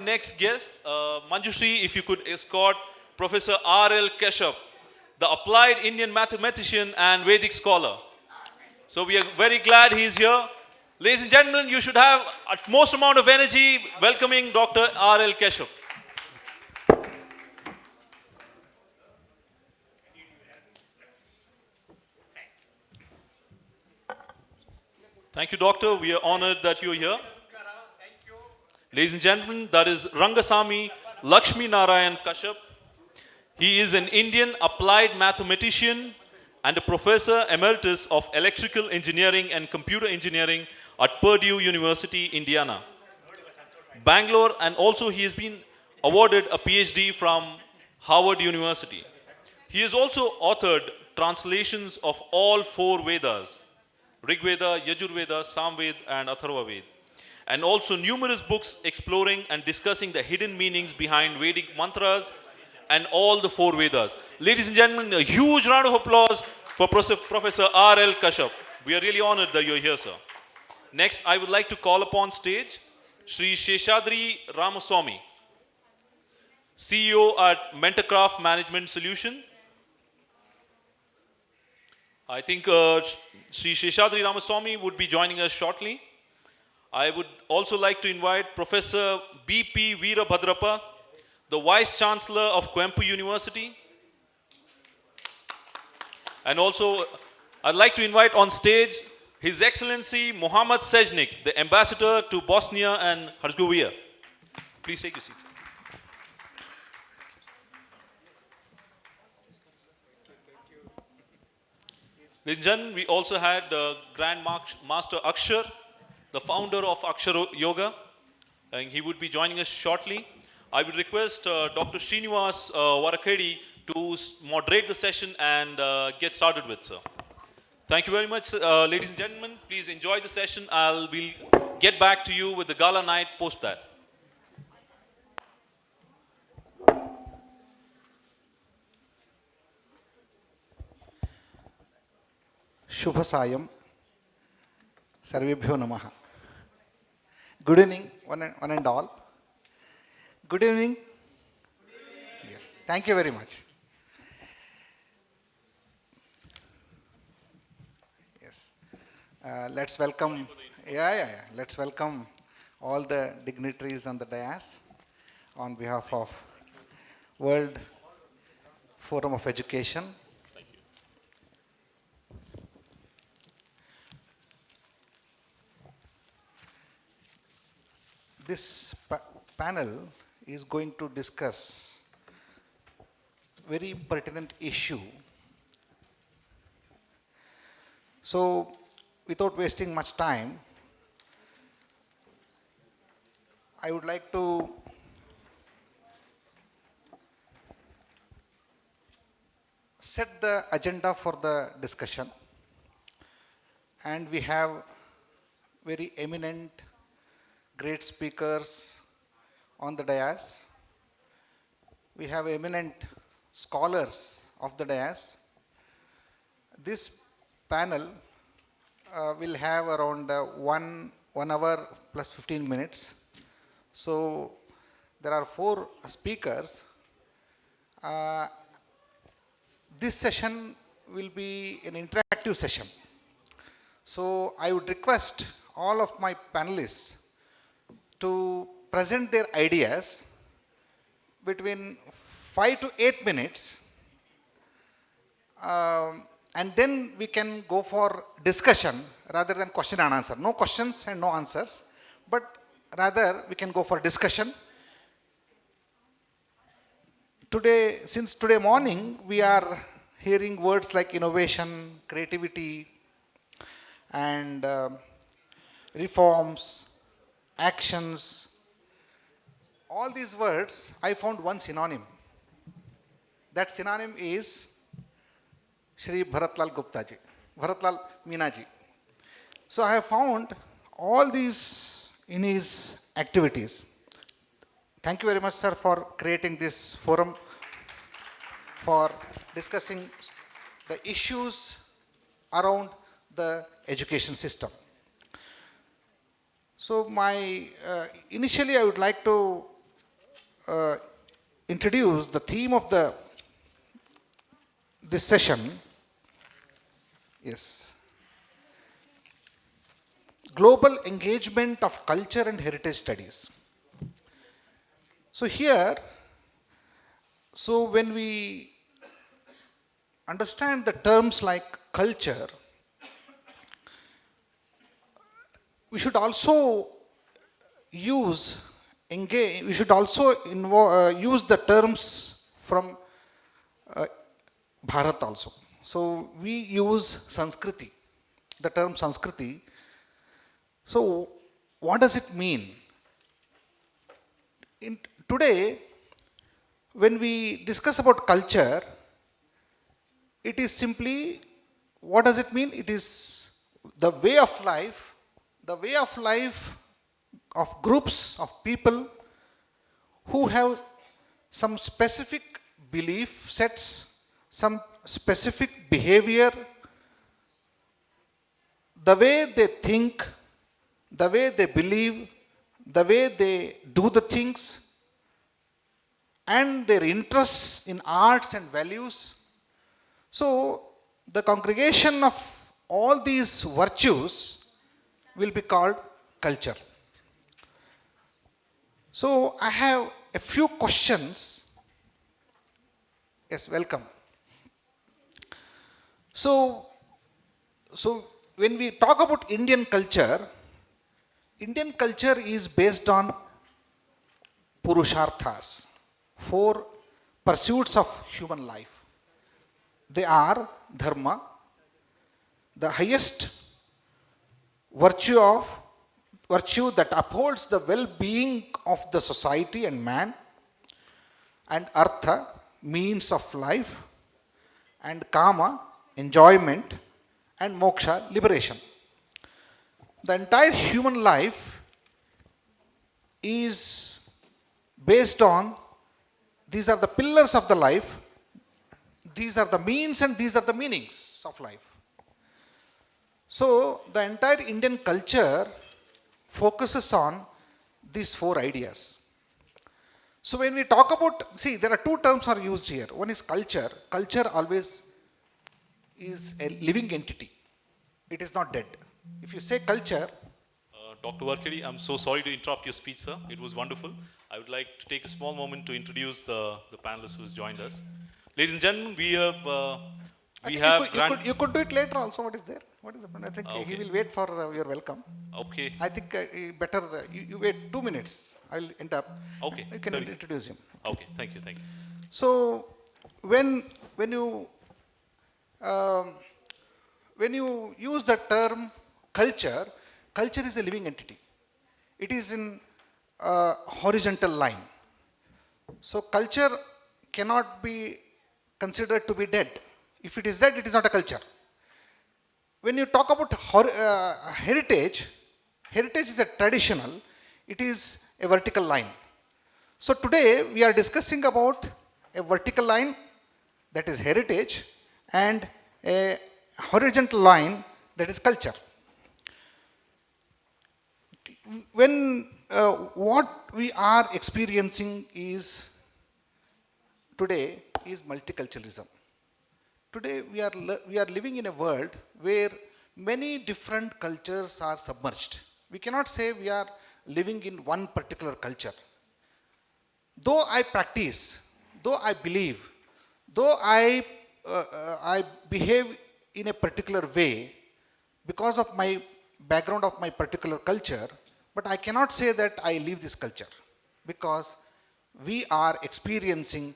Next guest, Manjushri, if you could escort Professor R.L. Kashyap, the applied Indian mathematician and Vedic scholar. So we are very glad he's here. Ladies and gentlemen, you should have utmost amount of energy welcoming Dr. R.L. Kashyap. Thank you, Doctor. We are honored that you're here. Ladies and gentlemen, that is Rangasamy Lakshmi Narayan Kashyap. He is an Indian applied mathematician and a professor emeritus of electrical engineering and computer engineering at Purdue University, Indiana, Bangalore, and also he has been awarded a PhD from Harvard University. He has also authored translations of all four Vedas, Rig Veda, Yajur Veda, Samved, and Atharva Ved, and also numerous books exploring and discussing the hidden meanings behind Vedic mantras and all the four Vedas. Ladies and gentlemen, a huge round of applause for Professor R.L. Kashyap. We are really honored that you're here, sir. Next, I would like to call upon stage Sri Sheshadri Ramaswamy, CEO at Mentorcraft Management Solution. I think Sri Sheshadri Ramaswamy would be joining us shortly. I would also like to invite Professor B.P. Veerabhadrappa, the Vice Chancellor of Coimbatore University. And also, I'd like to invite on stage His Excellency Mohammad Sejnik, the Ambassador to Bosnia and Herzegovina. Please take your seats. Ladies and gentlemen, we also had Grand Master Akshar, the founder of Akshar Yoga, and he would be joining us shortly. I would request Dr. Srinivas Varakedi to moderate the session and get started with, sir. Thank you very much, ladies and gentlemen. Please enjoy the session. I'll get back to you with the gala night post that. Shubhasayam, Sarvebhyo Namaha. Good evening, one and all. Good evening. Yes, thank you very much. Yes, let's welcome. Let's welcome all the dignitaries on the dais on behalf of World Forum of Education. This panel is going to discuss very pertinent issue. So, without wasting much time, I would like to set the agenda for the discussion, and we have very eminent great speakers on the dais. We have eminent scholars of the dais. This panel will have around 1 hour plus 15 minutes. So there are 4 speakers. This session will be an interactive session. So I would request all of my panelists to present their ideas between 5 to 8 minutes, and then we can go for discussion rather than question and answer. No questions and no answers, but rather we can go for discussion. Since today morning, we are hearing words like innovation, creativity, and reforms, actions. All these words, I found one synonym. That synonym is Shri Bharatlal Gupta ji, Bharatlal Meena ji. So I have found all these in his activities. Thank you very much, sir, for creating this forum for discussing the issues around the education system. So initially I would like to uh, introduce the theme of this session. Yes. Global engagement of culture and heritage studies. So here, so when we understand the terms like culture, we should also we should also use the terms from Bharat also. So we use Sanskriti, the term Sanskriti. So what does it mean? Today, when we discuss about culture, it is simply, what does it mean? It is the way of life of groups of people who have some specific belief sets, some specific behavior, the way they think, the way they believe, the way they do the things, and their interests in arts and values. So, the congregation of all these virtues will be called culture. So, I have a few questions. Yes, welcome. So when we talk about Indian culture is based on purusharthas, 4 pursuits of human life. They are dharma, the highest virtue that upholds the well-being of the society and man, and artha, means of life, and kama, enjoyment, and moksha, liberation. The entire human life is based on, these are the pillars of the life, these are the means, and these are the meanings of life. So, the entire Indian culture focuses on these 4 ideas. So, when we talk about, see, there are 2 terms are used here. One is culture. Culture always is a living entity. It is not dead. If you say culture, Dr. Varkedi, I'm so sorry to interrupt your speech, sir. It was wonderful. I would like to take a small moment to introduce the panelists who has joined us. Ladies and gentlemen, you could do it later also. What is there? What is the point? I think he will wait for your welcome. Okay. I think better you wait 2 minutes. I'll end up. Okay. You can introduce him. Okay. Thank you. So when you use the term culture is a living entity. It is in a horizontal line. So culture cannot be considered to be dead. If it is dead, it is not a culture. When you talk about heritage is a traditional, it is a vertical line. So today we are discussing about a vertical line, that is heritage, and a horizontal line, that is culture. When what we are experiencing today is multiculturalism. Today we are living in a world where many different cultures are submerged. We cannot say we are living in one particular culture. Though I practice, though I believe, though I behave in a particular way because of my background of my particular culture, but I cannot say that I live this culture, because we are experiencing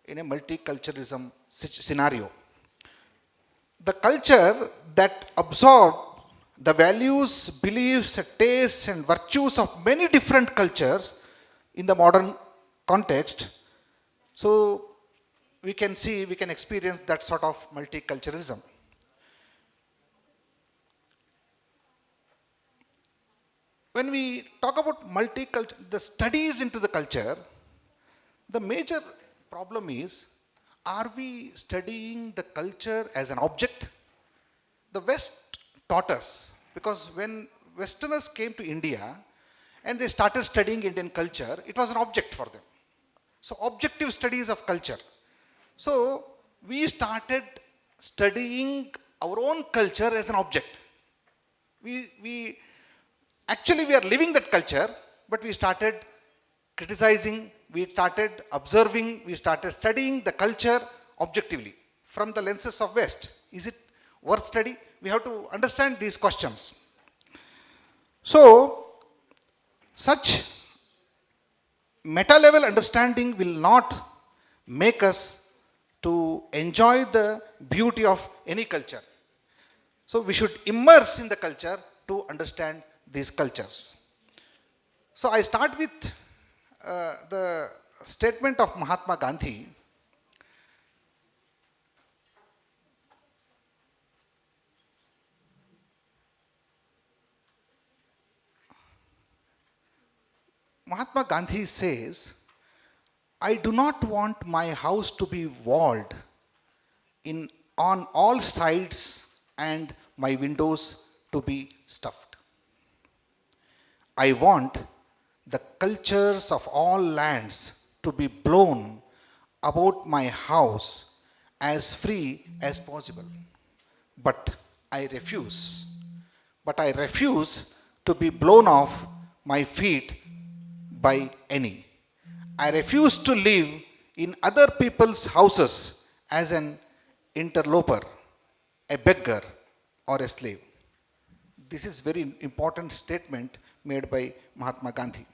in a multiculturalism scenario. The culture that absorbs the values, beliefs, tastes, and virtues of many different cultures in the modern context. So we can experience that sort of multiculturalism. When we talk about multicultural, the studies into the culture, the major problem is, are we studying the culture as an object? The West taught us, because when Westerners came to India and they started studying Indian culture, it was an object for them. So objective studies of culture. So we started studying our own culture as an object. We actually we are living that culture, but we started criticizing, we started observing, we started studying the culture objectively from the lenses of West. Is it worth study? We have to understand these questions. So such meta level understanding will not make us to enjoy the beauty of any culture. So we should immerse in the culture to understand these cultures. So I start with the statement of Mahatma Gandhi. Mahatma Gandhi says, I do not want my house to be walled in on all sides and my windows to be stuffed. I want the cultures of all lands to be blown about my house as free as possible. But I refuse. But I refuse to be blown off my feet by any. I refuse to live in other people's houses as an interloper, a beggar, or a slave. This is very important statement made by Mahatma Gandhi.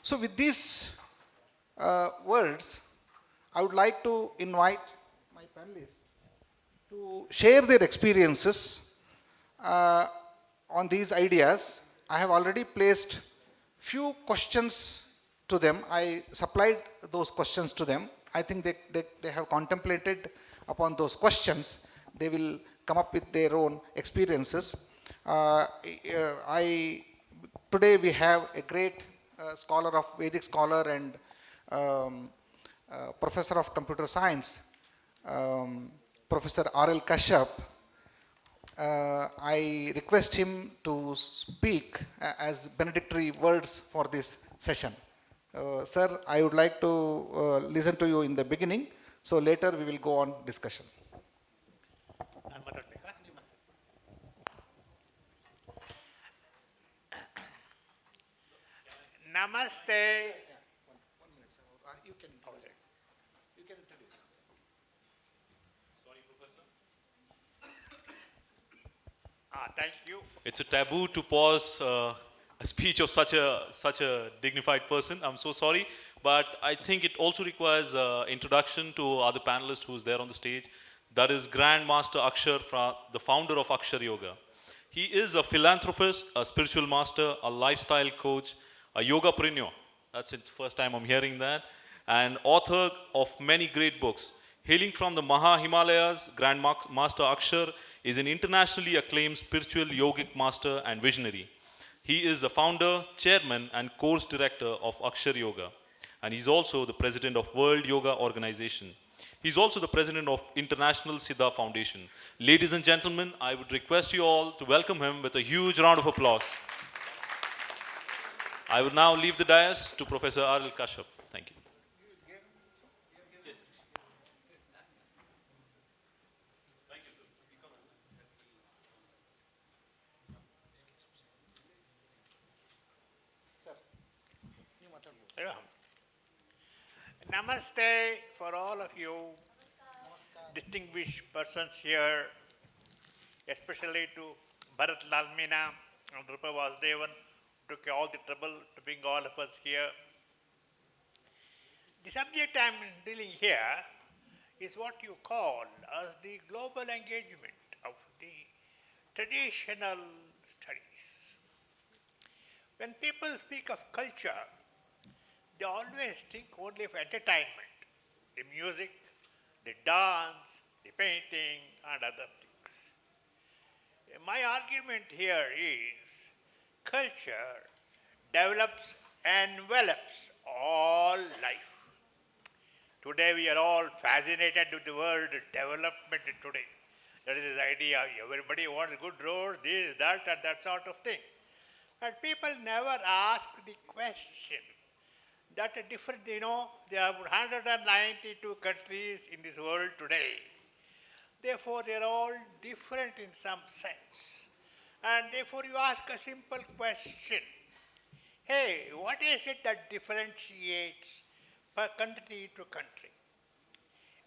So with these words, I would like to invite my panelists to share their experiences uh, on these ideas. I have already placed few questions to them. I supplied those questions to them. I think they have contemplated upon those questions. They will come up with their own experiences. Today we have a great scholar of Vedic scholar and um, professor of computer science, Professor R.L. Kashyap. I request him to speak as benedictory words for this session. Sir, I would like to listen to you in the beginning, so later we will go on discussion. Namaste. You can introduce. Thank you. It's a taboo to pause a speech of such a dignified person. I'm so sorry, but I think it also requires introduction to other panelists who's there on the stage. That is Grand Master Akshar, the founder of Akshar Yoga. He is a philanthropist, a spiritual master, a lifestyle coach, a yogapreneur. That's the first time I'm hearing that. And author of many great books. Hailing from the Maha Himalayas, Grand Master Akshar is an internationally acclaimed spiritual yogic master and visionary. He is the founder, chairman, and course director of Akshar Yoga. And he's also the president of World Yoga Organization. He's also the president of International Siddha Foundation. Ladies and gentlemen, I would request you all to welcome him with a huge round of applause. I would now leave the dais to Professor R.L. Kashyap. Thank you. Yeah. Namaste for all of you, distinguished persons here, especially to Bharat Lal Meena and Rupa Vasudevan, who took all the trouble to bring all of us here. The subject I'm dealing here is what you call as the global engagement of the traditional studies. When people speak of culture, they always think only of entertainment, the music, the dance, the painting, and other things. My argument here is culture develops and envelops all life. Today we are all fascinated with the word development today. That is this idea, everybody wants good roads, this, that, and that sort of thing. But people never ask the question that a different, there are 192 countries in this world today. Therefore, they are all different in some sense. And therefore, you ask a simple question. Hey, what is it that differentiates per country to country?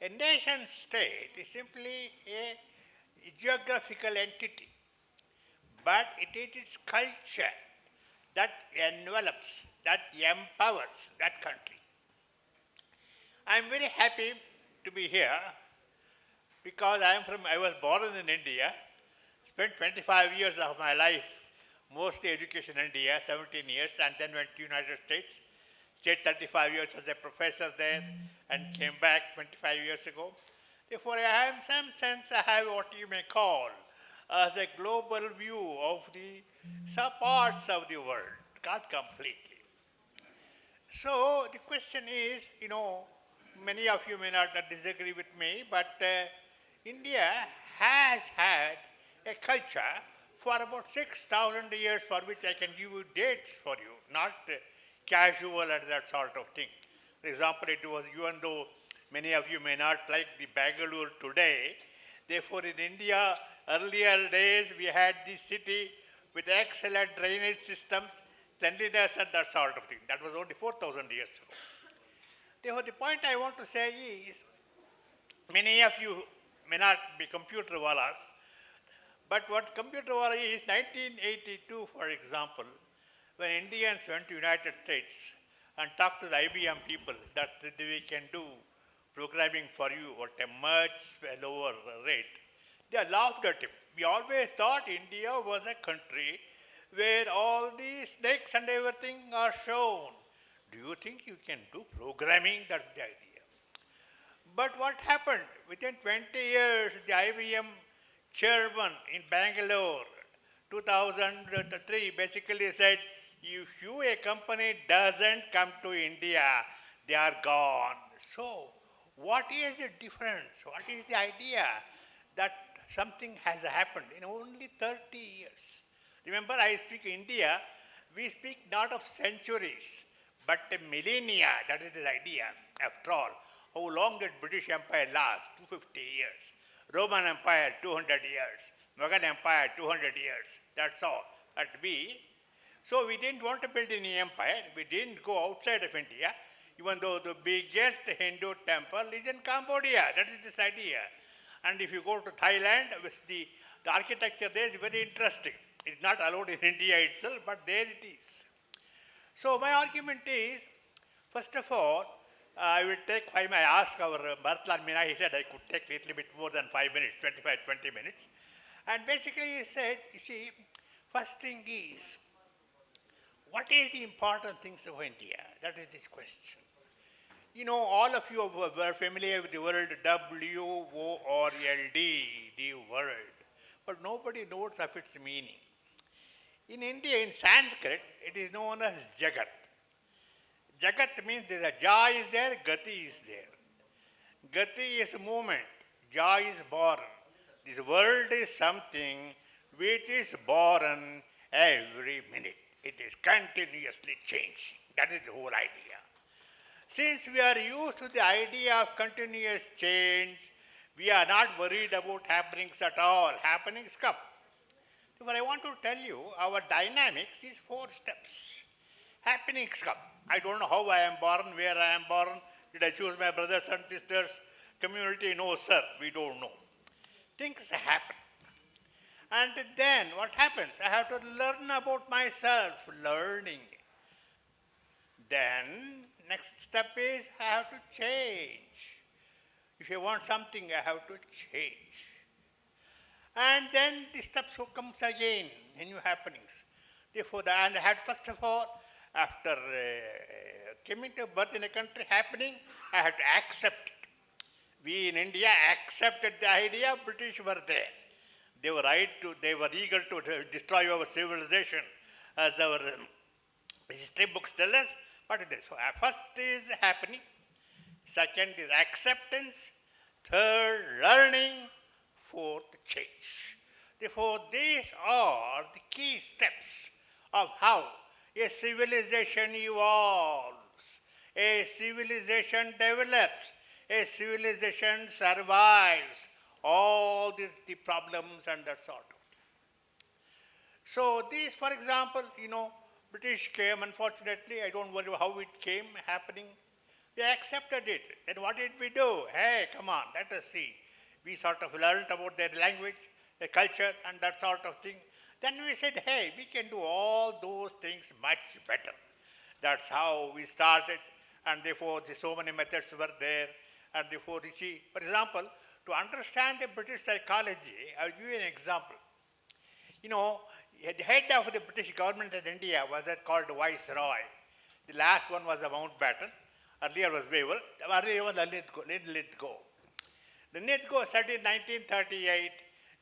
A nation state is simply a geographical entity, but it is its culture that envelops, that empowers that country. I am very happy to be here because I was born in India, spent 25 years of my life, mostly education in India, 17 years, and then went to United States, stayed 35 years as a professor there, and came back 25 years ago. Therefore, I have in some sense, I have what you may call as a global view of the some parts of the world, not completely. So the question is, many of you may not disagree with me, but India has had a culture for about 6,000 years, for which I can give you dates for you, not casual and that sort of thing. For example, it was, even though many of you may not like the Bangalore today, therefore in India, earlier days, we had this city with excellent drainage systems, cleanliness and that sort of thing. That was only 4,000 years ago. Therefore, the point I want to say is, many of you may not be computer wallas, but what computer walla is, 1982, for example, when Indians went to United States and talked to the IBM people that we can do programming for you at a much lower rate, they laughed at him. We always thought India was a country where all the snakes and everything are shown. Do you think you can do programming? That's the idea. But what happened? Within 20 years, the IBM chairman in Bangalore, 2003, basically said, if a company doesn't come to India, they are gone. So, what is the difference? What is the idea that something has happened in only 30 years? Remember, I speak India, we speak not of centuries, but a millennia. That is the idea. After all, how long did British Empire last? 250 years. Roman Empire, 200 years. Mughal Empire, 200 years. That's all. So we didn't want to build any empire. We didn't go outside of India, even though the biggest Hindu temple is in Cambodia. That is this idea. And if you go to Thailand, the architecture there is very interesting. It's not allowed in India itself, but there it is. So my argument is, first of all, I will take 5 minutes. I asked our Bharatlaal Meena, he said I could take a little bit more than 5 minutes, 25, 20 minutes. And basically he said, you see, first thing is, what is the important things of India? That is this question. All of you are familiar with the word W-O-R-L-D, the world. But nobody knows of its meaning. In India, in Sanskrit, it is known as Jagat. Jagat means there's a Ja is there, Gati is there. Gati is movement, Ja is born. This world is something which is born every minute. It is continuously changing. That is the whole idea. Since we are used to the idea of continuous change, we are not worried about happenings at all. Happenings come. Therefore, I want to tell you, our dynamics is 4 steps. Happenings come. I don't know how I am born, where I am born. Did I choose my brothers and sisters? Community? No, sir, we don't know. Things happen. And then what happens? I have to learn about myself, learning. Then, next step is I have to change. If I want something, I have to change. And then the steps comes again, new happenings. Therefore, and I had first of all, after coming to birth in a country happening, I had to accept it. We in India accepted the idea, British were there. They were eager to destroy our civilization, as our history books tell us. What is this? So first is happening, second is acceptance, third learning, fourth change. Therefore, these are the key steps of how a civilization evolves. a civilization develops, a civilization survives all the problems and that sort of. So these, for example, British came, unfortunately, I don't worry how it came happening. We accepted it. And what did we do? Hey, come on, let us see. We sort of learned about their language, their culture, and that sort of thing. Then we said, hey, we can do all those things much better. That's how we started, and therefore so many methods were there. And therefore, you see, for example, to understand the British psychology, I'll give you an example. The head of the British government in India was called Viceroy. The last one was a Mountbatten. Earlier was Wavell. Earlier was Lithgow. The Lithgow said in 1938,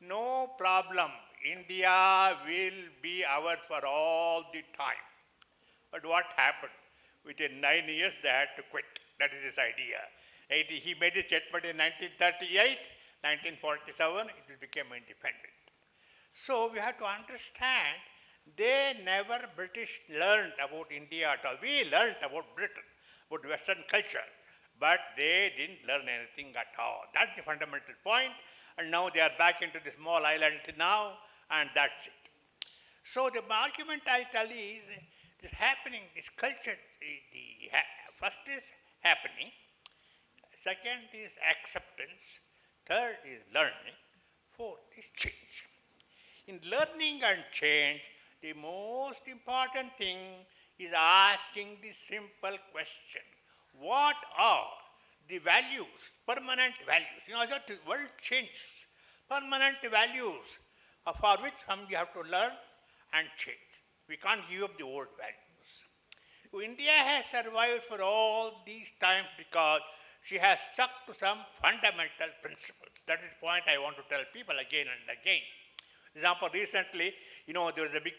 no problem, India will be ours for all the time. But what happened? Within 9 years, they had to quit. That is his idea. He made a statement in 1938, 1947, it became independent. So we have to understand, British learned about India at all. We learned about Britain, about Western culture, but they didn't learn anything at all. That's the fundamental point. And now they are back into the small island now, and that's it. So the argument I tell is, this happening, this culture, first is happening, second is acceptance, third is learning, fourth is change. In learning and change, the most important thing is asking the simple question. What are the values, permanent values? As the world changes, permanent values for which we have to learn and change. We can't give up the old values. India has survived for all these times because she has stuck to some fundamental principles. That is the point I want to tell people again and again. For example, recently, there was a big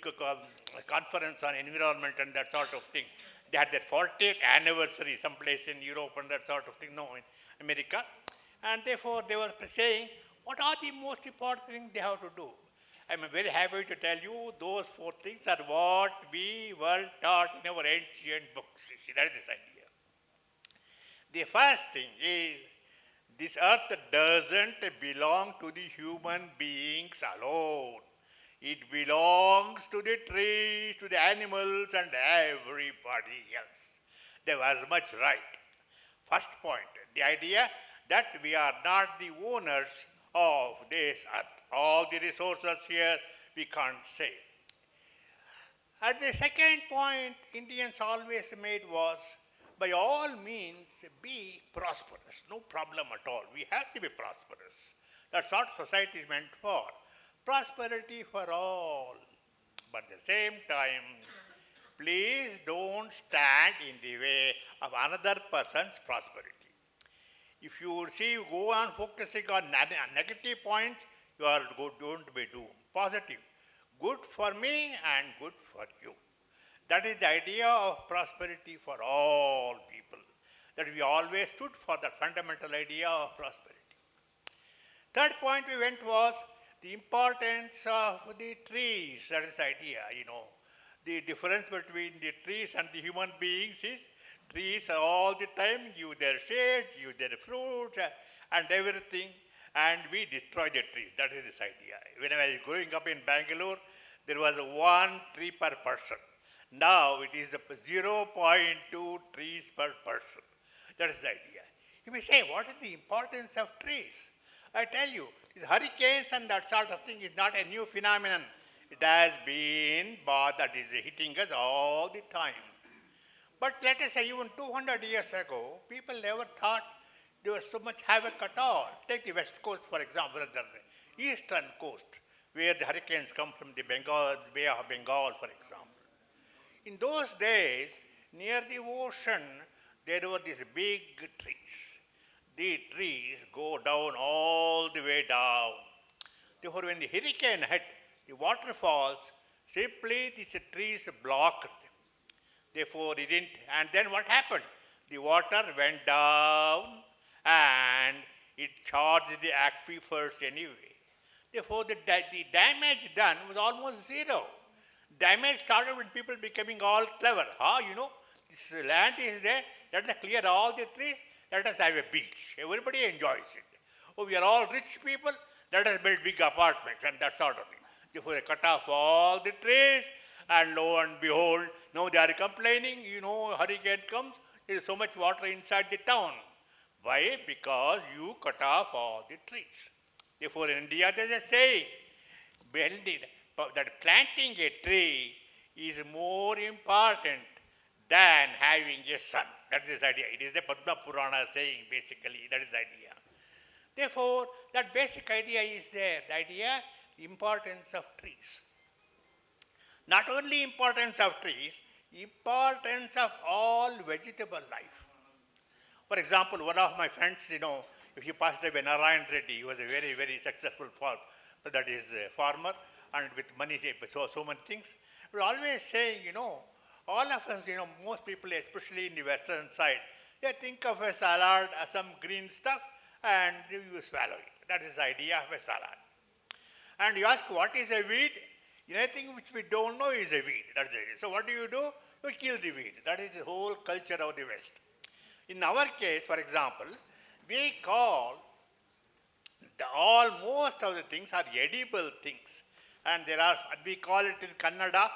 conference on environment and that sort of thing. They had their 40th anniversary someplace in Europe and that sort of thing, in America. And therefore, they were saying, what are the most important things they have to do? I'm very happy to tell you those 4 things are what we were taught in our ancient books. See, that is this idea. The first thing is, this earth doesn't belong to the human beings alone. It belongs to the trees, to the animals, and everybody else. There was much right. First point, the idea that we are not the owners of this earth. All the resources here we can't say. And the second point Indians always made was, by all means, be prosperous. No problem at all. We have to be prosperous. That's what society is meant for. Prosperity for all. But at the same time, please don't stand in the way of another person's prosperity. If you go on focusing on negative points, you are going to be doomed. Positive. Good for me and good for you. That is the idea of prosperity for all people. That we always stood for that fundamental idea of prosperity. Third point we went was the importance of the trees. That is the idea, The difference between the trees and the human beings is trees all the time give their shade, give their fruits and everything, and we destroy the trees. That is this idea. When I was growing up in Bangalore, there was 1 tree per person. Now it is 0.2 trees per person. That is the idea. You may say, what is the importance of trees? I tell you, these hurricanes and that sort of thing is not a new phenomenon. It has been, but that is hitting us all the time. But let us say even 200 years ago, people never thought there was so much havoc at all. Take the west coast, for example, the eastern coast, where the hurricanes come from the Bay of Bengal, for example. In those days, near the ocean, there were these big trees. The trees go down all the way down. Therefore, when the hurricane hit, the waterfalls, simply these trees blocked them. Therefore, it didn't. And then what happened? The water went down and it charged the aquifers anyway. Therefore, the damage done was almost zero. Damage started with people becoming all clever. This land is there, let us clear all the trees, let us have a beach. Everybody enjoys it. Oh, we are all rich people, let us build big apartments and that sort of thing. Therefore, they cut off all the trees, and lo and behold, now they are complaining, hurricane comes, there is so much water inside the town. Why? Because you cut off all the trees. Therefore, in India, there is a saying, building, that planting a tree is more important than having a son. That is the idea. It is the Padma Purana saying, basically, that is the idea. Therefore, that basic idea is there, the idea, the importance of trees. Not only importance of trees, importance of all vegetable life. For example, one of my friends, if he passed away, Narayan Reddy, he was a very, very successful farmer, and with money, so many things. He was always saying, all of us, most people, especially in the western side, they think of a salad as some green stuff, and you swallow it. That is the idea of a salad. And you ask, what is a weed? Anything which we don't know is a weed. That's it. So what do? You kill the weed. That is the whole culture of the West. In our case, for example, we call most of the things are edible things. And we call it in Kannada,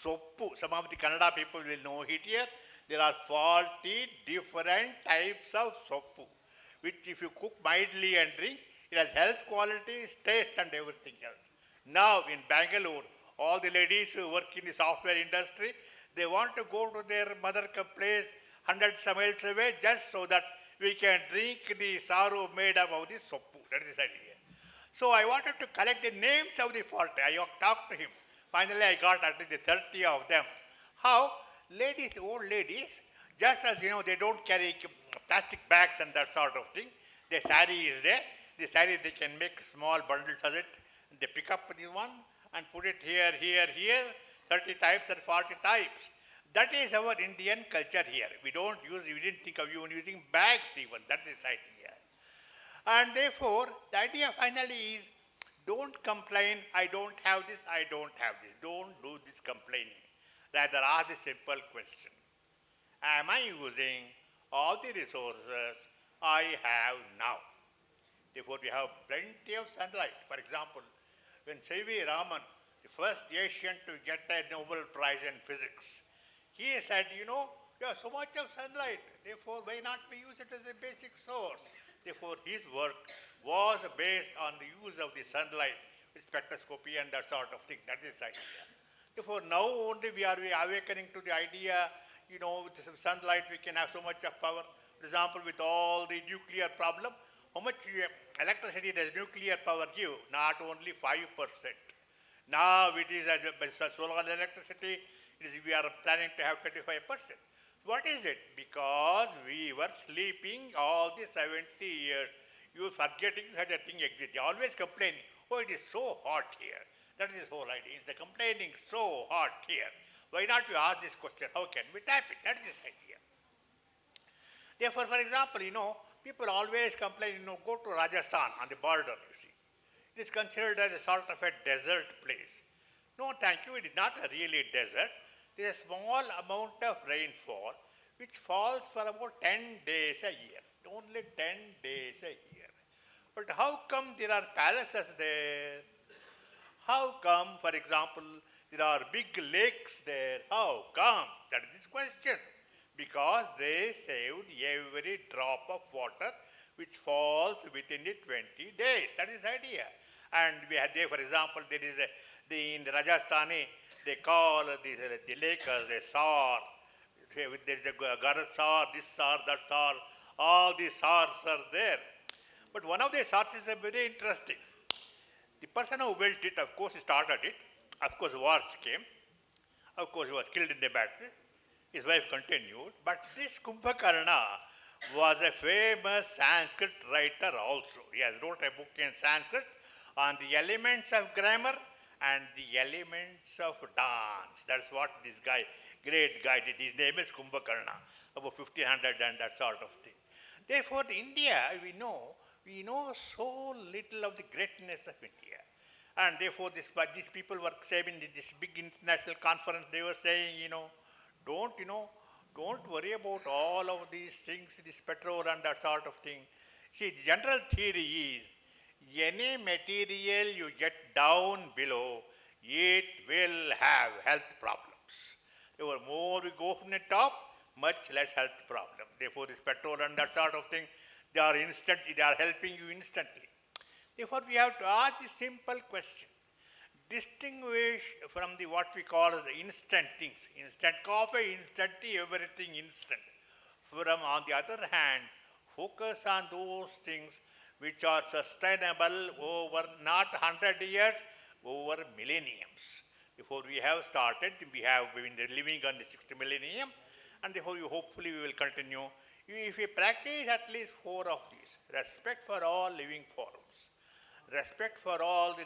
soppu. Some of the Kannada people will know it here. There are 40 different types of soppu, which if you cook mildly and drink, it has health qualities, taste and everything else. Now in Bangalore, all the ladies who work in the software industry, they want to go to their mother place 100 miles away just so that we can drink the saru made up of the soppu. That is the idea. So I wanted to collect the names of the 40. I talked to him. Finally, I got at least 30 of them. How old ladies, just as they don't carry plastic bags and that sort of thing, the sari is there. The sari, they can make small bundles of it. They pick up the one and put it here, 30 types and 40 types. That is our Indian culture here. We didn't think of even using bags even. That is the idea. And therefore, the idea finally is, don't complain, I don't have this, I don't have this. Don't do this complaining. Rather ask the simple question. Am I using all the resources I have now? Therefore, we have plenty of sunlight. For example, when C.V. Raman, the first Asian to get a Nobel Prize in physics, he said, you have so much of sunlight, therefore why not we use it as a basic source? Therefore, his work was based on the use of the sunlight with spectroscopy and that sort of thing. That is the idea. Therefore, now only we are awakening to the idea, with sunlight we can have so much of power. For example, with all the nuclear problem, how much electricity does nuclear power give? Not only 5%. Now it is as solar electricity, we are planning to have 25%. What is it? Because we were sleeping all the 70 years. You were forgetting such a thing exists. You are always complaining, oh, it is so hot here. That is the whole idea. It's the complaining so hot here. Why not you ask this question? How can we tap it? That is this idea. Therefore, for example, people always complain, go to Rajasthan on the border, you see. It is considered as a sort of a desert place. No, thank you, it is not a really desert. There is a small amount of rainfall which falls for about 10 days a year. Only 10 days a year. But how come there are palaces there? How come, for example, there are big lakes there? How come? That is the question. Because they saved every drop of water which falls within the 20 days. That is the idea. And we had there, for example, there is in the Rajasthani, they call the lake as a sar. There is a Garas sar, this sar, that sar. All these sars are there. But one of the sars is very interesting. The person who built it, of course, he started it. Of course, wars came. Of course, he was killed in the battle. His wife continued. But this Kumbhakarna was a famous Sanskrit writer also. He has wrote a book in Sanskrit on the elements of grammar and the elements of dance. That's what this guy, great guy, did. His name is Kumbhakarna, about 1500 and that sort of thing. Therefore, India, we know so little of the greatness of India. And therefore, these people were saying in this big international conference, they were saying, don't Don't worry about all of these things, this petrol and that sort of thing. See, the general theory is any material you get down below, it will have health problems. The more we go from the top, much less health problem. Therefore, this petrol and that sort of thing, they are helping you instantly. Therefore, we have to ask the simple question. Distinguish from the what we call the instant things. Instant coffee, instant tea, everything instant. From on the other hand, focus on those things which are sustainable over not 100 years, over millenniums. Therefore, we have started, we have been living on the 6th millennium, and therefore, hopefully we will continue. If we practice at least 4 of these, respect for all living forms, respect for all the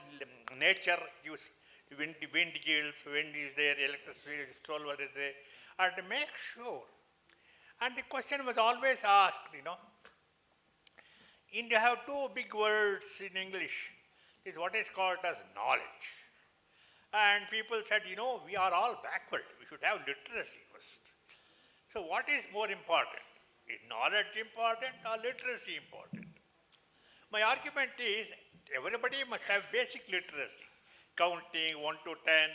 nature use, wind kills, wind is there, electricity, solar is there, and make sure. And the question was always asked, India have 2 big words in English. Is what is called as knowledge. And people said, we are all backward. We should have literacy first. So what is more important? Is knowledge important or literacy important? My argument is everybody must have basic literacy. Counting 1 to 10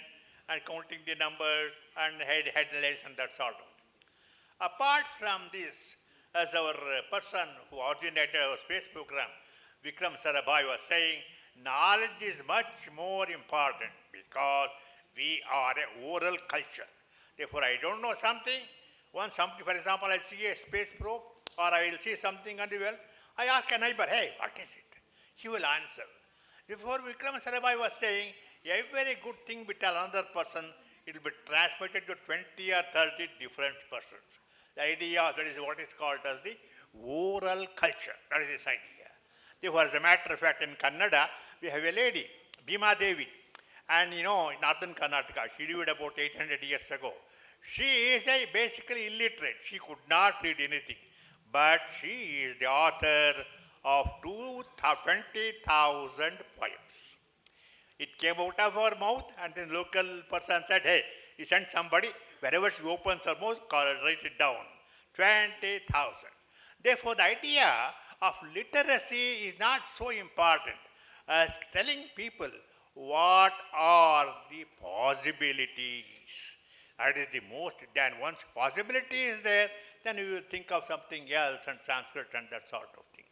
and counting the numbers and headlines and that sort of thing. Apart from this, as our person who originated our space program, Vikram Sarabhai, was saying, knowledge is much more important because we are an oral culture. Therefore, I don't know something. For example, I see a space probe or I will see something on the well. I ask a neighbor, hey, what is it? He will answer. Before Vikram Sarabhai was saying, every good thing with another person, it will be transmitted to 20 or 30 different persons. The idea, that is what is called as the oral culture. That is this idea. Therefore, as a matter of fact, in Kannada, we have a lady, Bhima Devi. And in northern Karnataka, she lived about 800 years ago. She is basically illiterate. She could not read anything. But she is the author of 20,000 poems. It came out of her mouth, and then local person said, hey, he sent somebody, wherever she opens her mouth, write it down. 20,000. Therefore, the idea of literacy is not so important as telling people what are the possibilities. That is the most, then once possibility is there, then we will think of something else and Sanskrit and that sort of thing.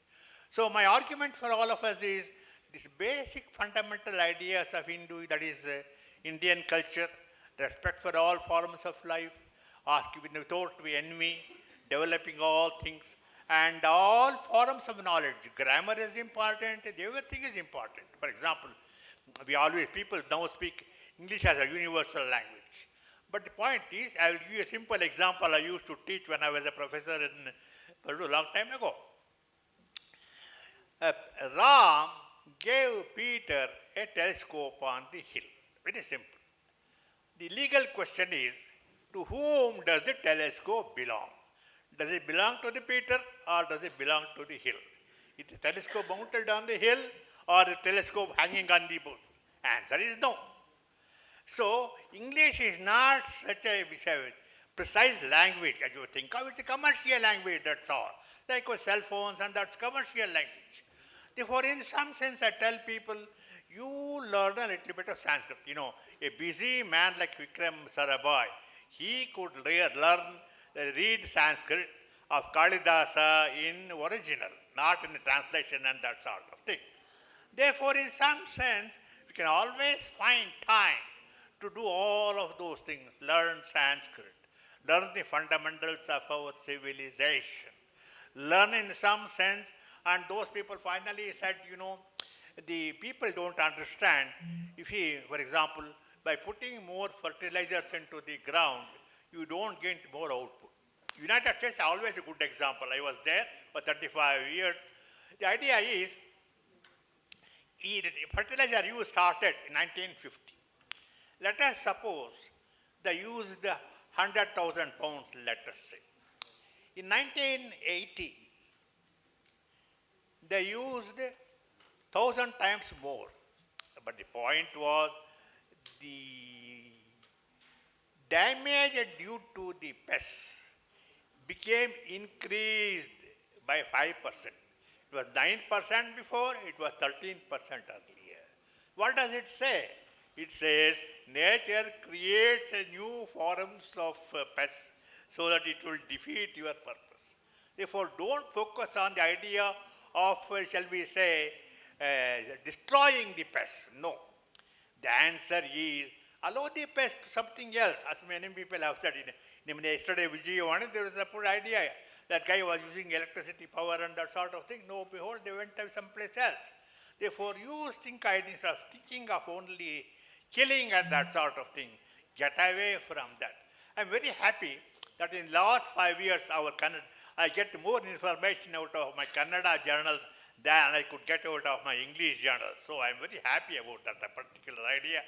So my argument for all of us is this basic fundamental ideas of Hindu, that is Indian culture, respect for all forms of life, without envy, developing all things, and all forms of knowledge. Grammar is important, everything is important. For example, people now speak English as a universal language. But the point is, I will give you a simple example I used to teach when I was a professor in Purdue a long time ago. Ram gave Peter a telescope on the hill. Very simple. The legal question is, to whom does the telescope belong? Does it belong to the Peter or does it belong to the hill? Is the telescope mounted on the hill or the telescope hanging on the boat? Answer is no. So, English is not such a precise language as you think of. It's a commercial language, that's all. Like with cell phones, and that's commercial language. Therefore, in some sense, I tell people, you learn a little bit of Sanskrit. A busy man like Vikram Sarabhai, he could read Sanskrit of Kalidasa in original, not in the translation and that sort of thing. Therefore, in some sense, we can always find time to do all of those things, learn Sanskrit, learn the fundamentals of our civilization, learn in some sense, and those people finally said, the people don't understand if for example, by putting more fertilizers into the ground, you don't get more output. United States is always a good example. I was there for 35 years. The idea is, fertilizer use started in 1950. Let us suppose they used 100,000 pounds, let us say. In 1980, they used 1,000 times more. But the point was, the damage due to the pests became increased by 5%. It was 9% before, it was 13% earlier. What does it say? It says nature creates a new forms of pests so that it will defeat your purpose. Therefore, don't focus on the idea of, shall we say, destroying the pests. No. The answer is allow the pest to something else, as many people have said. Yesterday, Vijayawani, there was a poor idea. That guy was using electricity power and that sort of thing. No, behold, they went someplace else. Therefore, you think ideas of thinking of only killing and that sort of thing. Get away from that. I'm very happy that in last 5 years, I get more information out of my Kannada journals than I could get out of my English journals. So I'm very happy about that particular idea.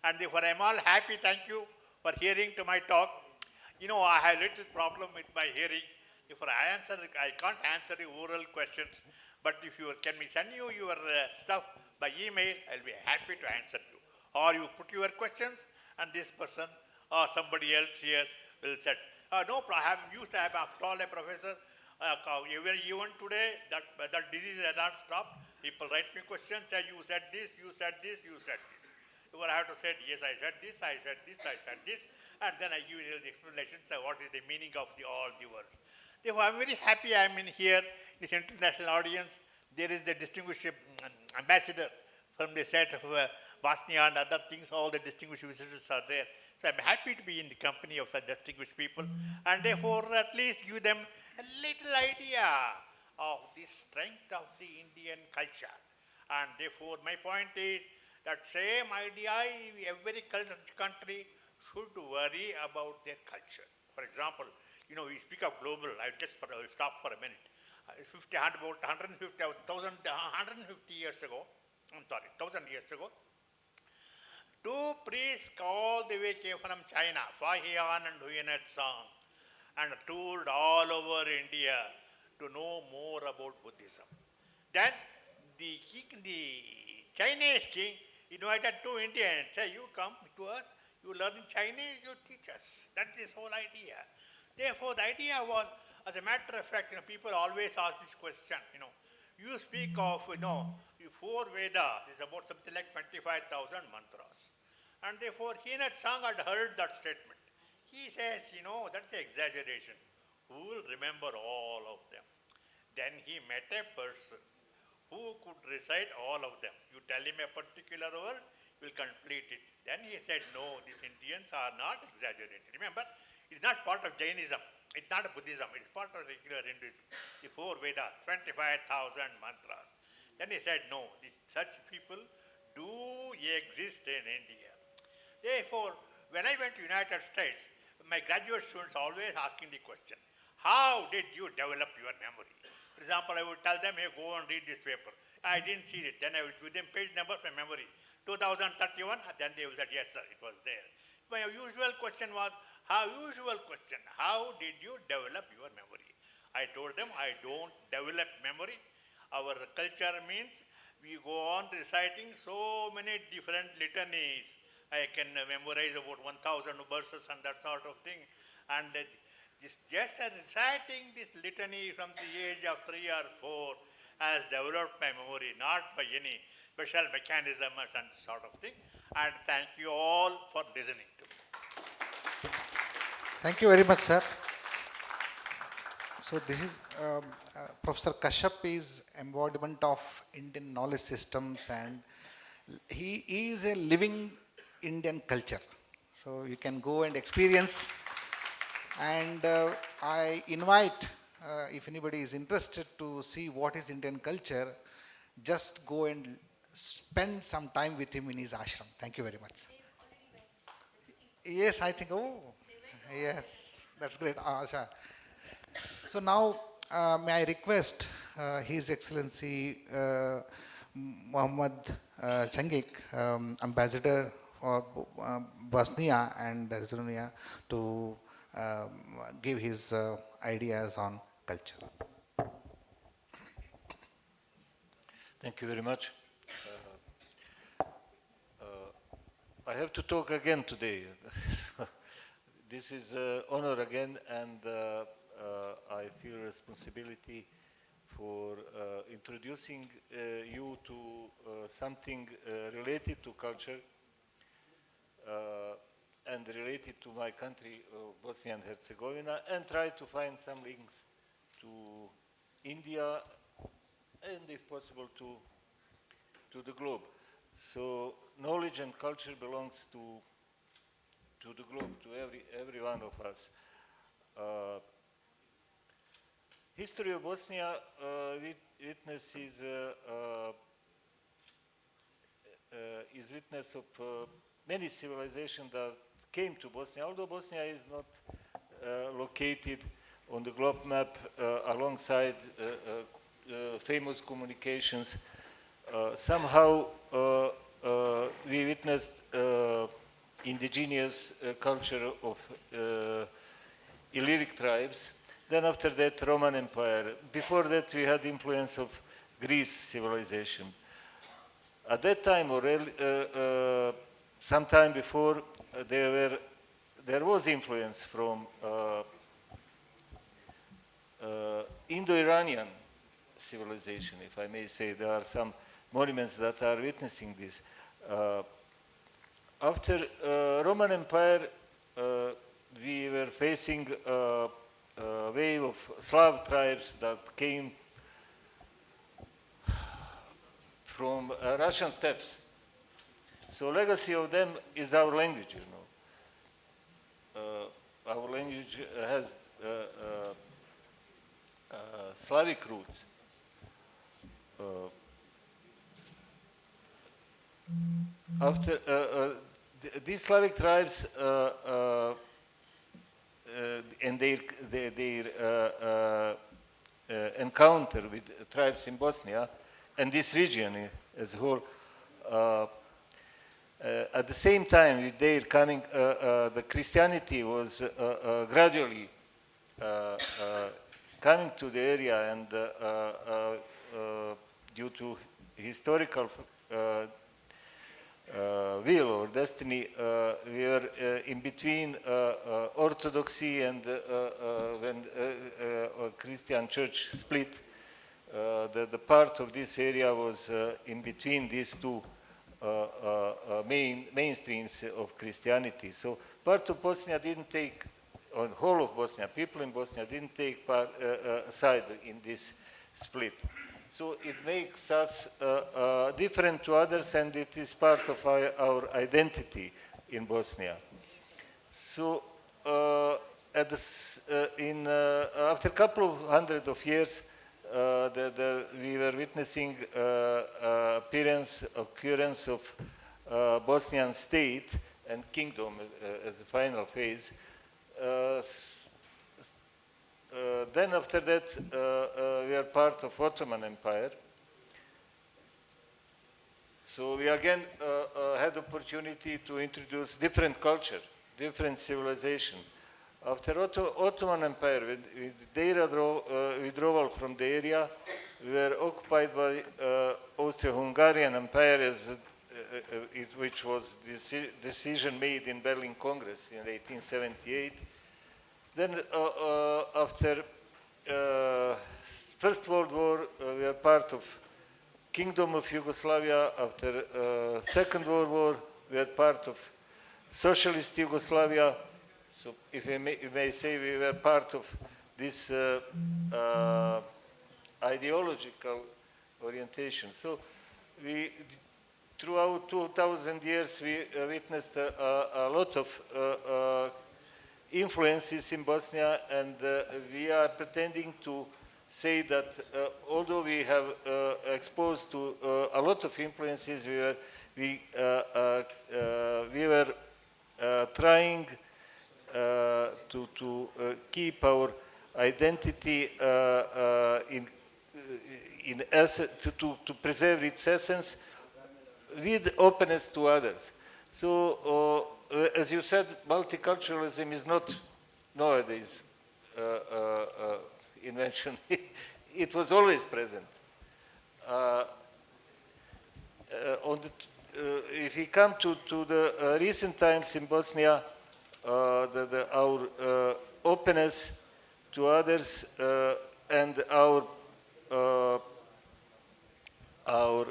And therefore, I'm all happy. Thank you for hearing to my talk. I have a little problem with my hearing. Therefore, I can't answer the oral questions. But if you can we send you your stuff by email, I'll be happy to answer you. Or you put your questions, and this person or somebody else here will say, no problem. I'm used to have, after all, a professor. Even today, that disease has not stopped. People write me questions, say, you said this, you said this, you said this. Therefore, I have to say, yes, I said this, I said this, I said this. And then I give you the explanations of what is the meaning of all the words. Therefore, I'm very happy I'm in here, this international audience. There is the distinguished ambassador from the set of Bosnia and other things. All the distinguished visitors are there. So I'm happy to be in the company of such distinguished people. And therefore, at least give them a little idea of the strength of the Indian culture. And therefore, my point is that same idea, every country should worry about their culture. For example, we speak of global. I'll just stop for a minute. About 150 years ago, 1,000 years ago, two priests all the way came from China, Fa Hian and Huinet Song, and toured all over India to know more about Buddhism. Then the Chinese king invited two Indians, say, you come to us, you learn Chinese, you teach us. That's his whole idea. Therefore, the idea was, as a matter of fact, people always ask this question, you speak of, the four Vedas is about something like 25,000 mantras. And therefore, Huinet Song had heard that statement. He says, that's an exaggeration. Who will remember all of them? Then he met a person who could recite all of them. You tell him a particular word, he will complete it. Then he said, no, these Indians are not exaggerating. Remember, it's not part of Jainism. It's not Buddhism. It's part of regular Hinduism. The four Vedas, 25,000 mantras. Then he said, no, such people do exist in India. Therefore, when I went to United States, my graduate students always asking the question, how did you develop your memory? For example, I would tell them, hey, go and read this paper. I didn't see it. Then I would give them page number from memory. 2031, then they will say, yes, sir, it was there. My usual question was, how did you develop your memory? I told them, I don't develop memory. Our culture means we go on reciting so many different litanies. I can memorize about 1,000 verses and that sort of thing. And just reciting this litany from the age of 3 or 4 has developed my memory, not by any special mechanism and sort of thing. And thank you all for listening to me. Thank you very much, sir. So this is Professor Kashyap is embodiment of Indian knowledge systems, and he is a living Indian culture. So you can go and experience. And I invite, if anybody is interested to see what is Indian culture, just go and spend some time with him in his ashram. Thank you very much. Yes, I think, yes, that's great. Asha. So now, may I request His Excellency Muhammad Changik, Ambassador for Bosnia and Herzegovina, to give his ideas on culture. Thank you very much. I have to talk again today. This is honor again, and I feel responsibility for introducing you to something related to culture and related to my country, Bosnia and Herzegovina, and try to find some links to India and, if possible, to the globe. So knowledge and culture belongs to the globe, to every one of us. History of Bosnia witnesses is witness of many civilizations that came to Bosnia, although Bosnia is not located on the globe map alongside famous communications. Somehow we witnessed indigenous culture of Illyric tribes. Then after that, Roman Empire. Before that, we had influence of Greece civilization. At that time, or sometime before, there was influence from Indo-Iranian civilization, if I may say. There are some monuments that are witnessing this. After Roman Empire, we were facing a wave of Slav tribes that came from Russian steppes. So legacy of them is our language, you know. Our language has Slavic roots. After these Slavic tribes and their encounter with tribes in Bosnia and this region as a whole, at the same time with their coming, the Christianity was gradually coming to the area, and due to historical will or destiny, we are in between Orthodoxy and when Christian church split, the part of this area was in between these two mainstreams of Christianity. So part of Bosnia didn't take, or whole of Bosnia, people in Bosnia didn't take part, side in this split. So it makes us different to others, and it is part of our identity in Bosnia. So after a couple of hundred of years, we were witnessing occurrence of Bosnian state and kingdom as a final phase. Then after that, we are part of Ottoman Empire. So we again had opportunity to introduce different culture, different civilization. After Ottoman Empire, with their withdrawal from the area, we were occupied by Austro-Hungarian Empire, which was decision made in Berlin Congress in 1878. Then after First World War, we are part of Kingdom of Yugoslavia. After Second World War, we are part of Socialist Yugoslavia. So if you may say, we were part of this ideological orientation. So we, throughout 2,000 years, we witnessed a lot of influences in Bosnia, and we are pretending to say that although we have exposed to a lot of influences, we were trying to keep our identity in essence, to preserve its essence with openness to others. So, as you said, multiculturalism is not nowadays invention. It was always present. If we come to the recent times in Bosnia, our openness to others, and uh, our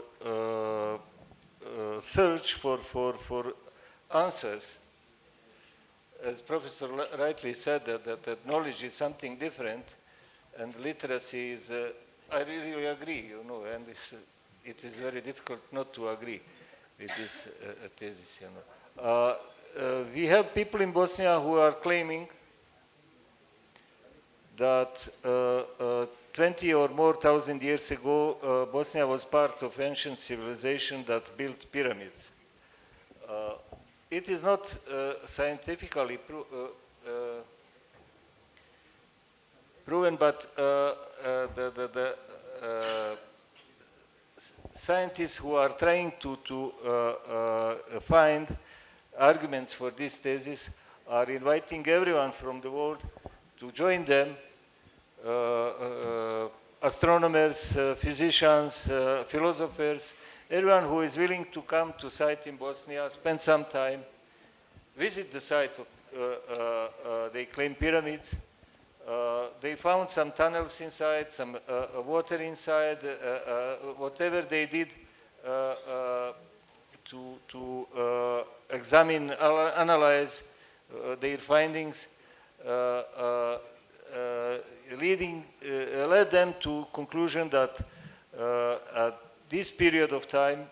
search for answers. As Professor rightly said, that knowledge is something different, and literacy is, I really agree, you know, and it is very difficult not to agree with this thesis, you know. We have people in Bosnia who are claiming that 20 or more thousand years ago, Bosnia was part of ancient civilization that built pyramids. It is not scientifically proven, but the scientists who are trying to find arguments for this thesis are inviting everyone from the world to join them, astronomers, physicians, philosophers, everyone who is willing to come to site in Bosnia, spend some time, visit the site of, they claim, pyramids. They found some tunnels inside, some water inside, whatever they did to examine, analyze their findings, led them to conclusion that at this period of time,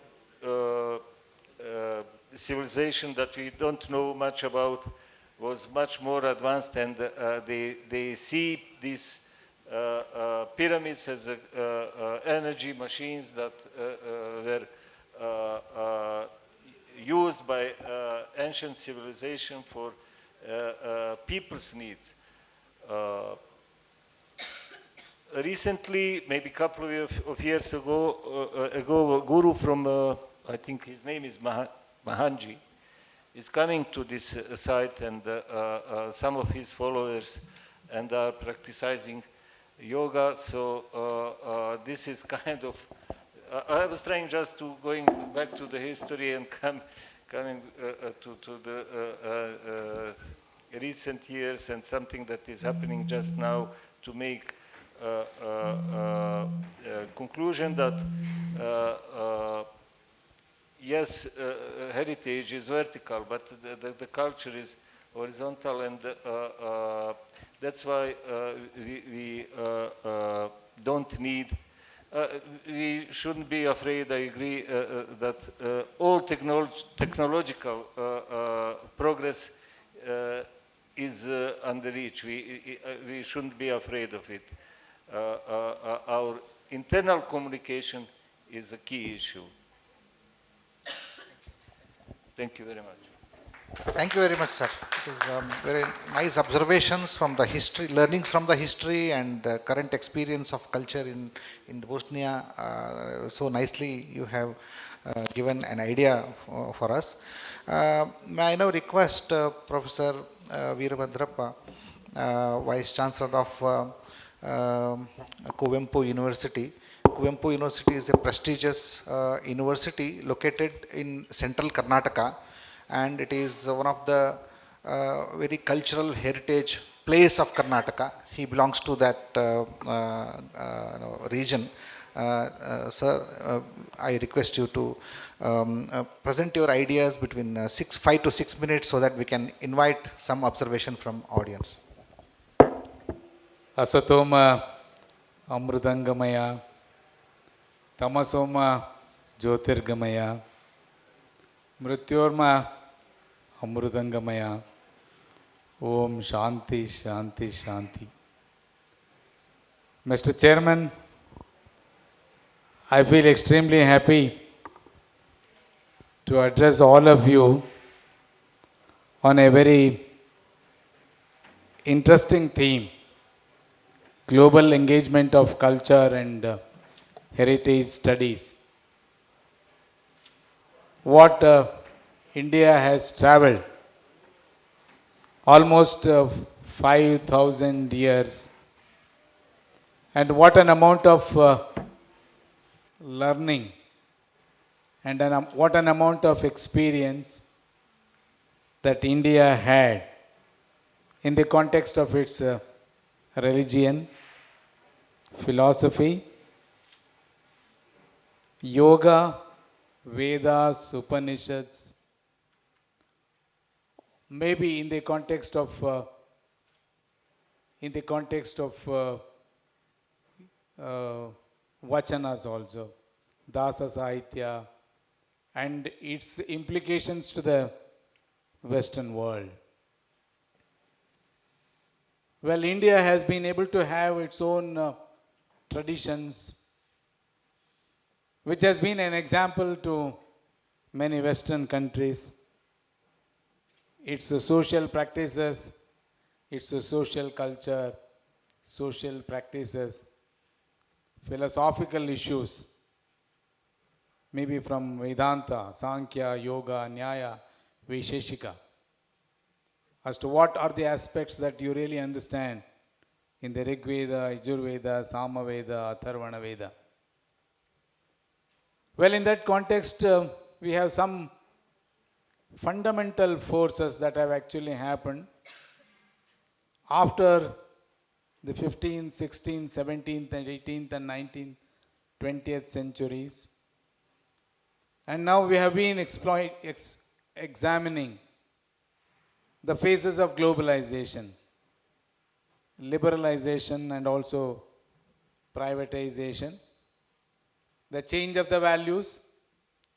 civilization that we don't know much about was much more advanced, and they see these pyramids as energy machines that were used by ancient civilization for people's needs. Recently, maybe a couple of years ago, a guru from, I think his name is Mahanji, is coming to this site, and some of his followers and are practicing yoga. So this is kind of, I was trying just to going back to the history and coming to the recent years and something that is happening just now to make conclusion that yes, heritage is vertical, but the culture is horizontal, and that's why we don't need, we shouldn't be afraid, I agree, that all technological progress is under reach. We shouldn't be afraid of it. Our internal communication is a key issue. Thank you very much. Thank you very much, sir. It is very nice observations from the history, learnings from the history and the current experience of culture in Bosnia. So nicely you have given an idea for us. May I now request Professor Veerabhadrappa, Vice Chancellor of Kuvempu University. Kuvempu University is a prestigious university located in central Karnataka, and it is one of the very cultural heritage place of Karnataka. He belongs to that region. Sir, I request you to present your ideas between 5 to 6 minutes so that we can invite some observation from audience. Asatoma Amrudangamaya Tamasoma Jyotirgamaya Mrityorma Amrudangamaya Om Shanti Shanti Shanti. Mr. Chairman, I feel extremely happy to address all of you on a very interesting theme: global engagement of culture and heritage studies. What India has traveled almost 5,000 years, and what an amount of learning and what an amount of experience that India had in the context of its religion, philosophy, yoga, Vedas, Upanishads, maybe in the context of vachanas also, Dasa Sahitya, and its implications to the Western world. Well, India has been able to have its own traditions, which has been an example to many Western countries. Its social practices, its social culture, social practices, philosophical issues, maybe from Vedanta, Sankhya, Yoga, Nyaya, Vaisheshika, as to what are the aspects that you really understand in the Rig Veda, Yajurveda, Samaveda, Atharvana Veda. Well, in that context, we have some fundamental forces that have actually happened after the 15th, 16th, 17th, and 18th, and 19th, 20th centuries. And now we have been examining the phases of globalization, liberalization, and also privatization, the change of the values,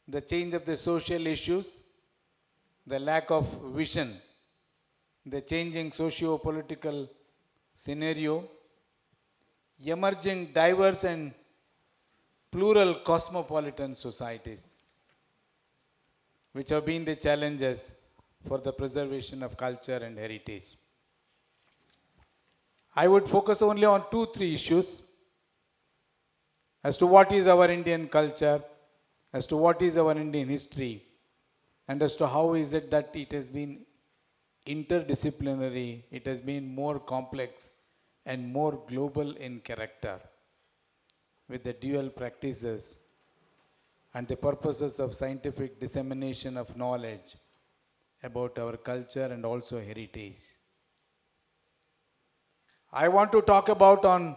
the change of the social issues, the lack of vision, the changing socio-political scenario, emerging diverse and plural cosmopolitan societies, which have been the challenges for the preservation of culture and heritage. I would focus only on 2-3 issues as to what is our Indian culture, as to what is our Indian history, and as to how is it that it has been interdisciplinary, it has been more complex and more global in character, with the dual practices and the purposes of scientific dissemination of knowledge about our culture and also heritage. I want to talk about on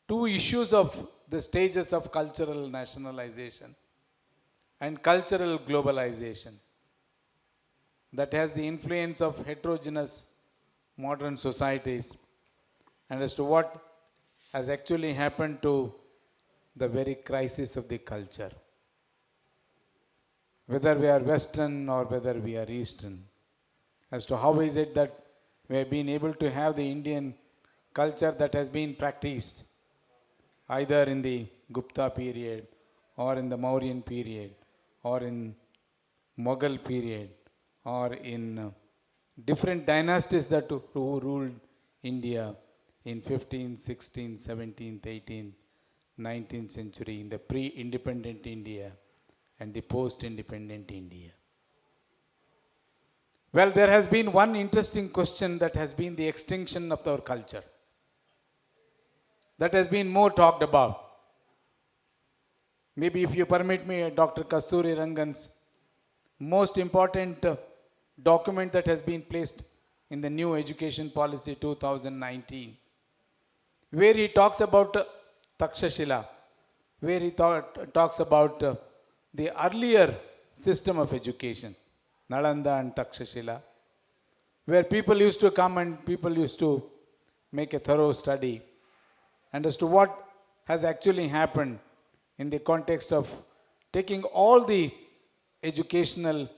2 issues of the stages of cultural nationalization and cultural globalization that has the influence of heterogeneous modern societies, and as to what has actually happened to the very crisis of the culture, whether we are Western or whether we are Eastern, as to how is it that we have been able to have the Indian culture that has been practiced either in the Gupta period or in the Mauryan period or in Mughal period or in different dynasties that who ruled India in 15th, 16th, 17th, 18th, 19th century, in the pre-independent India and the post-independent India. Well, there has been one interesting question that has been the extinction of our culture. That has been more talked about. Maybe if you permit me, Dr. Kasturi Rangan's most important document that has been placed in the new education policy 2019, where he talks about Takshashila, where he talks about the earlier system of education, Nalanda and Takshashila, where people used to come and people used to make a thorough study, and as to what has actually happened in the context of taking all the educational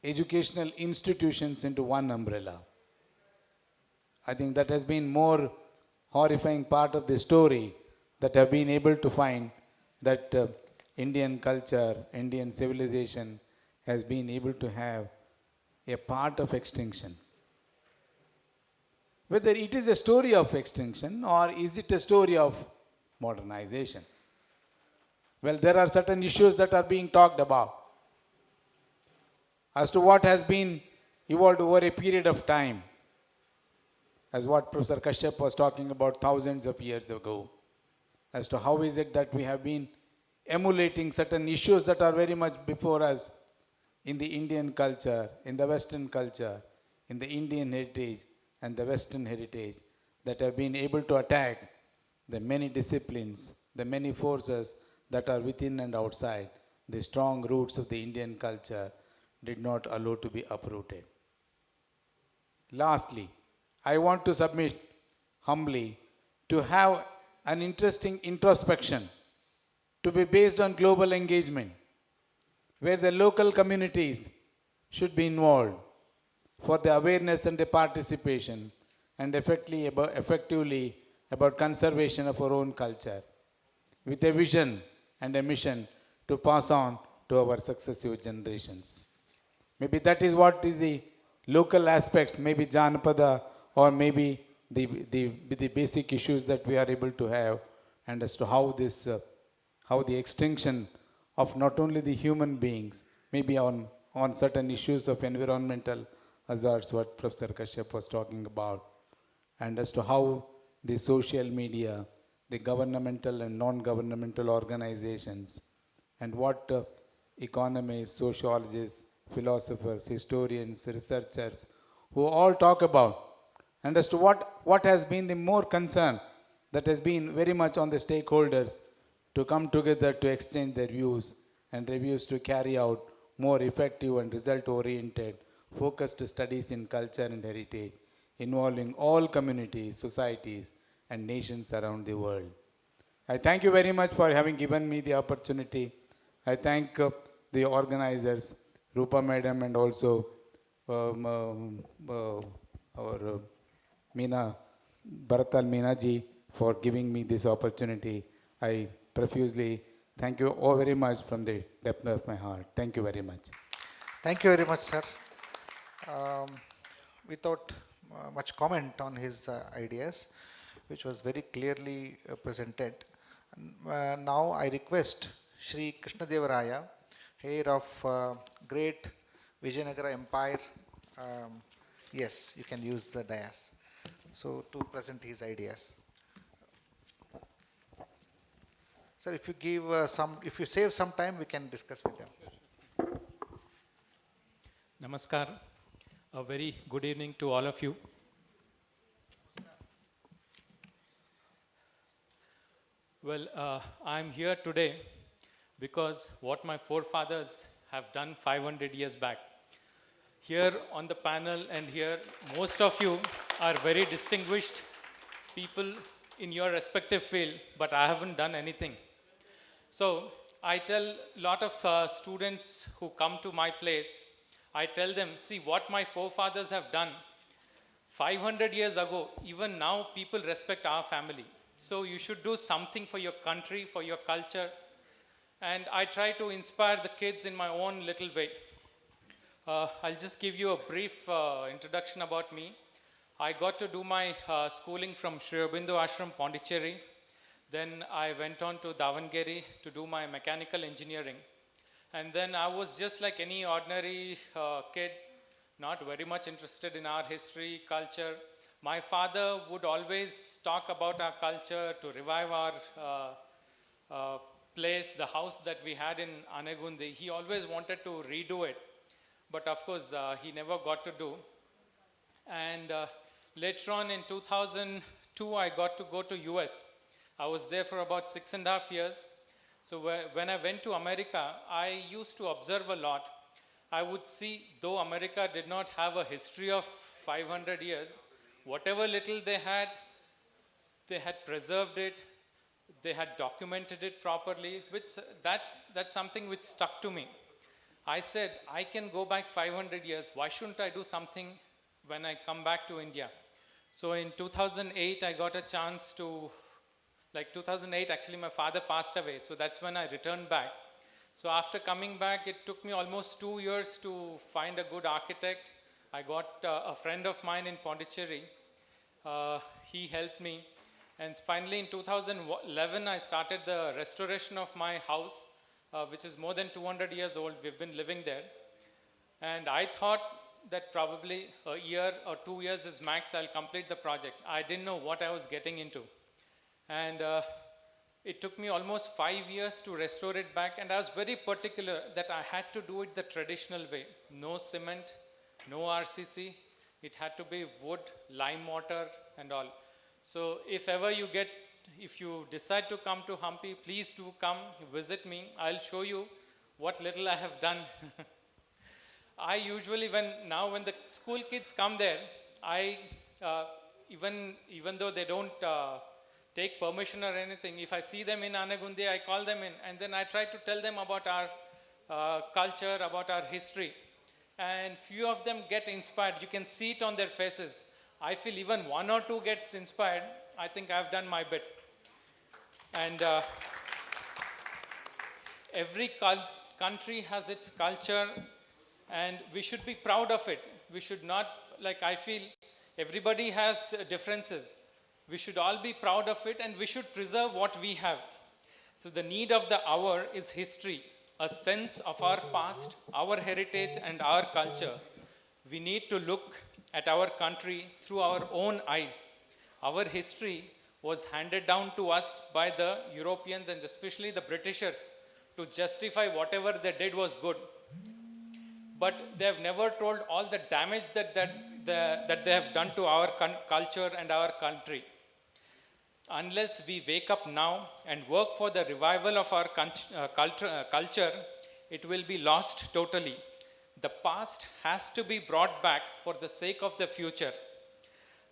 institutions into one umbrella. I think that has been more horrifying part of the story, that have been able to find that Indian culture, Indian civilization has been able to have a part of extinction. Whether it is a story of extinction or is it a story of modernization? Well, there are certain issues that are being talked about as to what has been evolved over a period of time, as what Professor Kashyap was talking about thousands of years ago, as to how is it that we have been emulating certain issues that are very much before us in the Indian culture, in the Western culture, in the Indian heritage and the Western heritage, that have been able to attack the many disciplines, the many forces that are within and outside, the strong roots of the Indian culture did not allow to be uprooted. Lastly, I want to submit humbly to have an interesting introspection to be based on global engagement, where the local communities should be involved for the awareness and the participation and effectively about conservation of our own culture, with a vision and a mission to pass on to our successive generations. Maybe that is what is the local aspects, maybe Janapada, or maybe the basic issues that we are able to have, and as to how this, how the extinction of not only the human beings, maybe on certain issues of environmental hazards, what Professor Kashyap was talking about, and as to how the social media, the governmental and non-governmental organizations, and what economists, sociologists, philosophers, historians, researchers, who all talk about, and as to what has been the more concern that has been very much on the stakeholders to come together to exchange their views and reviews to carry out more effective and result-oriented, focused studies in culture and heritage involving all communities, societies, and nations around the world. I thank you very much for having given me the opportunity. I thank the organizers, Rupa Madam, and also our Meena, Bharatal Meena ji, for giving me this opportunity. I profusely thank you all very much from the depth of my heart. Thank you very much. Thank you very much, sir. Without much comment on his ideas, which was very clearly presented, now I request Shri Krishnadevaraya, heir of great Vijayanagara Empire. Yes, you can use the dais. So to present his ideas. Sir, if you give if you save some time, we can discuss with them. Namaskar. A very good evening to all of you. Well, I'm here today because what my forefathers have done 500 years back. Here on the panel and here, most of you are very distinguished people in your respective field, but I haven't done anything. So I tell a lot of students who come to my place, I tell them, see what my forefathers have done 500 years ago, even now people respect our family. So you should do something for your country, for your culture. And I try to inspire the kids in my own little way. I'll just give you a brief introduction about me. I got to do my schooling from Sri Aurobindo Ashram, Pondicherry. Then I went on to Davangere to do my mechanical engineering. And then I was just like any ordinary kid, not very much interested in our history, culture. My father would always talk about our culture, to revive our place, the house that we had in Anegundi. He always wanted to redo it. But of course, he never got to do. And later on in 2002, I got to go to US. I was there for about 6.5 years. So when I went to America, I used to observe a lot. I would see, though America did not have a history of 500 years, whatever little they had preserved it, they had documented it properly, which that's something which stuck to me. I said, I can go back 500 years, why shouldn't I do something when I come back to India? So in 2008, I got a chance to, like 2008, actually my father passed away, so that's when I returned back. So after coming back, it took me almost 2 years to find a good architect. I got a friend of mine in Pondicherry. He helped me. And finally in 2011, I started the restoration of my house, which is more than 200 years old. We've been living there. And I thought that probably a year or 2 years is max, I'll complete the project. I didn't know what I was getting into. And it took me almost 5 years to restore it back. And I was very particular that I had to do it the traditional way. No cement, no RCC. It had to be wood, lime mortar, and all. So if you decide to come to Hampi, please do come, visit me. I'll show you what little I have done. I usually, when the school kids come there, I, even though they don't take permission or anything, if I see them in Anagundi, I call them in, and then I try to tell them about our culture, about our history. And few of them get inspired. You can see it on their faces. I feel even one or two gets inspired, I think I've done my bit. And every country has its culture, and we should be proud of it. We should not, like I feel, everybody has differences. We should all be proud of it, and we should preserve what we have. So the need of the hour is history, a sense of our past, our heritage, and our culture. We need to look at our country through our own eyes. Our history was handed down to us by the Europeans and especially the Britishers to justify whatever they did was good. But they have never told all the damage that they have done to our culture and our country. Unless we wake up now and work for the revival of our culture, it will be lost totally. The past has to be brought back for the sake of the future.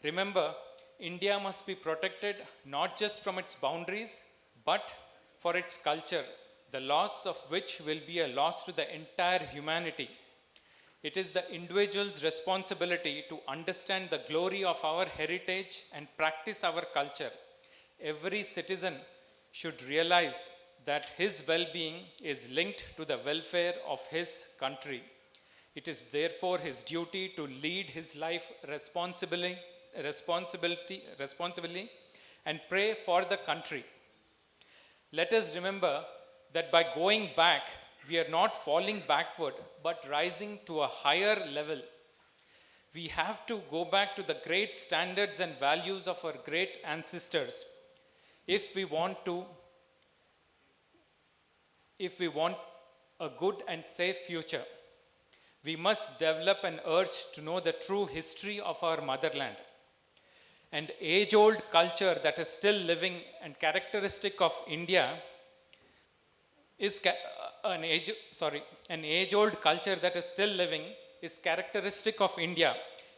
Remember, India must be protected not just from its boundaries, but for its culture, the loss of which will be a loss to the entire humanity. It is the individual's responsibility to understand the glory of our heritage and practice our culture. Every citizen should realize that his well-being is linked to the welfare of his country. It is therefore his duty to lead his life responsibly and pray for the country. Let us remember that by going back, we are not falling backward, but rising to a higher level. We have to go back to the great standards and values of our great ancestors. If we want a good and safe future, we must develop an urge to know the true history of our motherland. An age-old culture that is still living and characteristic of India is an age-old culture that is still living is characteristic of India.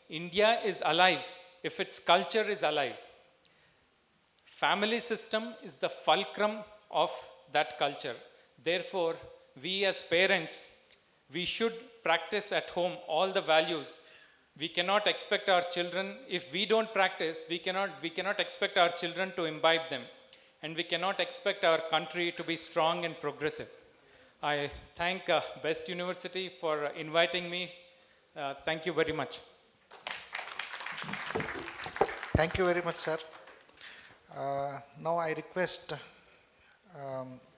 India is alive if its culture is alive. Family system is the fulcrum of that culture. Therefore, we as parents, we should practice at home all the values. We cannot expect our children, if we don't practice, we cannot expect our children to imbibe them. And we cannot expect our country to be strong and progressive. I thank Best University for inviting me. Thank you very much. Thank you very much, sir. Now I request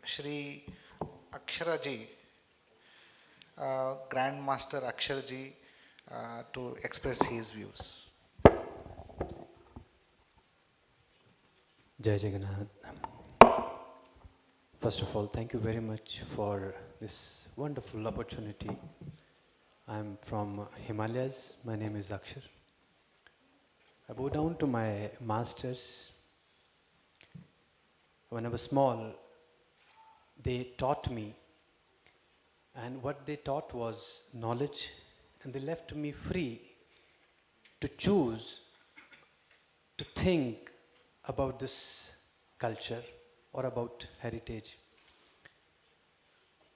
Shri Aksharaji, Grandmaster Aksharji, to express his views. Jai Jagannath. First of all, thank you very much for this wonderful opportunity. I'm from Himalayas. My name is Akshar. I go down to my masters. When I was small, they taught me, and what they taught was knowledge, and they left me free to choose, to think about this culture or about heritage.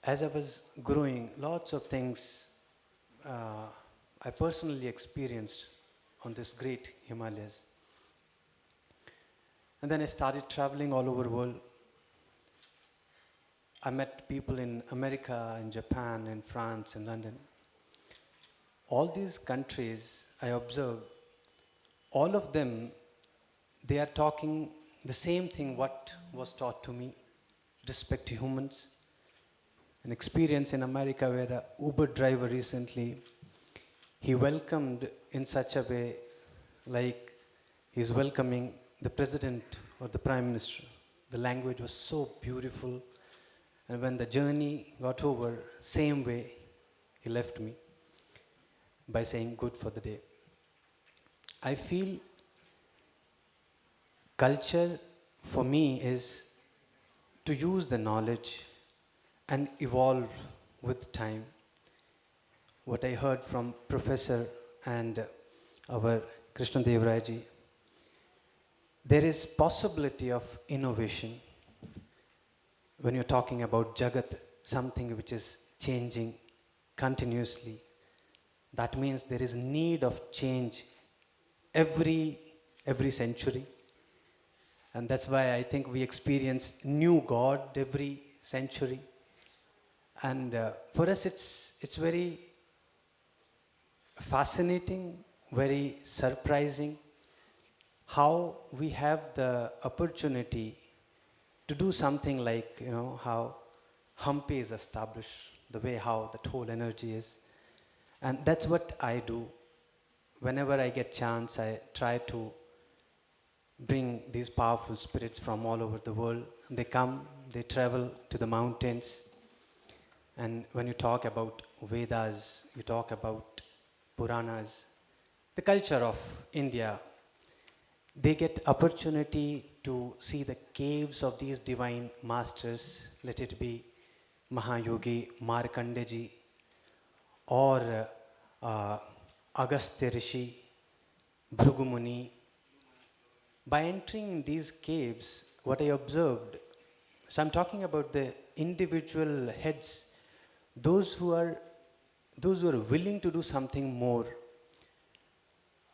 As I was growing, lots of things I personally experienced on this great Himalayas. And then I started traveling all over the world. I met people in America, in Japan, in France, in London. All these countries I observed, all of them, they are talking the same thing what was taught to me, respect to humans. An experience in America where an Uber driver recently, he welcomed in such a way like he's welcoming the president or the prime minister. The language was so beautiful. And when the journey got over, same way, he left me by saying good for the day. I feel culture for me is to use the knowledge and evolve with time. What I heard from Professor and our Krishna Devaraji, there is possibility of innovation when you're talking about Jagat, something which is changing continuously. That means there is need of change every century. And that's why I think we experience new God every century. And for us, it's very fascinating, very surprising how we have the opportunity to do something like, how Hampi is established, the way how that whole energy is. And that's what I do. Whenever I get chance, I try to bring these powerful spirits from all over the world. They come, they travel to the mountains. And when you talk about Vedas, you talk about Puranas, the culture of India, they get opportunity to see the caves of these divine masters, let it be Mahayogi Markandeji or Agastya Rishi, Bhrugumuni. By entering these caves, what I observed, so I'm talking about the individual heads, those who are willing to do something more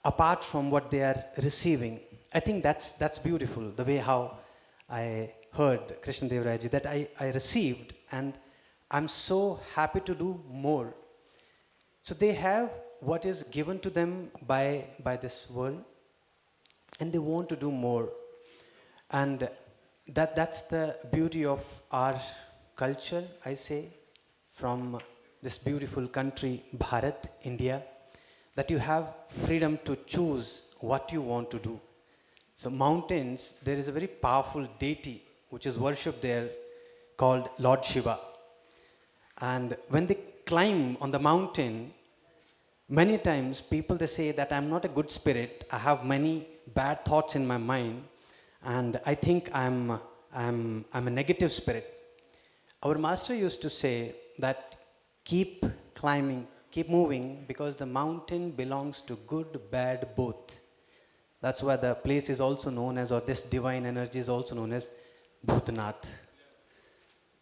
apart from what they are receiving. I think that's beautiful, the way how I heard Krishna Devaraji, that I received and I'm so happy to do more. So they have what is given to them by this world and they want to do more. And that's the beauty of our culture, I say, from this beautiful country, Bharat, India, that you have freedom to choose what you want to do. So mountains, there is a very powerful deity which is worshipped there called Lord Shiva. And when they climb on the mountain, many times people, they say that I'm not a good spirit, I have many bad thoughts in my mind, and I think I'm a negative spirit. Our master used to say that keep climbing, keep moving, because the mountain belongs to good, bad, both. That's why the place is also known as, or this divine energy is also known as Bhutanath.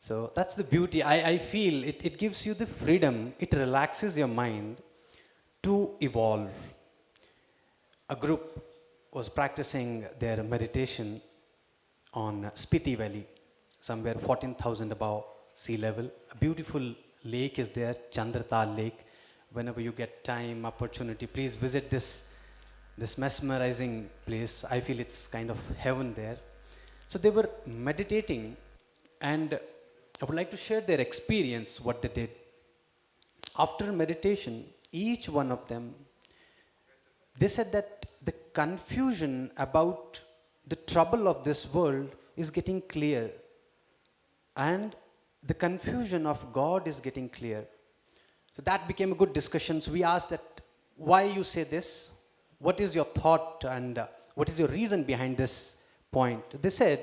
So that's the beauty. I feel it gives you the freedom, it relaxes your mind to evolve. A group was practicing their meditation on Spiti Valley, somewhere 14,000 above sea level. A beautiful lake is there, Chandratal Lake. Whenever you get time, opportunity, please visit this mesmerizing place. I feel it's kind of heaven there. So they were meditating, and I would like to share their experience, what they did. After meditation, each one of them, they said that the confusion about the trouble of this world is getting clear, and the confusion of God is getting clear. So that became a good discussion. So we asked that, why you say this? What is your thought and what is your reason behind this point? They said,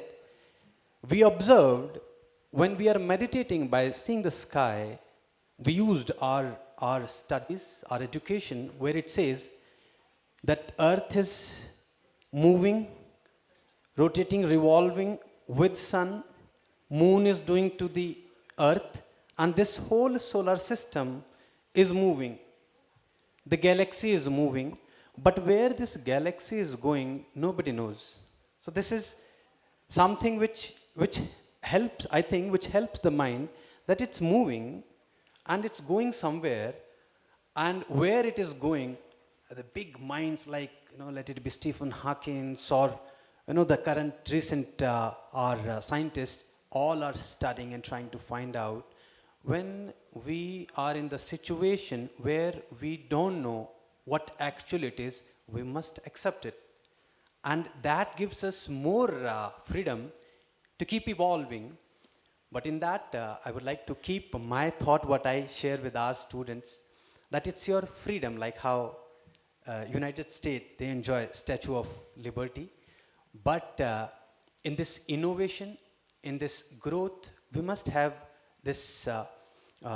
we observed when we are meditating by seeing the sky, we used our studies, our education, where it says that earth is moving, rotating, revolving with sun, moon is doing to the earth, and this whole solar system is moving. The galaxy is moving, but where this galaxy is going, nobody knows. So this is something which helps, I think, which helps the mind, that it's moving and it's going somewhere, and where it is going, the big minds like, let it be Stephen Hawking or, the current recent our scientists, all are studying and trying to find out. When we are in the situation where we don't know what actually it is, we must accept it. And that gives us more freedom to keep evolving. But in that, I would like to keep my thought, what I share with our students, that it's your freedom, like how United States, they enjoy Statue of Liberty. But in this innovation, in this growth, we must have this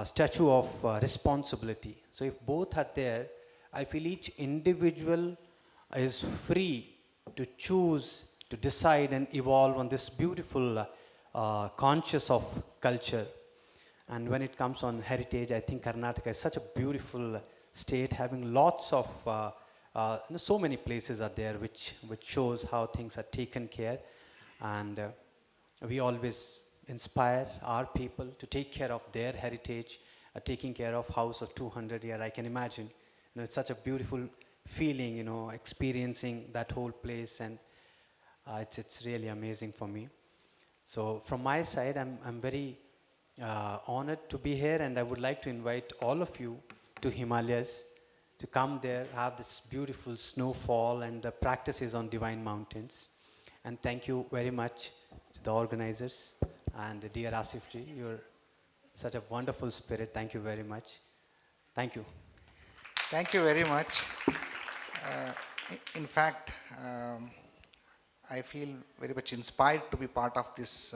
statue of responsibility. So if both are there, I feel each individual is free to choose, to decide and evolve on this beautiful conscious of culture. And when it comes on heritage, I think Karnataka is such a beautiful state, having lots of, so many places are there which shows how things are taken care. And we always inspire our people to take care of their heritage, taking care of house of 200 year. I can imagine, it's such a beautiful feeling, experiencing that whole place, and it's really amazing for me. So from my side, I'm very honored to be here, and I would like to invite all of you to Himalayas to come there, have this beautiful snowfall and the practices on Divine Mountains. And thank you very much to the organizers and dear Asif ji. You're such a wonderful spirit. Thank you very much. Thank you. Thank you very much. In fact, I feel very much inspired to be part of this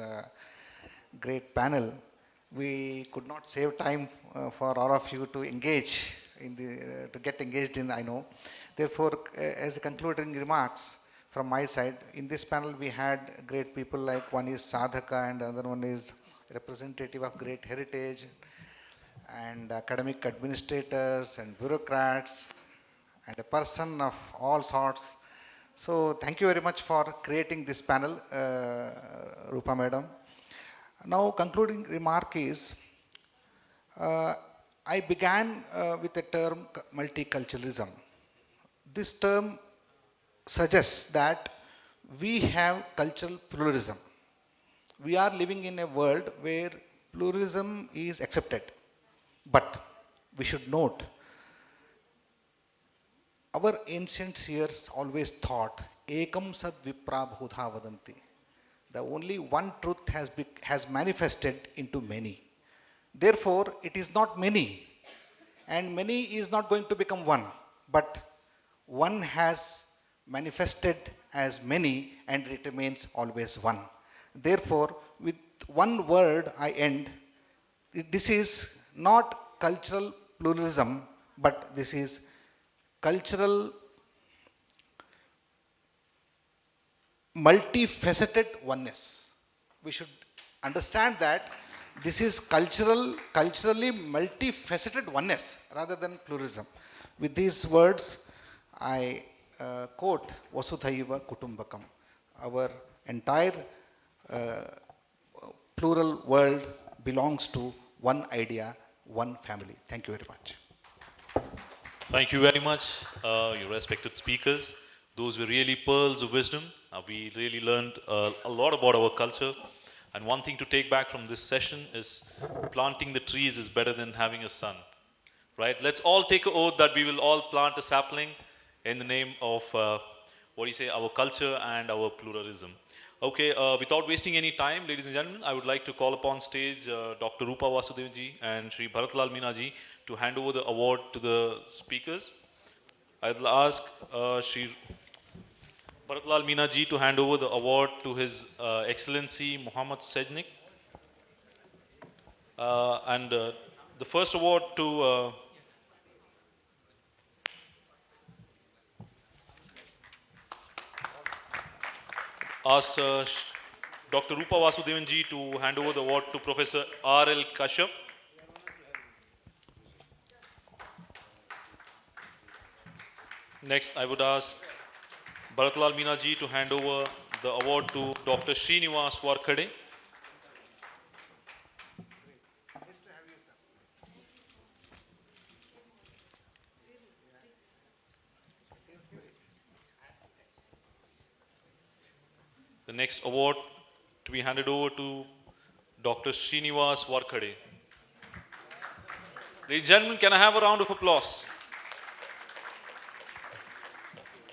great panel. We could not save time for all of you to engage to get engaged in, I know. Therefore, as a concluding remarks from my side, in this panel we had great people, like one is Sadhaka and another one is representative of great heritage, and academic administrators and bureaucrats and a person of all sorts. So thank you very much for creating this panel, Rupa Madam. Now concluding remark is, I began with the term multiculturalism. This term suggests that we have cultural pluralism. We are living in a world where pluralism is accepted. But we should note, our ancient seers always thought, ekam sad vipra bhudha vadanti. The only one truth has manifested into many. Therefore, it is not many, and many is not going to become one, but one has manifested as many, and it remains always one. Therefore, with one word I end. This is not cultural pluralism, but this is cultural multifaceted oneness. We should understand that this is culturally multifaceted oneness rather than pluralism. With these words, I quote Vasudhaiva Kutumbakam. Our entire plural world belongs to one idea, one family. Thank you very much. Thank you very much, you respected speakers. Those were really pearls of wisdom. We really learned a lot about our culture. And one thing to take back from this session is planting the trees is better than having a sun. Right? Let's all take an oath that we will all plant a sapling in the name of, our culture and our pluralism. Okay, without wasting any time, ladies and gentlemen, I would like to call upon stage Dr. Rupa Vasudevan and Shri Bharatlal Meena ji to hand over the award to the speakers. I'll ask Shri Bharatlal Meena ji to hand over the award to His Excellency Muhammad Sejnik. And the first award to ask Dr. Rupa Vasudevan ji to hand over the award to Professor R.L. Kashyap. Next, I would ask Bharatlal Meena ji to hand over the award to Dr. Srinivas Warkhade. The next award to be handed over to Dr. Srinivas Warkhade. Ladies and gentlemen, can I have a round of applause?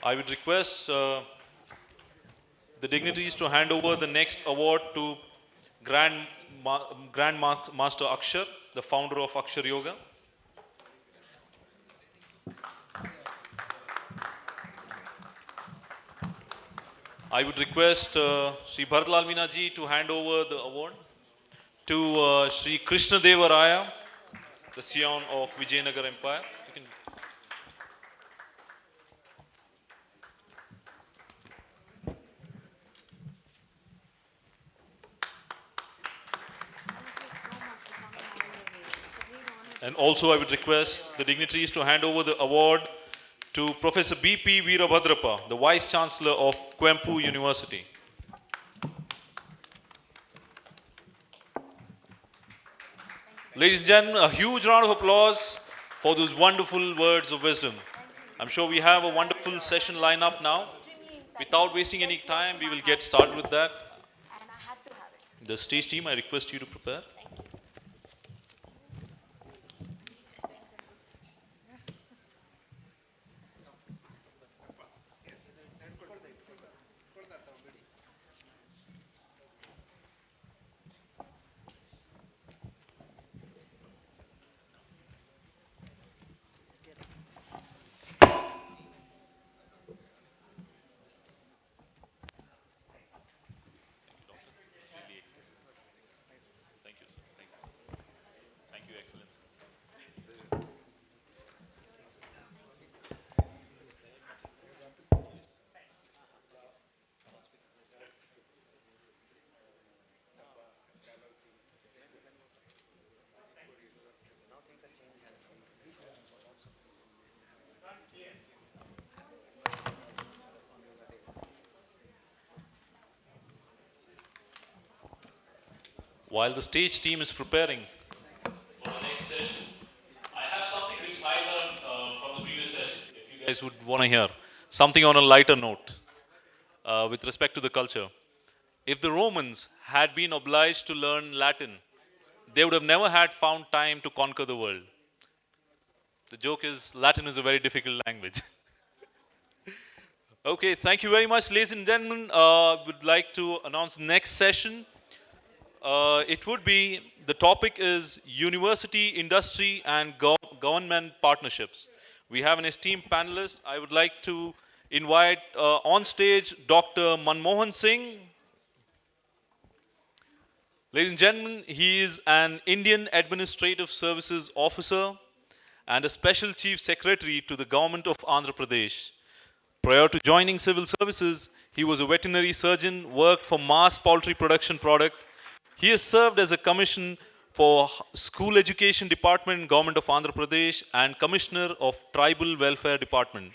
I would request the dignitaries to hand over the next award to Grand Master Akshar, the founder of Akshar Yoga. I would request Sri Bharatlal Meena ji to hand over the award to Sri Krishna Deva Raya, the scion of Vijayanagar Empire. You can And also I would request the dignitaries to hand over the award to Professor B.P. Veerabhadrappa, the Vice Chancellor of Kwempu University. Ladies and gentlemen, a huge round of applause for those wonderful words of wisdom. I'm sure we have a wonderful session lineup now. Without wasting any time, we will get started with that. The stage team, I request you to prepare. Thank you, sir. Thank you, sir. Thank you, Excellency. While the stage team is preparing for the next session, I have something which I learned from the previous session, if you guys would want to hear. Something on a lighter note with respect to the culture. If the Romans had been obliged to learn Latin, they would have never had found time to conquer the world. The joke is, Latin is a very difficult language. Okay, thank you very much, ladies and gentlemen. Would like to announce the next session. It would be, the topic is University, Industry and Government Partnerships. We have an esteemed panelist. I would like to invite on stage Dr. Manmohan Singh. Ladies and gentlemen, he is an Indian Administrative Services Officer and a Special Chief Secretary to the Government of Andhra Pradesh. Prior to joining civil services, he was a veterinary surgeon, worked for Mass Poultry Production Product. He has served as a commission for School Education Department in Government of Andhra Pradesh and Commissioner of Tribal Welfare Department.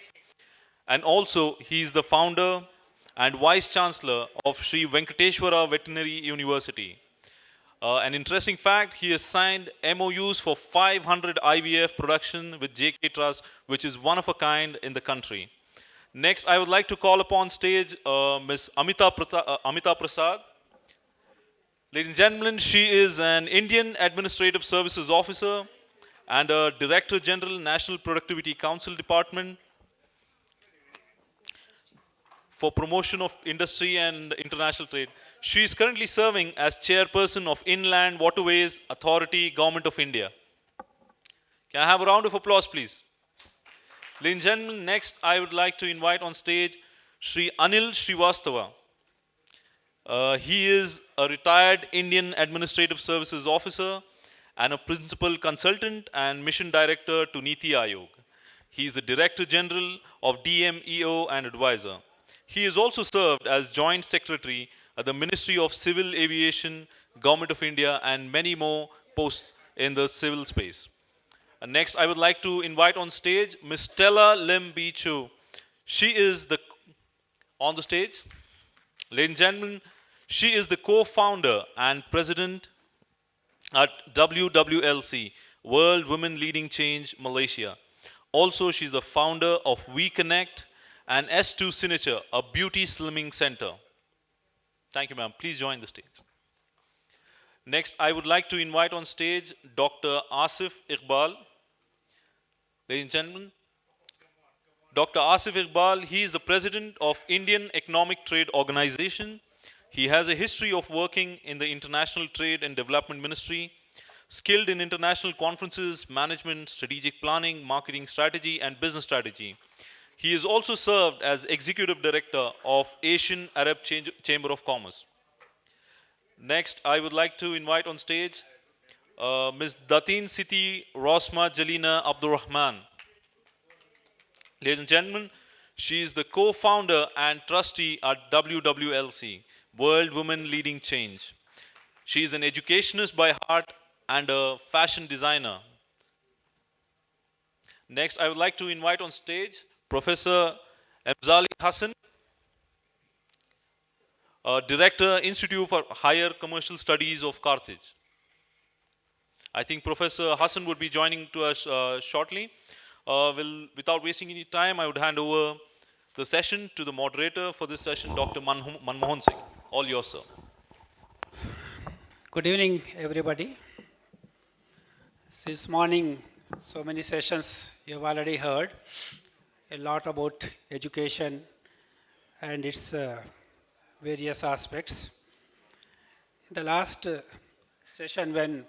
And also, he is the founder and Vice Chancellor of Sri Venkateshwara Veterinary University. An interesting fact, he has signed MOUs for 500 IVF production with JK Trust, which is one of a kind in the country. Next, I would like to call upon stage Ms. Amita Prasad. Ladies and gentlemen, she is an Indian Administrative Services Officer and a Director General, National Productivity Council Department for Promotion of Industry and International Trade. She is currently serving as Chairperson of Inland Waterways Authority, Government of India. Can I have a round of applause, please? Ladies and gentlemen, next I would like to invite on stage Sri Anil Srivastava. He is a retired Indian Administrative Services Officer and a Principal Consultant and Mission Director to Niti Aayog. He is the Director General of DMEO and Advisor. He has also served as Joint Secretary at the Ministry of Civil Aviation, Government of India, and many more posts in the civil space. And next, I would like to invite on stage Ms. Stella Lim Bichu. She is on the stage. Ladies and gentlemen, she is the co-founder and president at WWLC, World Women Leading Change, Malaysia. Also, she's the founder of We Connect and S2 Signature, a beauty slimming center. Thank you, ma'am. Please join the stage. Next, I would like to invite on stage Dr. Asif Iqbal. Ladies and gentlemen, Dr. Asif Iqbal, he is the president of Indian Economic Trade Organization. He has a history of working in the International Trade and Development Ministry, skilled in international conferences, management, strategic planning, marketing strategy, and business strategy. He is also served as Executive Director of Asian Arab Chamber of Commerce. Next, I would like to invite on stage Ms. Datin Siti Rosma Jalina Abdurrahman. Ladies and gentlemen, she is the co-founder and trustee at WWLC, World Women Leading Change. She is an educationist by heart and a fashion designer. Next, I would like to invite on stage Professor Emzali Hassan, Director, Institute for Higher Commercial Studies of Carthage. I think Professor Hassan would be joining to us shortly. Without wasting any time, I would hand over the session to the moderator for this session, Dr. Manmohan Singh. All yours, sir. Good evening, everybody. Since morning, so many sessions you have already heard. A lot about education and its various aspects. In the last session, when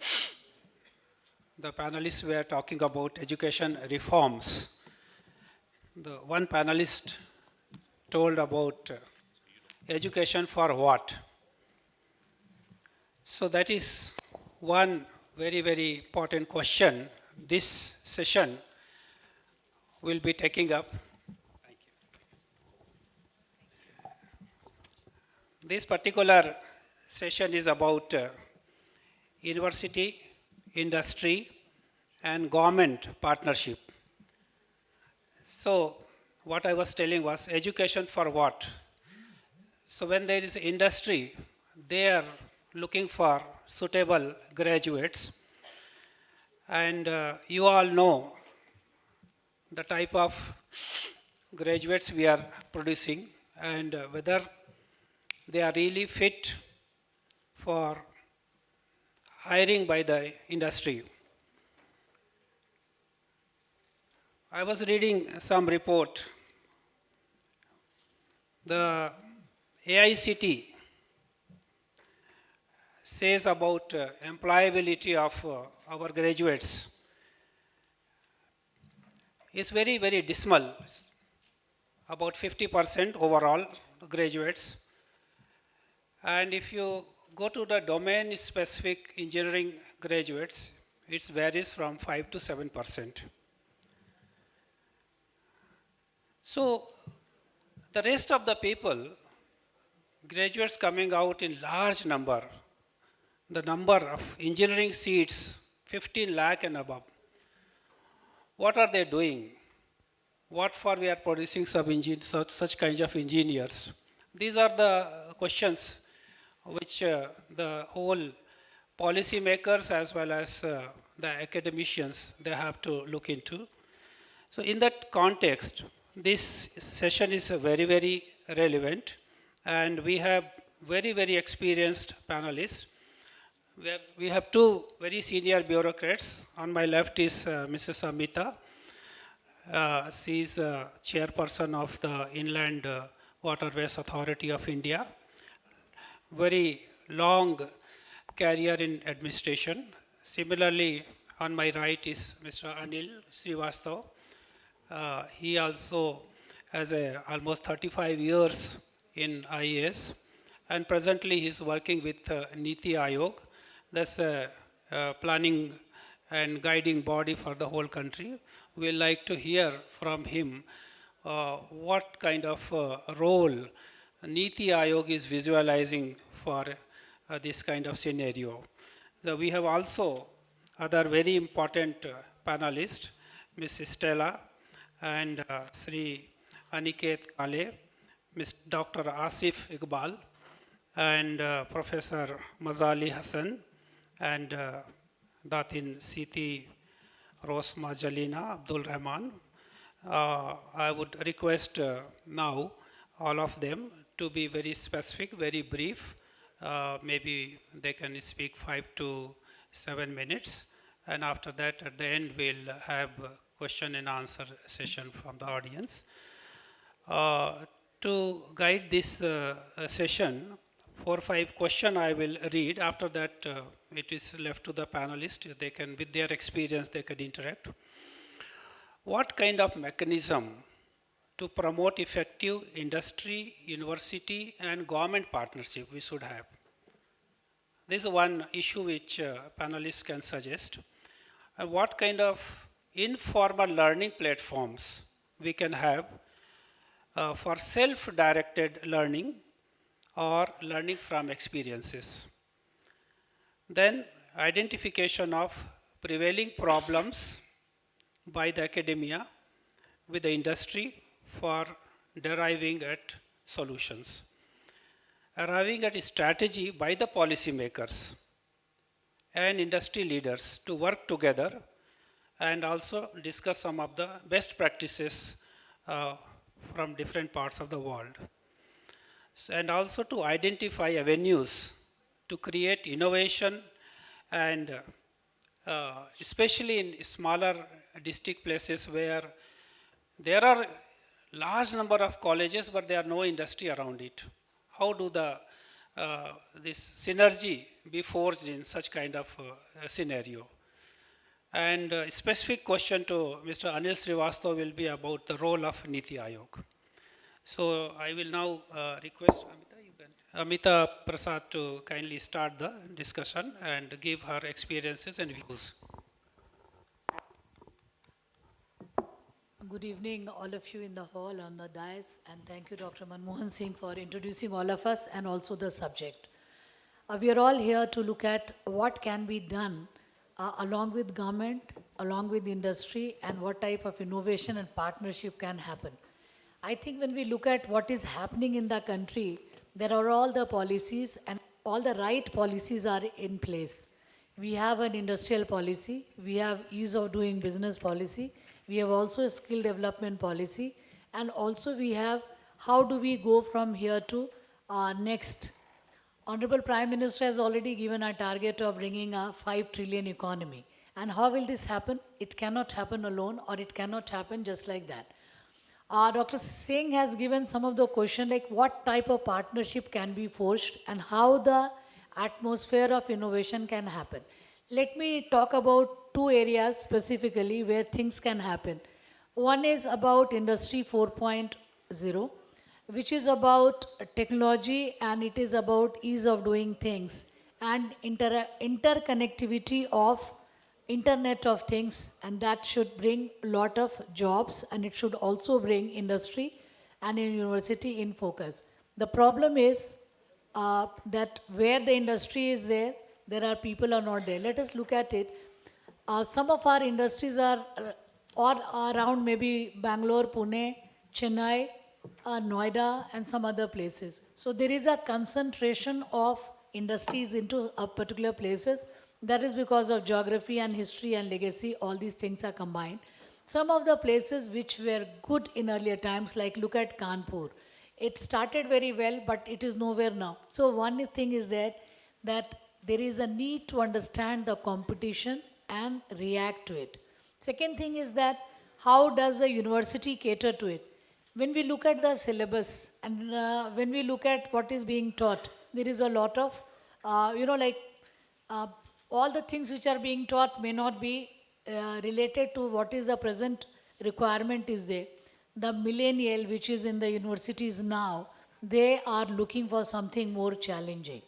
the panelists were talking about education reforms, the one panelist told about education for what? So that is one very, very important question this session will be taking up. Thank you. This particular session is about university, industry, and government partnership. So what I was telling was education for what? So when there is industry, they are looking for suitable graduates. And you all know the type of graduates we are producing and whether they are really fit for hiring by the industry. I was reading some report. The AICT says about employability of our graduates is very, very dismal. About 50% overall graduates. And if you go to the domain-specific engineering graduates, it varies from 5 to 7%. So the rest of the people, graduates coming out in large number, the number of engineering seats, 15 lakh and above. What are they doing? What for we are producing such kinds of engineers? These are the questions which the whole policy makers as well as the academicians, they have to look into. So in that context, this session is very, very relevant, and we have very, very experienced panelists. We have two very senior bureaucrats. On my left is Mrs. Amita. She is chairperson of the Inland Waterways Authority of India. Very long career in administration. Similarly, on my right is Mr. Anil Srivastav. He also has almost 35 years in IAS, and presently he is working with Niti Aayog. That's a planning and guiding body for the whole country. We'd like to hear from him what kind of role Niti Aayog is visualizing for this kind of scenario. So we have also other very important panelists, Ms. Stella and Sri Aniket Kale, Ms. Dr. Asif Iqbal, and Professor Mazali Hassan, and Datin Siti Rosma Jalina Abdul Rahman. I would request now all of them to be very specific, very brief. Maybe they can speak 5 to 7 minutes. And after that, at the end, we'll have a question and answer session from the audience. To guide this session, 4 or 5 questions I will read. After that, it is left to the panelists. They can, with their experience, they can interact. What kind of mechanism to promote effective industry, university, and government partnership we should have. This is one issue which panelists can suggest. And what kind of informal learning platforms we can have for self-directed learning or learning from experiences. Then identification of prevailing problems by the academia with the industry for deriving at solutions. Arriving at a strategy by the policymakers and industry leaders to work together and also discuss some of the best practices from different parts of the world. And also to identify avenues to create innovation and especially in smaller district places where there are large number of colleges but there are no industry around it. How do this synergy be forged in such kind of scenario? And a specific question to Mr. Anil Srivastava will be about the role of Niti Aayog. So I will now request Amita Prasad to kindly start the discussion and give her experiences and views. Good evening, all of you in the hall, on the dais, and thank you, Dr. Manmohan Singh, for introducing all of us and also the subject. We are all here to look at what can be done along with government, along with industry, and what type of innovation and partnership can happen. I think when we look at what is happening in the country, there are all the policies and all the right policies are in place. We have an industrial policy, we have ease of doing business policy, we have also a skill development policy, and also we have how do we go from here to next. Honorable Prime Minister has already given a target of bringing a 5 trillion economy. And how will this happen? It cannot happen alone, or it cannot happen just like that. Dr. Singh has given some of the question like what type of partnership can be forged and how the atmosphere of innovation can happen. Let me talk about two areas specifically where things can happen. One is about Industry 4.0, which is about technology and it is about ease of doing things and interconnectivity of Internet of Things, and that should bring a lot of jobs and it should also bring industry and university in focus. The problem is that where the industry is there are people are not there. Let us look at it. Some of our industries are around maybe Bangalore, Pune, Chennai, Noida and some other places. So there is a concentration of industries into particular places. That is because of geography and history and legacy, all these things are combined. Some of the places which were good in earlier times, like look at Kanpur. It started very well, but it is nowhere now. So one thing is that there is a need to understand the competition and react to it. Second thing is that how does a university cater to it? When we look at the syllabus and when we look at what is being taught, there is a lot of, all the things which are being taught may not be related to what is the present requirement is there. The millennial which is in the universities now, they are looking for something more challenging.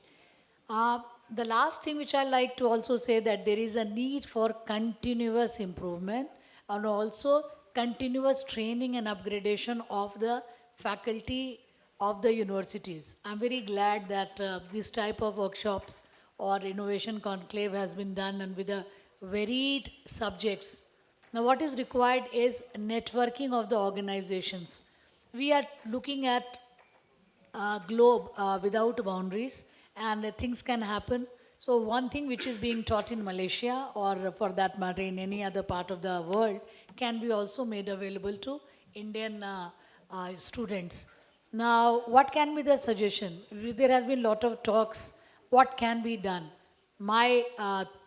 The last thing which I like to also say that there is a need for continuous improvement and also continuous training and upgradation of the faculty of the universities. I'm very glad that this type of workshops or innovation conclave has been done and with the varied subjects. Now what is required is networking of the organizations. We are looking at globe without boundaries and things can happen. So one thing which is being taught in Malaysia or for that matter in any other part of the world can be also made available to Indian students. Now what can be the suggestion? There has been a lot of talks. What can be done? My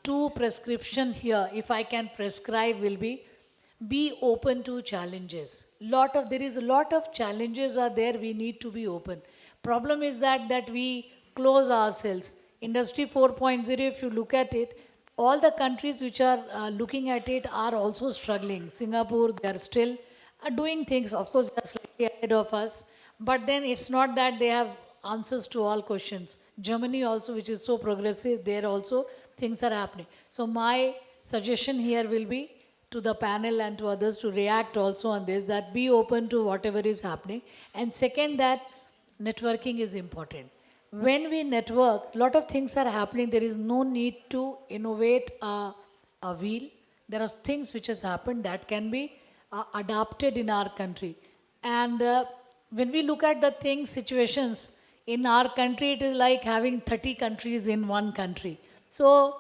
two prescription here, if I can prescribe, will be open to challenges. There is a lot of challenges are there, we need to be open. Problem is that we close ourselves. Industry 4.0, if you look at it, all the countries which are looking at it are also struggling. Singapore, they are still are doing things, of course, they are slightly ahead of us, but then it's not that they have answers to all questions. Germany also, which is so progressive, there also things are happening. So my suggestion here will be to the panel and to others to react also on this, that be open to whatever is happening. And second, that networking is important. When we network, lot of things are happening. There is no need to innovate a wheel. There are things which has happened that can be adapted in our country. And when we look at the things, situations, in our country, it is like having 30 countries in one country. So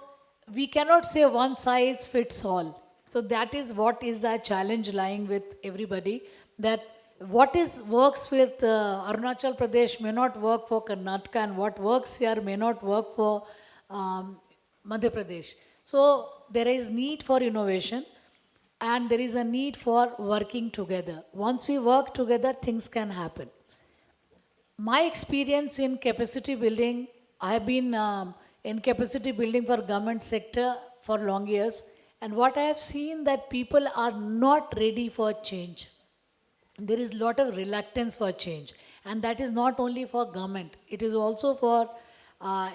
we cannot say one size fits all. So that is what is the challenge lying with everybody, that what is works with Arunachal Pradesh may not work for Karnataka, and what works here may not work for Madhya Pradesh. So there is need for innovation, and there is a need for working together. Once we work together, things can happen. My experience in capacity building, I have been in capacity building for government sector for long years, and what I have seen that people are not ready for change. There is a lot of reluctance for change, and that is not only for government, it is also for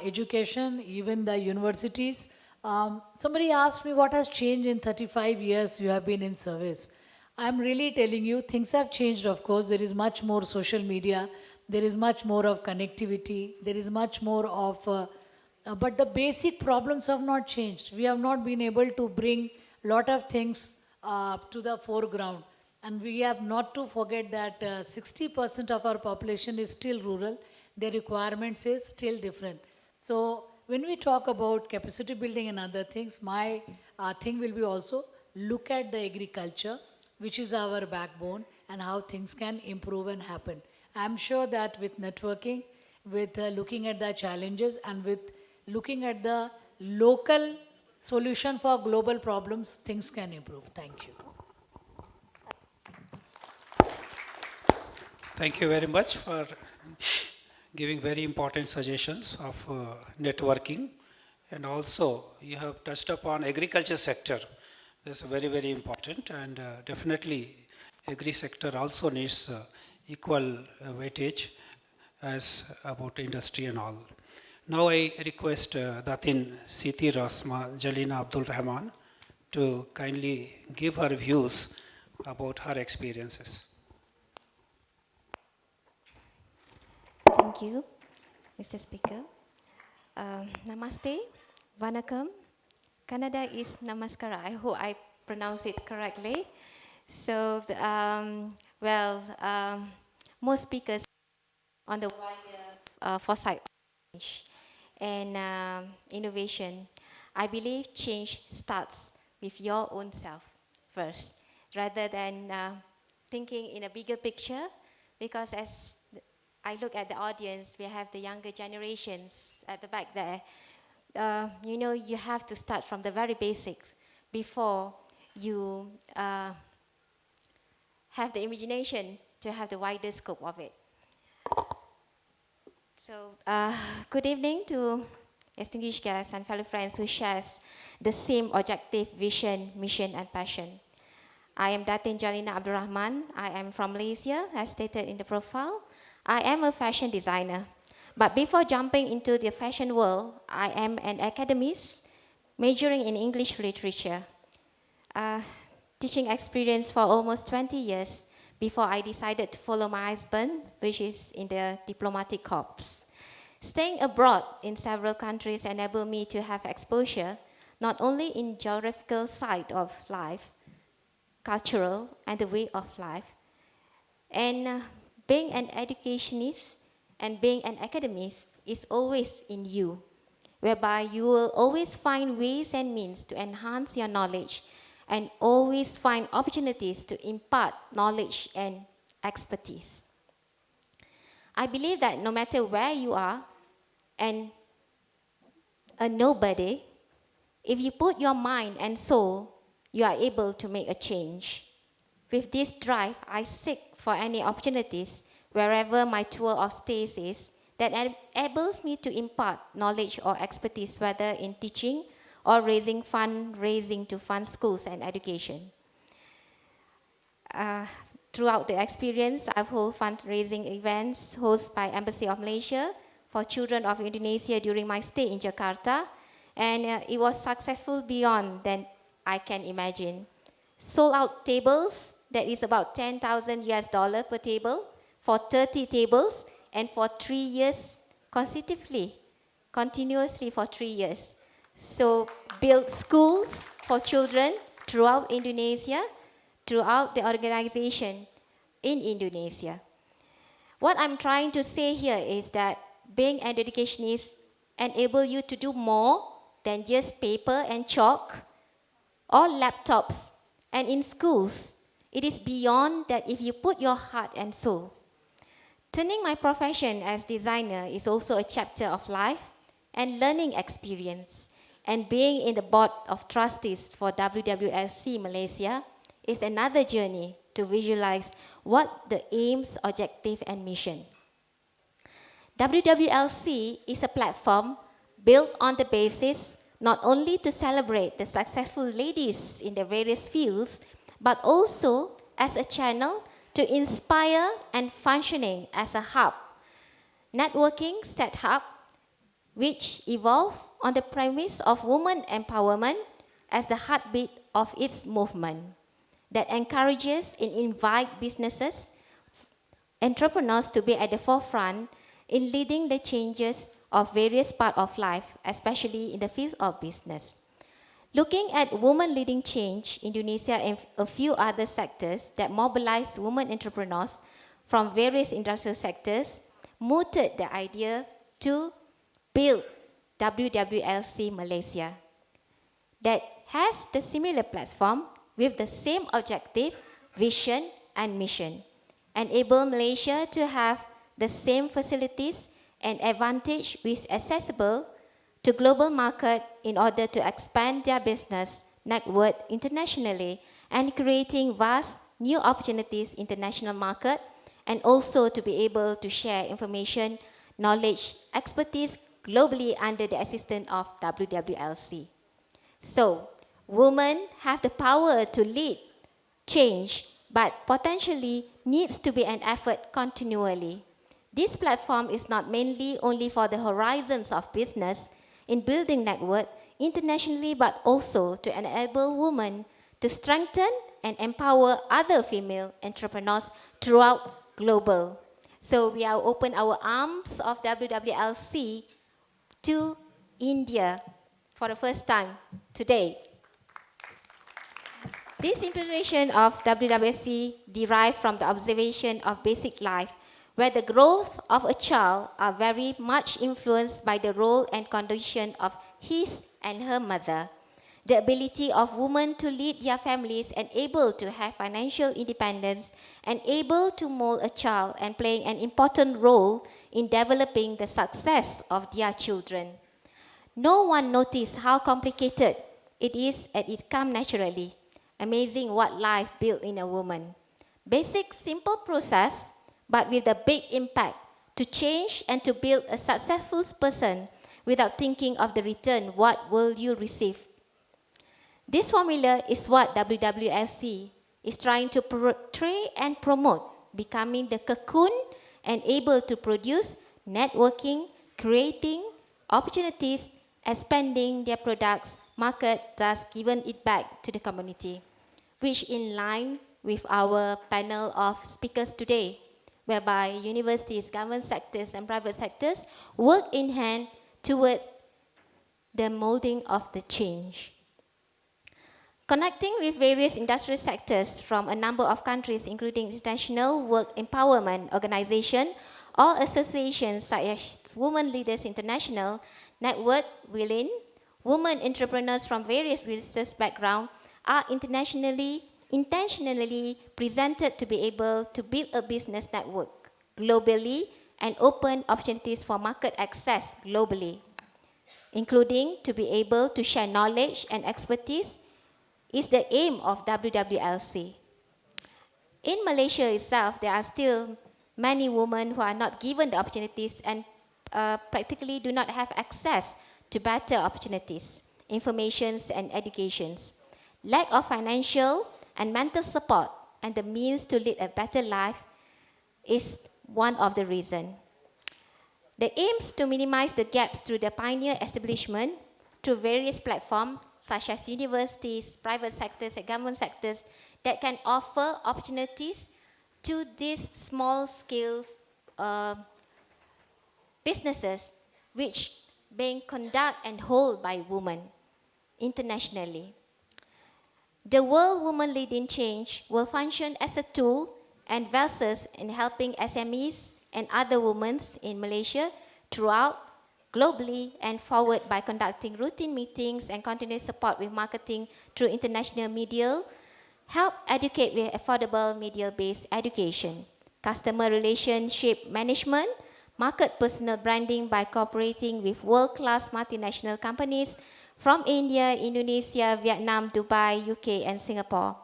education, even the universities. Somebody asked me what has changed in 35 years you have been in service. I'm really telling you, things have changed, of course. There is much more social media, there is much more of connectivity, there is much more of, but the basic problems have not changed. We have not been able to bring lot of things to the foreground. And we have not to forget that 60% of our population is still rural. Their requirements is still different. So when we talk about capacity building and other things, my thing will be also look at the agriculture, which is our backbone, and how things can improve and happen. I'm sure that with networking, with looking at the challenges, and with looking at the local solution for global problems, things can improve. Thank you. Thank you very much for giving very important suggestions of networking. And also, you have touched upon agriculture sector. That's very, very important. And definitely, agri sector also needs equal weightage as about industry and all. Now I request Datin Siti Rasma Jalina Abdul Rahman to kindly give her views about her experiences. Thank you, Mr. Speaker. Namaste, Vanakkam. Canada is Namaskara. I hope I pronounce it correctly. So, most speakers on the wider foresight and innovation. I believe change starts with your own self first, rather than thinking in a bigger picture, because as I look at the audience, we have the younger generations at the back there. You have to start from the very basics before you have the imagination to have the wider scope of it. So, good evening to distinguished guests and fellow friends who shares the same objective, vision, mission, and passion. I am Datin Jalina Abdul Rahman. I am from Malaysia, as stated in the profile. I am a fashion designer. But before jumping into the fashion world, I am an academist majoring in English literature. Teaching experience for almost 20 years before I decided to follow my husband, which is in the diplomatic corps. Staying abroad in several countries enabled me to have exposure not only in geographical side of life, cultural, and the way of life. And being an educationist and being an academist is always in you, whereby you will always find ways and means to enhance your knowledge and always find opportunities to impart knowledge and expertise. I believe that no matter where you are and a nobody, if you put your mind and soul, you are able to make a change. With this drive, I seek for any opportunities wherever my tour of stays is that enables me to impart knowledge or expertise, whether in teaching or raising to fund schools and education. Throughout the experience, I've held fundraising events hosted by Embassy of Malaysia for children of Indonesia during my stay in Jakarta, and it was successful beyond than I can imagine. Sold out tables, that is about 10,000 US dollar per table, for 30 tables, and for 3 years continuously for 3 years. So built schools for children throughout Indonesia, throughout the organization in Indonesia. What I'm trying to say here is that being an educationist enable you to do more than just paper and chalk or laptops. And in schools, it is beyond that if you put your heart and soul. Turning my profession as designer is also a chapter of life and learning experience. And being in the board of trustees for WWLC Malaysia is another journey to visualize what the aims, objective, and mission. WWLC is a platform built on the basis not only to celebrate the successful ladies in the various fields, but also as a channel to inspire and functioning as a hub, networking set hub, which evolved on the premise of women empowerment as the heartbeat of its movement, that encourages and invites businesses, entrepreneurs to be at the forefront in leading the changes of various parts of life, especially in the field of business. Looking at women leading change, Indonesia and a few other sectors that mobilize women entrepreneurs from various industrial sectors, mooted the idea to build WWLC Malaysia that has the similar platform with the same objective, vision, and mission. Enable Malaysia to have the same facilities and advantage which accessible to global market in order to expand their business network internationally and creating vast new opportunities international market, and also to be able to share information, knowledge, expertise globally under the assistance of WWLC. So, women have the power to lead change, but potentially needs to be an effort continually. This platform is not mainly only for the horizons of business in building network internationally, but also to enable women to strengthen and empower other female entrepreneurs throughout global. So we are open our arms of WWLC to India for the first time today. This integration of WWLC derived from the observation of basic life, where the growth of a child are very much influenced by the role and condition of his and her mother. The ability of women to lead their families and able to have financial independence and able to mold a child and playing an important role in developing the success of their children. No one noticed how complicated it is and it comes naturally. Amazing what life built in a woman. Basic, simple process, but with a big impact to change and to build a successful person without thinking of the return, what will you receive? This formula is what WWLC is trying to portray and promote, becoming the cocoon and able to produce networking, creating opportunities, expanding their products, market, thus giving it back to the community, which in line with our panel of speakers today, whereby universities, government sectors, and private sectors work in hand towards the molding of the change. Connecting with various industrial sectors from a number of countries, including international work empowerment organizations or associations such as Women Leaders International, Network Willing, women entrepreneurs from various religious backgrounds are intentionally presented to be able to build a business network globally and open opportunities for market access globally, including to be able to share knowledge and expertise is the aim of WWLC. In Malaysia itself, there are still many women who are not given the opportunities and practically do not have access to better opportunities, informations, and educations. Lack of financial and mental support and the means to lead a better life is one of the reasons. The aims to minimize the gaps through the pioneer establishment through various platforms such as universities, private sectors, and government sectors that can offer opportunities to these small-scale businesses which being conducted and held by women internationally. The World Women Leading Change will function as a tool and vessel in helping SMEs and other women in Malaysia throughout, globally, and forward by conducting routine meetings and continuous support with marketing through international media, help educate with affordable media-based education, customer relationship management, market personal branding by cooperating with world-class multinational companies from India, Indonesia, Vietnam, Dubai, UK, and Singapore,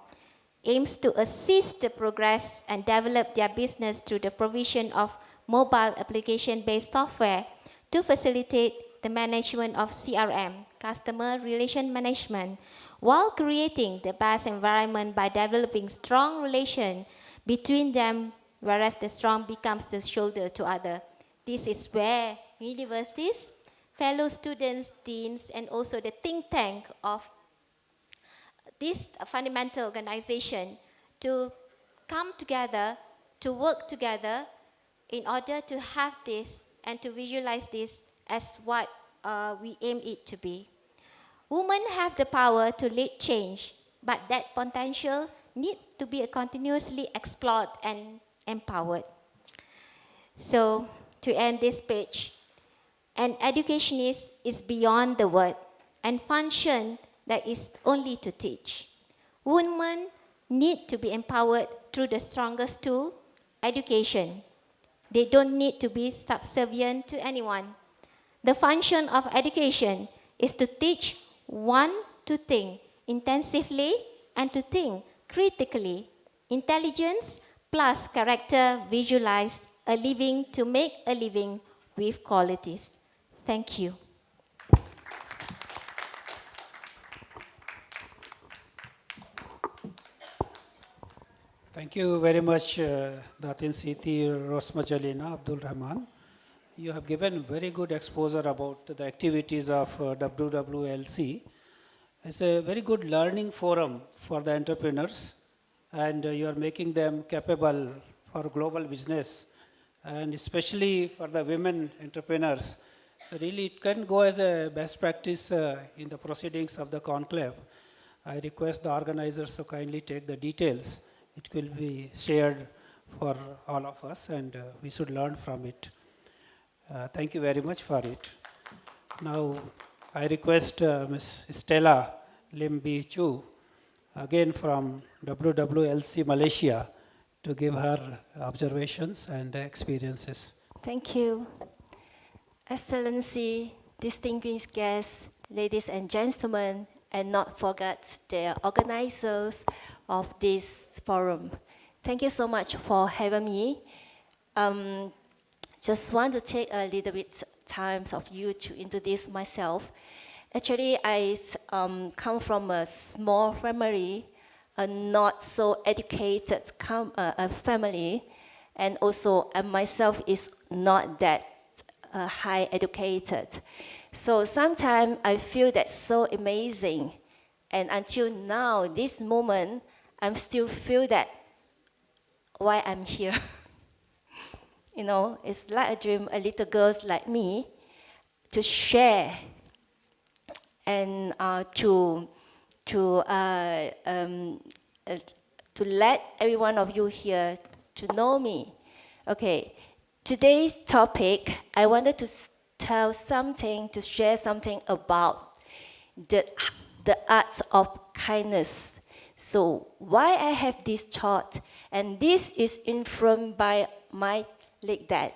aims to assist the progress and develop their business through the provision of mobile application-based software to facilitate the management of CRM, customer relation management, while creating the best environment by developing strong relation between them, whereas the strong becomes the shoulder to other. This is where universities, fellow students, deans, and also the think tank of this fundamental organization to come together, to work together in order to have this and to visualize this as what we aim it to be. Women have the power to lead change, but that potential needs to be continuously explored and empowered. So, to end this page, an educationist is beyond the word and function that is only to teach. Women need to be empowered through the strongest tool, education. They don't need to be subservient to anyone. The function of education is to teach one to think intensively and to think critically. Intelligence plus character visualize a living to make a living with qualities. Thank you. Thank you very much, Datin Siti Rosma Jalina Abdul Rahman. You have given very good exposure about the activities of WWLC. It's a very good learning forum for the entrepreneurs, and you are making them capable for global business, and especially for the women entrepreneurs. So really it can go as a best practice in the proceedings of the conclave. I request the organizers to kindly take the details. It will be shared for all of us, and we should learn from it. Thank you very much for it. Now, I request Ms. Stella Limbi Chu, again from WWLC Malaysia, to give her observations and experiences. Thank you. Excellency, distinguished guests, ladies and gentlemen, and not forget the organizers of this forum. Thank you so much for having me. Just want to take a little bit time of you to introduce myself. Actually, I come from a small family, a not so educated family, and also I myself is not that high educated. So sometimes I feel that's so amazing. And until now, this moment, I still feel that why I'm here. You know, it's like a dream, a little girls like me, to share and to let every one of you here to know me. Okay, today's topic, I wanted to tell something, to share something about the art of kindness. So why I have this thought, and this is informed by my late dad,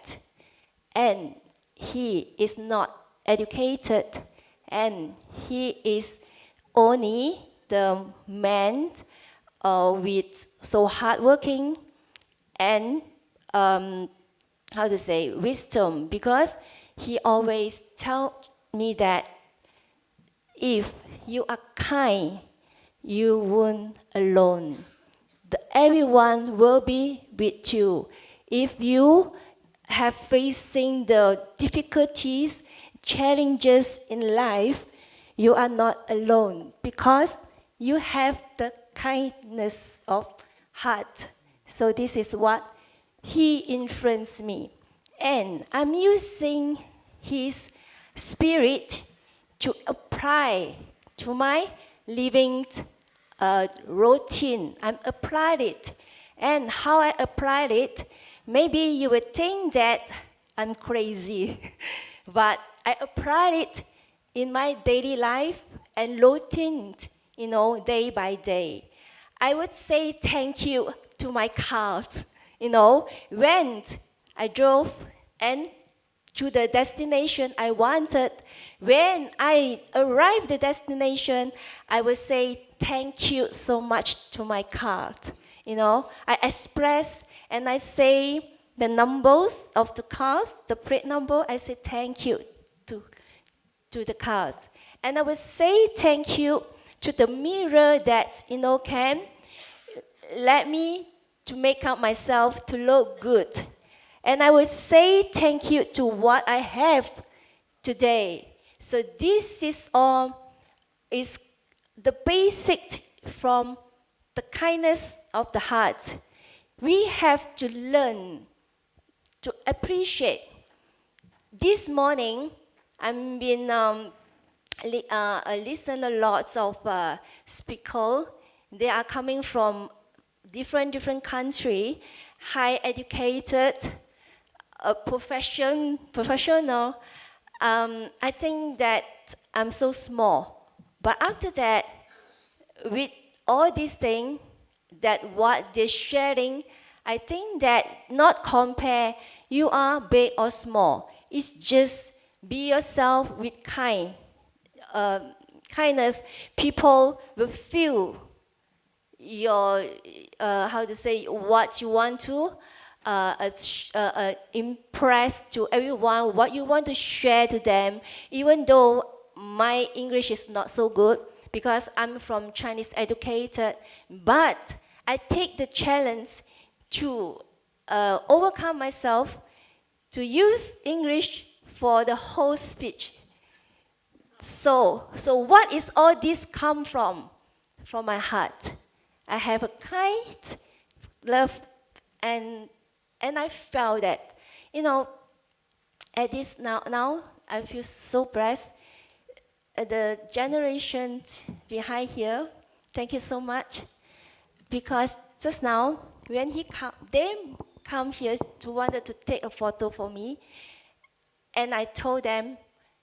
and he is not educated, and he is only the man with so hardworking and wisdom, because he always tell me that if you are kind, you won't alone. everyone will be with you. If you have facing the difficulties, challenges in life, you are not alone because you have the kindness of heart. So this is what he influenced me. And I'm using his spirit to apply to my living routine. I'm applied it. And how I applied it, maybe you would think that I'm crazy, but I applied it in my daily life and routine, day by day. I would say thank you to my cars, when I drove and to the destination I wanted. When I arrived at the destination, I would say thank you so much to my car. I express and I say the numbers of the cars, the plate number, I say thank you to the cars. And I would say thank you to the mirror that, can let me to make up myself to look good. And I would say thank you to what I have today. So this is all is the basic from the kindness of the heart. We have to learn to appreciate. This morning, I've been listen a lot of speakers. They are coming from different country, high educated, professional. I think that I'm so small. But after that, with all these things, that what they're sharing, I think that not compare you are big or small. It's just be yourself with kindness. People will feel your, what you want to impress to everyone, what you want to share to them, even though my English is not so good because I'm from Chinese educated, but I take the challenge to overcome myself to use English for the whole speech. So what is all this come from? From my heart. I have a kind love, and I felt that, at this now I feel so blessed. The generation behind here, thank you so much, because just now when they come here to wanted to take a photo for me, and I told them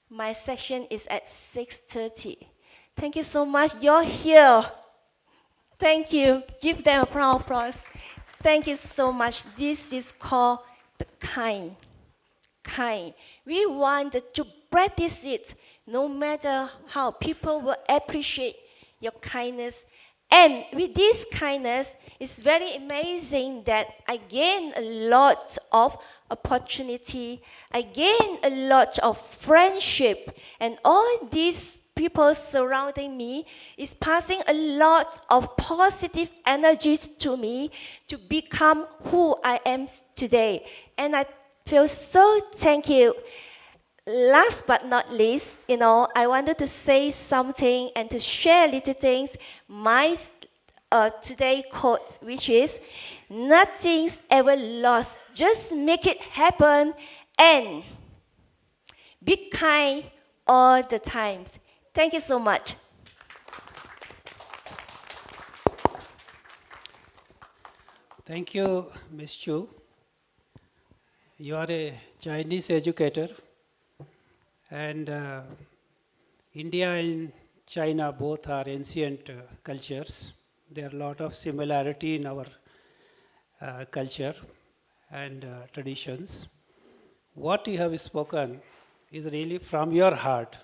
my section is at 6:30. Thank you so much. You're here. Thank you. Give them a round of applause. Thank you so much. This is called the kind. We want to practice it no matter how. People will appreciate your kindness. And with this kindness, it's very amazing that I gain a lot of opportunity. I gain a lot of friendship. And all these people surrounding me is passing a lot of positive energies to me to become who I am today. And I feel so thank you. Last but not least, I wanted to say something and to share little things. My today quote, which is, nothing's ever lost. Just make it happen and be kind all the times. Thank you so much. Thank you, Ms. Chu. You are a Chinese educator, and India and China both are ancient cultures. There are a lot of similarity in our culture and traditions. What you have spoken is really from your heart,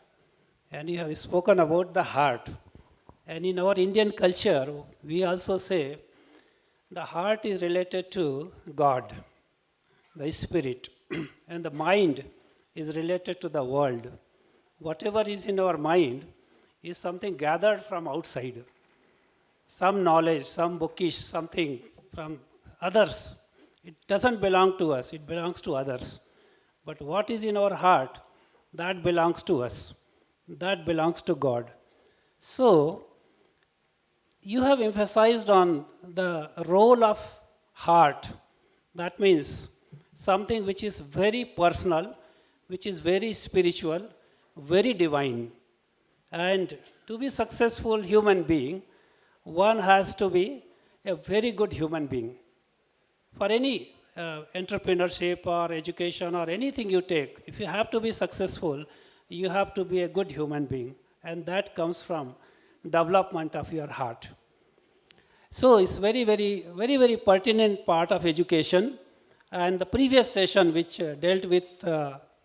and you have spoken about the heart. And in our Indian culture, we also say the heart is related to God, the spirit, and the mind is related to the world. Whatever is in our mind is something gathered from outside. some knowledge, some bookish, something from others. It doesn't belong to us, it belongs to others. But what is in our heart, that belongs to us, that belongs to God. So, you have emphasized on the role of heart. That means something which is very personal, which is very spiritual, very divine. And to be successful human being, one has to be a very good human being. For any entrepreneurship or education or anything you take, if you have to be successful, you have to be a good human being. And that comes from development of your heart. So it's very pertinent part of education. And the previous session, which dealt with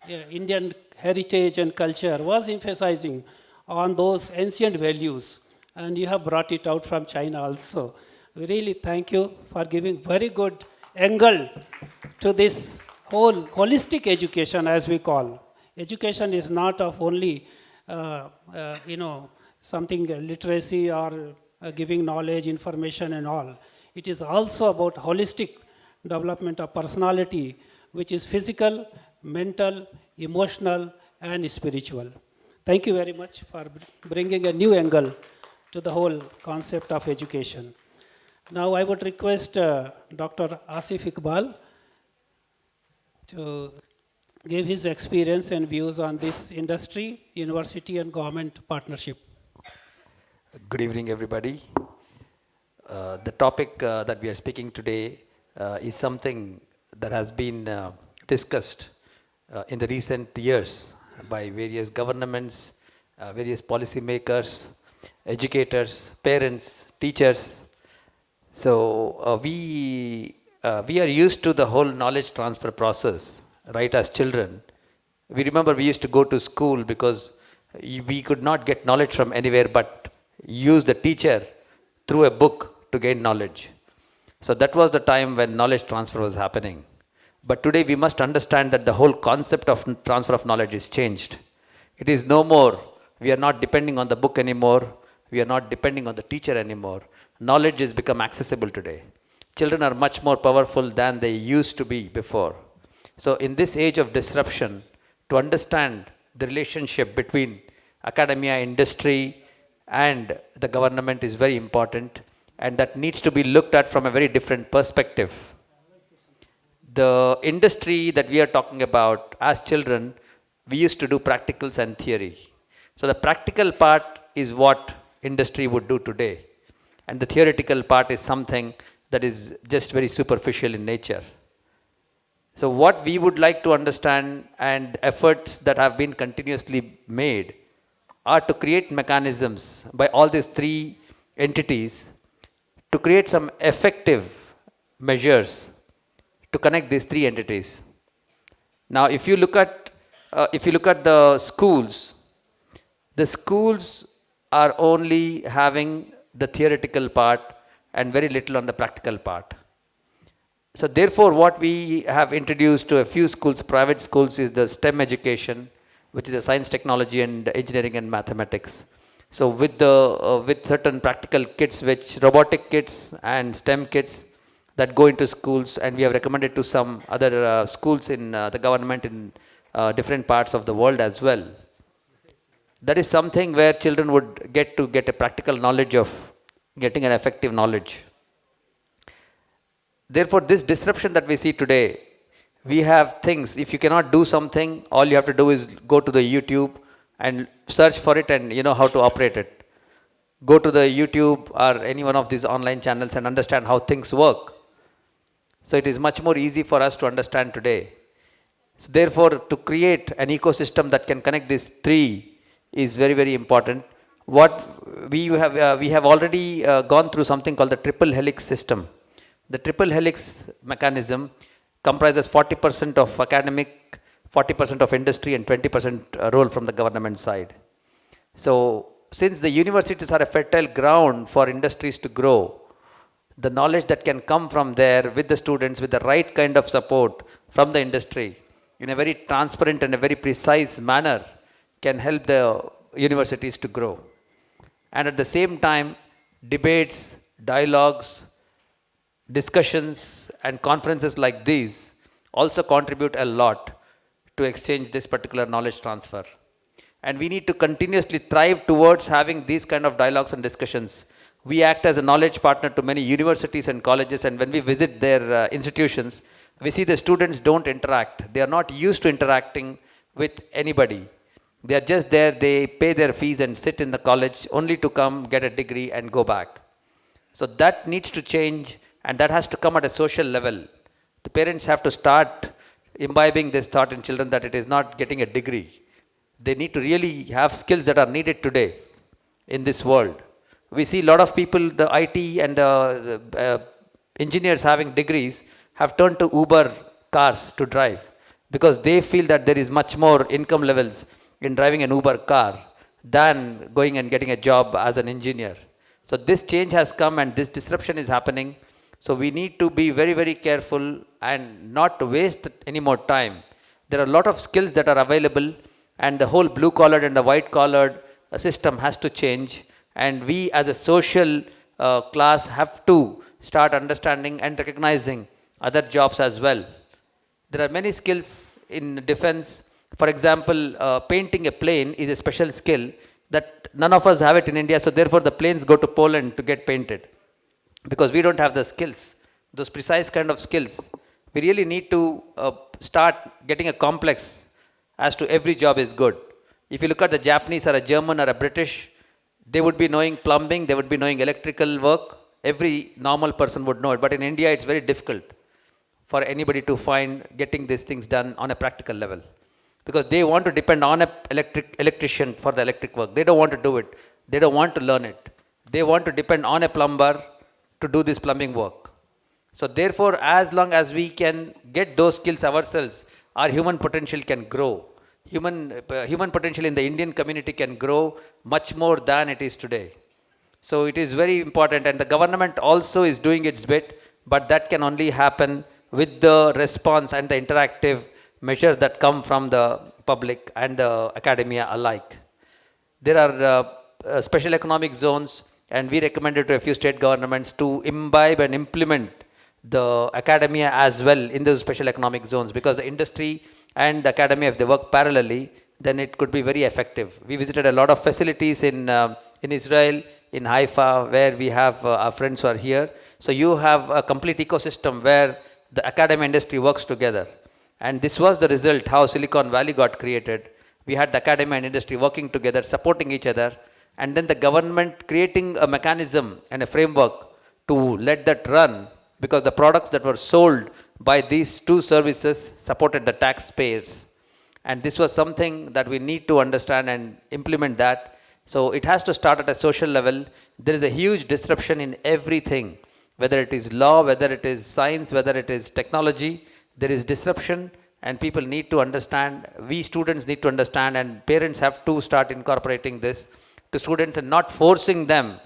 Indian heritage and culture, was emphasizing on those ancient values. And you have brought it out from China also. We really thank you for giving very good angle to this whole holistic education, as we call. Education is not of only, something literacy or giving knowledge, information and all. It is also about holistic development of personality, which is physical, mental, emotional and spiritual. Thank you very much for bringing a new angle to the whole concept of education. Now I would request Dr. Asif Iqbal to give his experience and views on this industry, university and government partnership. Good evening, everybody. The topic that we are speaking today is something that has been discussed in the recent years by various governments, various policymakers, educators, parents, teachers. So we are used to the whole knowledge transfer process, right, as children. We remember we used to go to school because we could not get knowledge from anywhere but use the teacher through a book to gain knowledge. So that was the time when knowledge transfer was happening. But today we must understand that the whole concept of transfer of knowledge is changed. It is no more, we are not depending on the book anymore, we are not depending on the teacher anymore. Knowledge has become accessible today. Children are much more powerful than they used to be before. So in this age of disruption, to understand the relationship between academia, industry, and the government is very important, and that needs to be looked at from a very different perspective. The industry that we are talking about, as children, we used to do practicals and theory. So the practical part is what industry would do today, and the theoretical part is something that is just very superficial in nature. So what we would like to understand, and efforts that have been continuously made, are to create mechanisms by all these three entities to create some effective measures to connect these three entities. Now, if you look at the schools are only having the theoretical part and very little on the practical part. So therefore, what we have introduced to a few schools, private schools, is the STEM education, which is a science, technology, and engineering and mathematics. So with certain practical kits, which robotic kits and STEM kits that go into schools, and we have recommended to some other schools in the government in different parts of the world as well. That is something where children would get a practical knowledge of getting an effective knowledge. Therefore, this disruption that we see today, we have things, if you cannot do something, all you have to do is go to the YouTube and search for it and you know how to operate it. Go to the YouTube or any one of these online channels and understand how things work. So it is much more easy for us to understand today. So therefore, to create an ecosystem that can connect these three is very, very important. What we have already gone through something called the triple helix system. The triple helix mechanism comprises 40% of academic, 40% of industry, and 20% role from the government side. So since the universities are a fertile ground for industries to grow, the knowledge that can come from there with the students, with the right kind of support from the industry, in a very transparent and a very precise manner, can help the universities to grow. And at the same time, debates, dialogues, discussions, and conferences like these also contribute a lot to exchange this particular knowledge transfer. And we need to continuously thrive towards having these kind of dialogues and discussions. We act as a knowledge partner to many universities and colleges, and when we visit their institutions, we see the students don't interact. They are not used to interacting with anybody. They are just there, they pay their fees and sit in the college only to come, get a degree and go back. So that needs to change, and that has to come at a social level. The parents have to start imbibing this thought in children that it is not getting a degree. They need to really have skills that are needed today in this world. We see a lot of people, the IT and the engineers having degrees have turned to Uber cars to drive because they feel that there is much more income levels in driving an Uber car than going and getting a job as an engineer. So this change has come and this disruption is happening. So we need to be very, very careful and not to waste any more time. There are a lot of skills that are available, and the whole blue-collared and the white-collared system has to change. And we as a social class have to start understanding and recognizing other jobs as well. There are many skills in defense. For example, painting a plane is a special skill that none of us have it in India, so therefore the planes go to Poland to get painted because we don't have the skills, those precise kind of skills. We really need to start getting a complex as to every job is good. If you look at the Japanese or a German or a British, they would be knowing plumbing, they would be knowing electrical work. Every normal person would know it. But in India, it's very difficult for anybody to find getting these things done on a practical level because they want to depend on an electrician for the electric work. They don't want to do it. They don't want to learn it. They want to depend on a plumber to do this plumbing work. So therefore, as long as we can get those skills ourselves, our human potential can grow. Human potential in the Indian community can grow much more than it is today. So it is very important, and the government also is doing its bit, but that can only happen with the response and the interactive measures that come from the public and the academia alike. There are special economic zones, and we recommended to a few state governments to imbibe and implement the academia as well in those special economic zones, because the industry and academia, if they work parallelly, then it could be very effective. We visited a lot of facilities in Israel, in Haifa, where we have our friends who are here. So you have a complete ecosystem where the academia industry works together. And this was the result how Silicon Valley got created. We had the academia and industry working together, supporting each other, and then the government creating a mechanism and a framework to let that run, because the products that were sold by these two services supported the taxpayers. And this was something that we need to understand and implement that. So it has to start at a social level. There is a huge disruption in everything, whether it is law, whether it is science, whether it is technology. There is disruption, and people need to understand. We students need to understand, and parents have to start incorporating this to students and not forcing them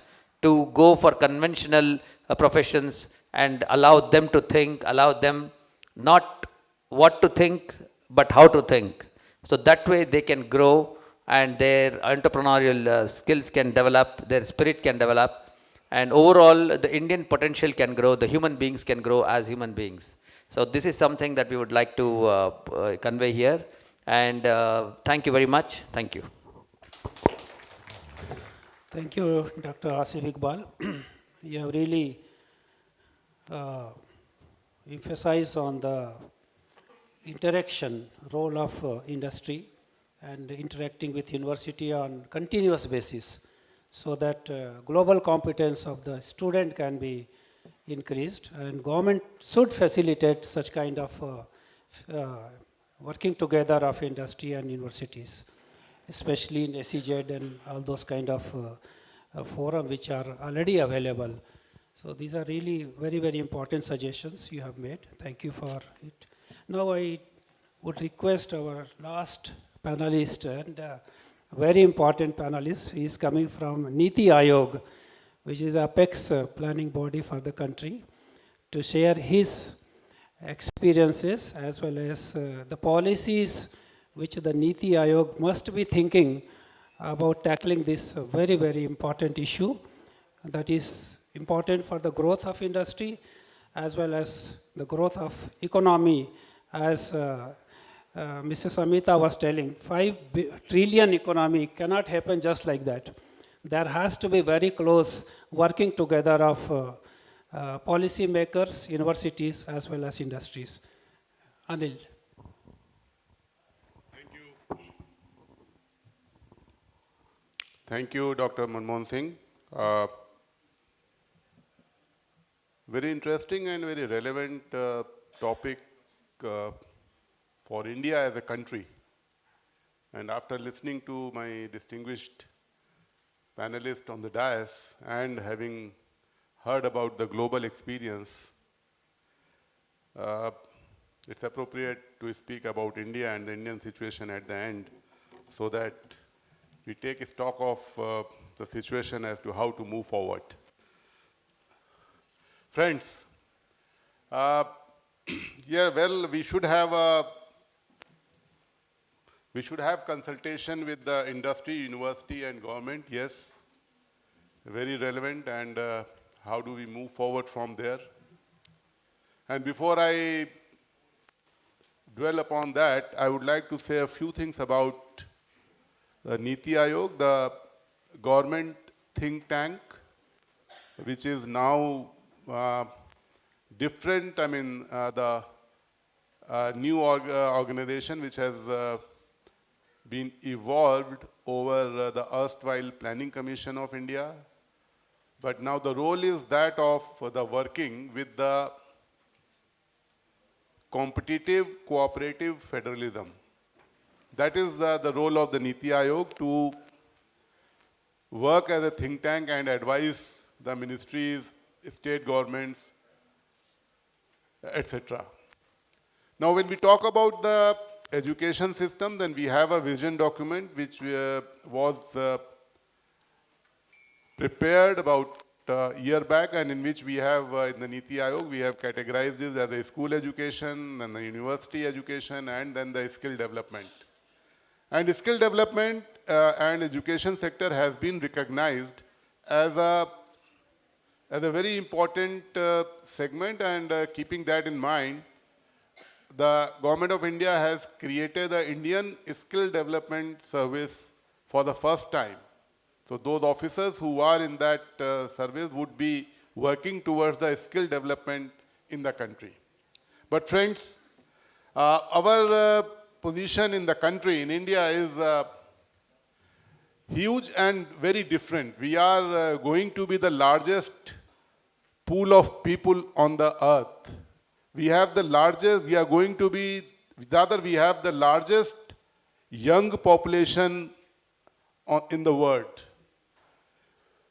to go for conventional professions, and allow them to think, allow them not what to think, but how to think. So that way they can grow, and their entrepreneurial skills can develop, their spirit can develop, and overall the Indian potential can grow, the human beings can grow as human beings. So this is something that we would like to convey here, and thank you very much. Thank you. Thank you, Dr. Asif Iqbal. You have really emphasized on the interaction role of industry and interacting with university on continuous basis, so that global competence of the student can be increased, and government should facilitate such kind of working together of industry and universities, especially in SEZ and all those kind of forum which are already available. So these are really very, very important suggestions you have made. Thank you for it. Now I would request our last panelist, and very important panelist. He is coming from Niti Aayog, which is apex planning body for the country, to share his experiences as well as the policies which the Niti Aayog must be thinking about tackling this very, very important issue that is important for the growth of industry as well as the growth of economy. As Mrs. Amita was telling, 5 trillion economy cannot happen just like that. There has to be very close working together of policy makers, universities, as well as industries. Anil. Thank you, Dr. Manmohan Singh. Very interesting and very relevant topic for India as a country. And after listening to my distinguished panelists on the dais and having heard about the global experience, it's appropriate to speak about India and the Indian situation at the end so that we take stock of the situation as to how to move forward. Friends, yeah, well, we should have consultation with the industry, university, and government. Yes, very relevant. And how do we move forward from there? And before I dwell upon that, I would like to say a few things about the Niti Aayog, the government think tank, which is now different. I mean, the new organization which has been evolved over the erstwhile Planning Commission of India. But now the role is that of the working with the competitive cooperative federalism. That is the role of the Niti Aayog, to work as a think tank and advise the ministries, state governments, etc. Now, when we talk about the education system, then we have a vision document which was prepared about a year back, and in which we have, in the Niti Aayog, we have categorized this as a school education, and the university education, and then the skill development. And skill development and education sector has been recognized as a very important segment, and keeping that in mind, the Government of India has created the Indian Skill Development Service for the first time. So those officers who are in that service would be working towards the skill development in the country. But friends, our position in the country, in India, is huge and very different. We are going to be the largest pool of people on the earth. We have the largest, we are going to be, rather we have the largest young population in the world.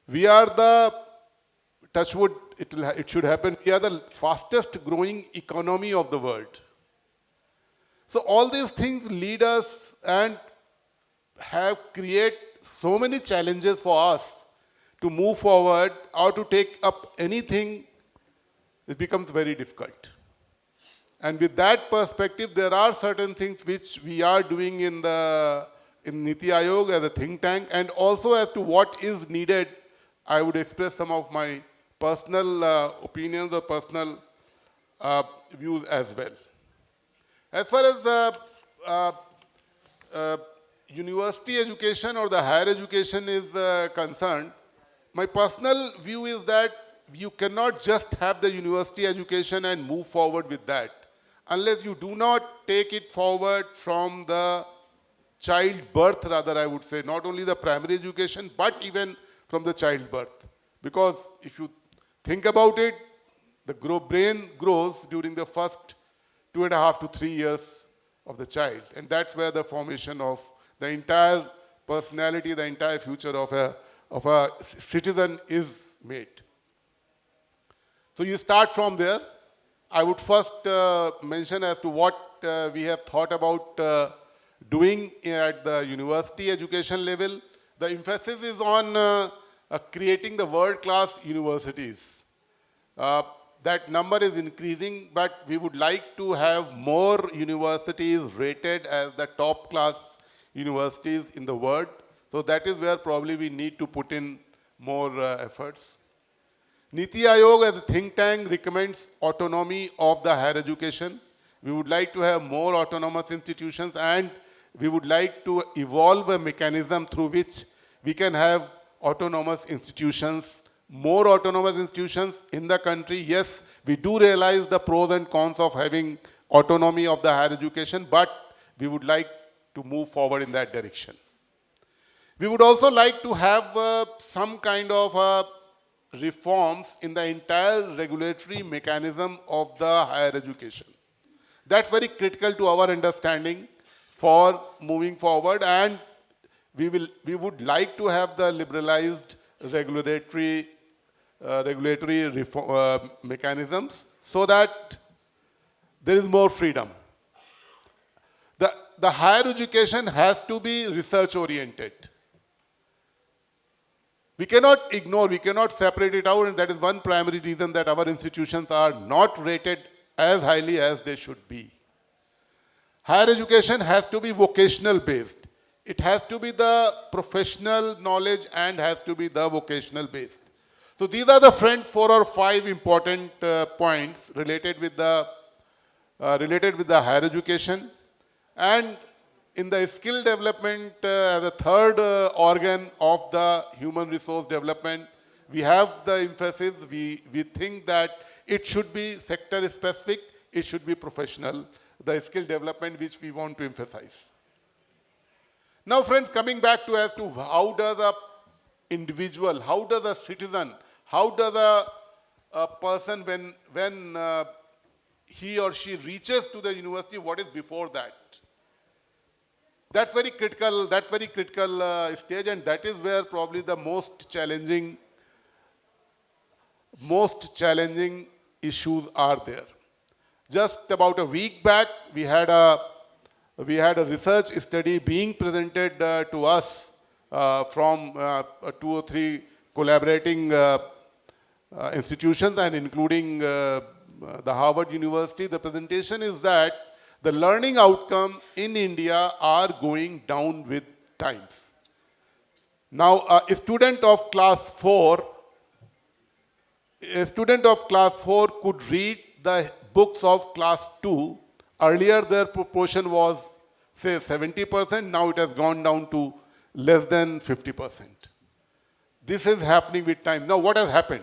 We are the, touch wood, it should happen, we are the fastest growing economy of the world. So all these things lead us and have create so many challenges for us to move forward or to take up anything. It becomes very difficult. And with that perspective, there are certain things which we are doing in Niti Aayog as a think tank, and also as to what is needed. I would express some of my personal opinions or personal views as well. As far as university education or the higher education is concerned, my personal view is that you cannot just have the university education and move forward with that, unless you do not take it forward from the child birth, rather I would say, not only the primary education, but even from the child birth. Because if you think about it, the brain grows during the first 2.5 to 3 years of the child. And that's where the formation of the entire personality, the entire future of a citizen is made. So you start from there. I would first mention as to what we have thought about doing at the university education level. The emphasis is on creating the world-class universities. That number is increasing, but we would like to have more universities rated as the top-class universities in the world. So that is where probably we need to put in more efforts. Niti Aayog as a think tank recommends autonomy of the higher education. We would like to have more autonomous institutions, and we would like to evolve a mechanism through which we can have autonomous institutions, more autonomous institutions in the country. Yes, we do realize the pros and cons of having autonomy of the higher education, but we would like to move forward in that direction. We would also like to have some kind of reforms in the entire regulatory mechanism of the higher education. That's very critical to our understanding for moving forward, and we would like to have the liberalized regulatory mechanisms so that there is more freedom. The higher education has to be research oriented. We cannot ignore, we cannot separate it out, and that is one primary reason that our institutions are not rated as highly as they should be. Higher education has to be vocational based. It has to be the professional knowledge and has to be the vocational based. So these are the 4 or 5 important points related with the higher education. And in the skill development, as a third organ of the human resource development, we have the emphasis, we think that it should be sector specific, it should be professional, the skill development which we want to emphasize. Now friends, coming back to as to how does a individual, how does a citizen, how does a person when he or she reaches to the university, what is before that? That's very critical stage, and that is where probably the most challenging issues are there. Just about a week back, we had a research study being presented to us from 2 or 3 collaborating institutions, and including the Harvard University. The presentation is that the learning outcomes in India are going down with times. Now, a student of class 4 could read the books of class 2. Earlier, their proportion was, say, 70%. Now it has gone down to less than 50%. This is happening with time. Now, what has happened?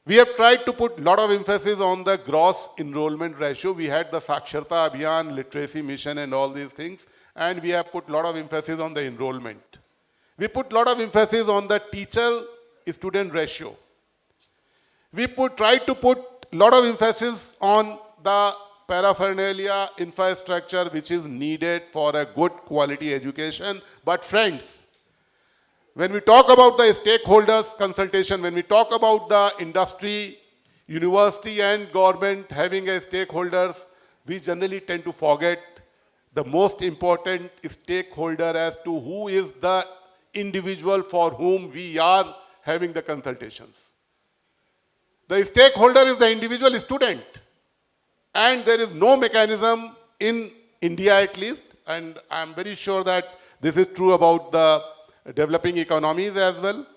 We have tried to put a lot of emphasis on the gross enrollment ratio. We had the Saksharta Abhiyan, literacy mission and all these things, and we have put a lot of emphasis on the enrollment. We put a lot of emphasis on the teacher-student ratio. We tried to put a lot of emphasis on the paraphernalia infrastructure which is needed for a good quality education. But friends, when we talk about the stakeholders consultation, when we talk about the industry, university and government having a stakeholders, we generally tend to forget the most important stakeholder as to who is the individual for whom we are having the consultations. The stakeholder is the individual student, and there is no mechanism in India at least, and I am very sure that this is true about the developing economies as well.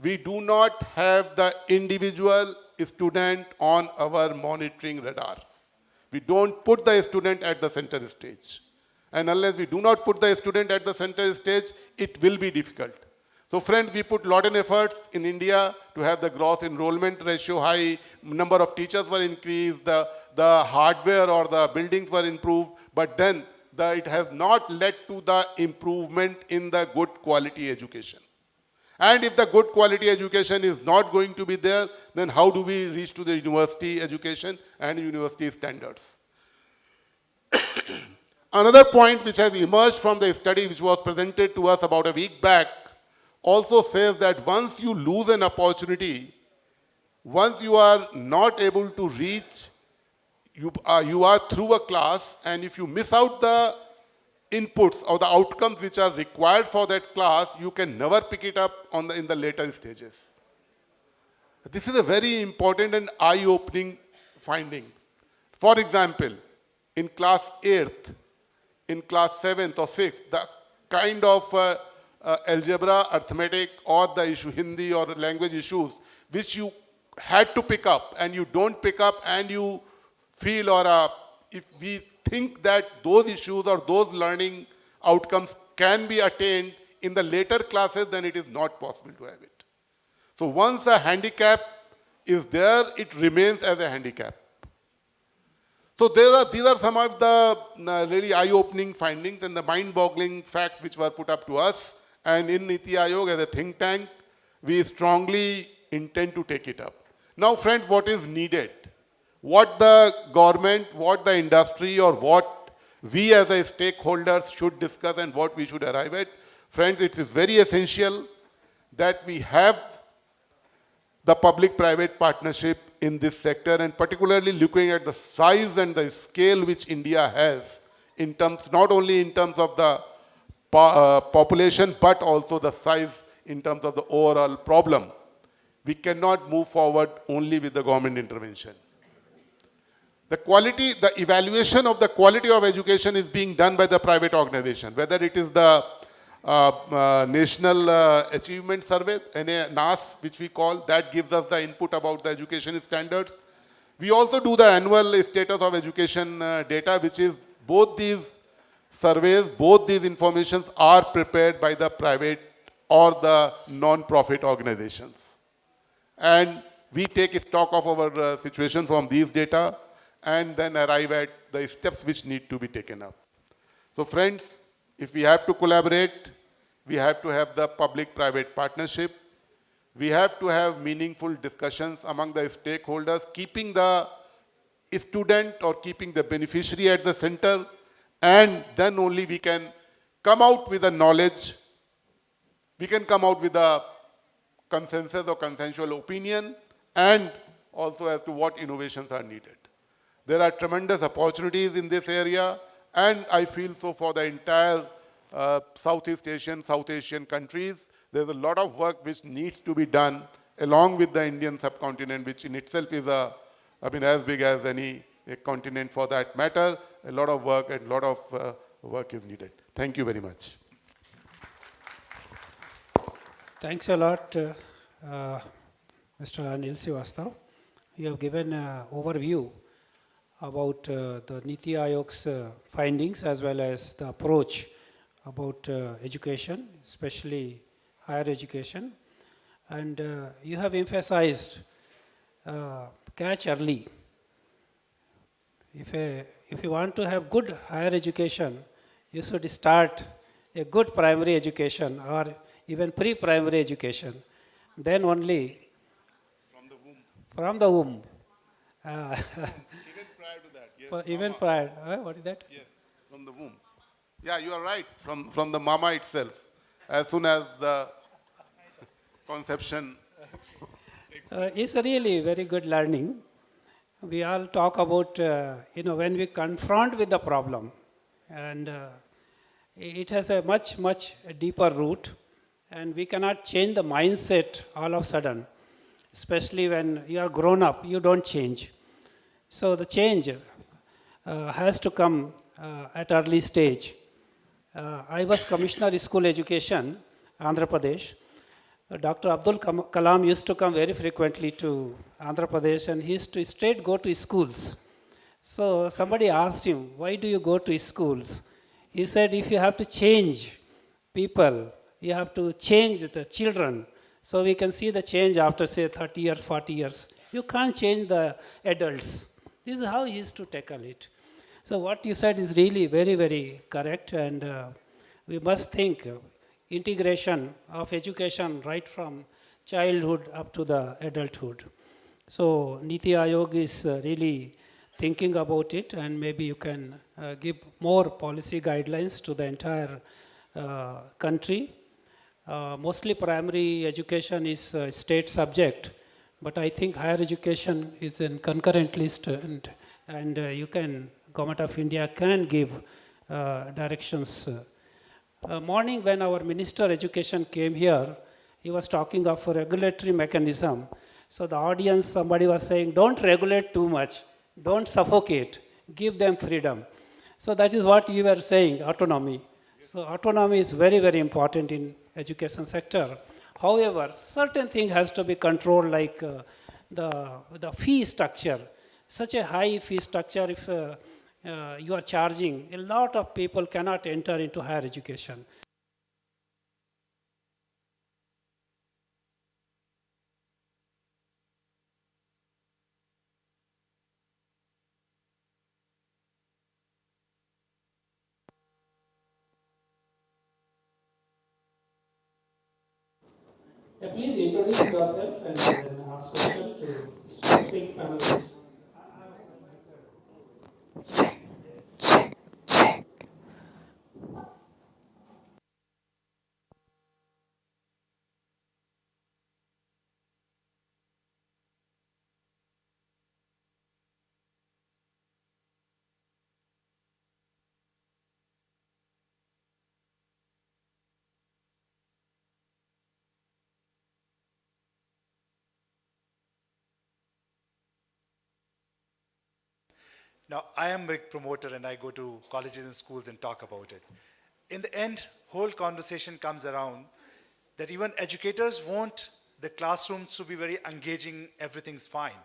We do not have the individual student on our monitoring radar. We don't put the student at the center stage. And unless we do not put the student at the center stage, it will be difficult. So friends, we put a lot of efforts in India to have the gross enrollment ratio high, number of teachers were increased, the hardware or the buildings were improved, but then it has not led to the improvement in the good quality education. And if the good quality education is not going to be there, then how do we reach to the university education and university standards? Another point which has emerged from the study which was presented to us about a week back also says that once you lose an opportunity, once you are not able to reach, you are through a class, and if you miss out the inputs or the outcomes which are required for that class, you can never pick it up in the later stages. This is a very important and eye-opening finding. For example, in class 8th, in class 7th or 6th, the kind of algebra, arithmetic, or the issue Hindi or language issues, which you had to pick up and you don't pick up, and you feel, or if we think that those issues or those learning outcomes can be attained in the later classes, then it is not possible to have it. So once a handicap is there, it remains as a handicap. So these are some of the really eye-opening findings and the mind-boggling facts which were put up to us. And in Niti Aayog as a think tank, we strongly intend to take it up. Now friends, what is needed? What the government, what the industry, or what we as a stakeholders should discuss and what we should arrive at. Friends, it is very essential that we have the public-private partnership in this sector, and particularly looking at the size and the scale which India has, in terms, not only in terms of the population, but also the size in terms of the overall problem. We cannot move forward only with the government intervention. The quality, the evaluation of the quality of education is being done by the private organization, whether it is the National Achievement Survey, NAS, which we call, that gives us the input about the education standards. We also do the annual status of education data, which is both these surveys, both these informations are prepared by the private or the non-profit organizations. And we take stock of our situation from these data and then arrive at the steps which need to be taken up. So friends, if we have to collaborate, we have to have the public-private partnership. We have to have meaningful discussions among the stakeholders, keeping the student or keeping the beneficiary at the center, and then only we can come out with the knowledge. We can come out with a consensus or consensual opinion, and also as to what innovations are needed. There are tremendous opportunities in this area, and I feel so for the entire Southeast Asian, South Asian countries. There's a lot of work which needs to be done along with the Indian subcontinent, which in itself is as big as any continent for that matter. A lot of work and a lot of work is needed. Thank you very much. Thanks a lot, Mr. Anil Srivastav. You have given an overview about the Niti Aayog's findings as well as the approach about education, especially higher education. And you have emphasized catch early. If you want to have good higher education, you should start a good primary education or even pre-primary education. Then only from the womb. Even prior to that, yes. Even prior, what is that? Yes, from the womb. Yeah, you are right, from the mama itself, as soon as the conception. It's a really very good learning. We all talk about, when we confront with the problem, and it has a much, much deeper root, and we cannot change the mindset all of a sudden, especially when you are grown up, you don't change. So the change has to come at early stage. I was Commissioner School Education, Andhra Pradesh. Dr. Abdul Kalam used to come very frequently to Andhra Pradesh, and he used to straight go to schools. So somebody asked him, why do you go to schools? He said, if you have to change people, you have to change the children, so we can see the change after, say, 30 years, 40 years. You can't change the adults. This is how he used to tackle it. So what you said is really very, very correct, and we must think integration of education right from childhood up to the adulthood. So Niti Aayog is really thinking about it, and maybe you can give more policy guidelines to the entire country. Mostly primary education is a state subject, but I think higher education is in concurrent list, and Government of India can give directions. Morning when our Minister Education came here, he was talking of a regulatory mechanism. So the audience, somebody was saying, don't regulate too much, don't suffocate, give them freedom. So that is what you were saying, autonomy. So autonomy is very, very important in education sector. However, certain thing has to be controlled, like the fee structure. Such a high fee structure, if you are charging, a lot of people cannot enter into higher education. Please introduce yourself and then ask question to specific panelists. Now, I am a big promoter and I go to colleges and schools and talk about it. In the end, whole conversation comes around that even educators want the classrooms to be very engaging, everything's fine.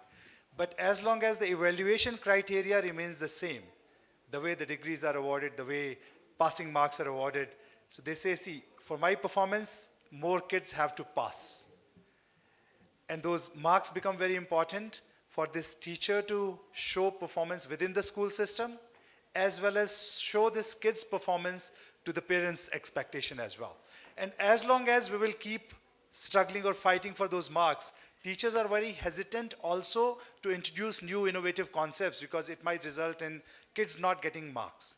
But as long as the evaluation criteria remains the same, the way the degrees are awarded, the way passing marks are awarded, so they say, see, for my performance, more kids have to pass. And those marks become very important for this teacher to show performance within the school system, as well as show this kid's performance to the parents' expectation as well. And as long as we will keep struggling or fighting for those marks, teachers are very hesitant also to introduce new innovative concepts because it might result in kids not getting marks.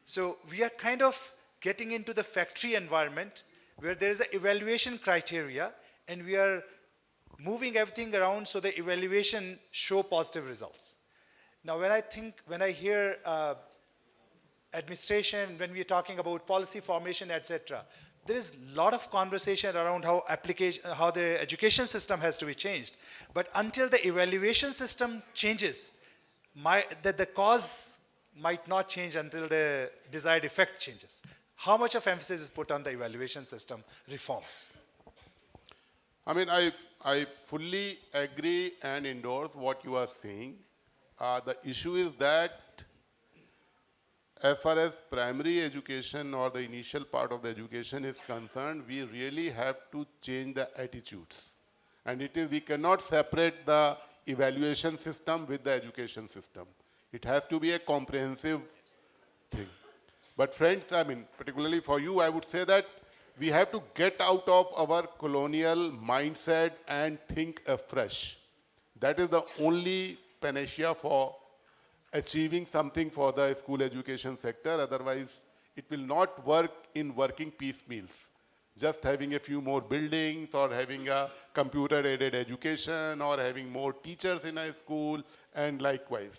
So we are kind of getting into the factory environment where there is an evaluation criteria and we are moving everything around so the evaluation show positive results. Now when I hear administration, when we're talking about policy formation, etc., there is a lot of conversation around how the education system has to be changed. But until the evaluation system changes, the cause might not change until the desired effect changes. How much of emphasis is put on the evaluation system reforms? I mean, I fully agree and endorse what you are saying. The issue is that as far as primary education or the initial part of the education is concerned, we really have to change the attitudes. And we cannot separate the evaluation system with the education system. It has to be a comprehensive thing. But friends, I mean, particularly for you, I would say that we have to get out of our colonial mindset and think afresh. That is the only panacea for achieving something for the school education sector. Otherwise, it will not work in working piecemeals. Just having a few more buildings or having a computer-aided education or having more teachers in a school and likewise.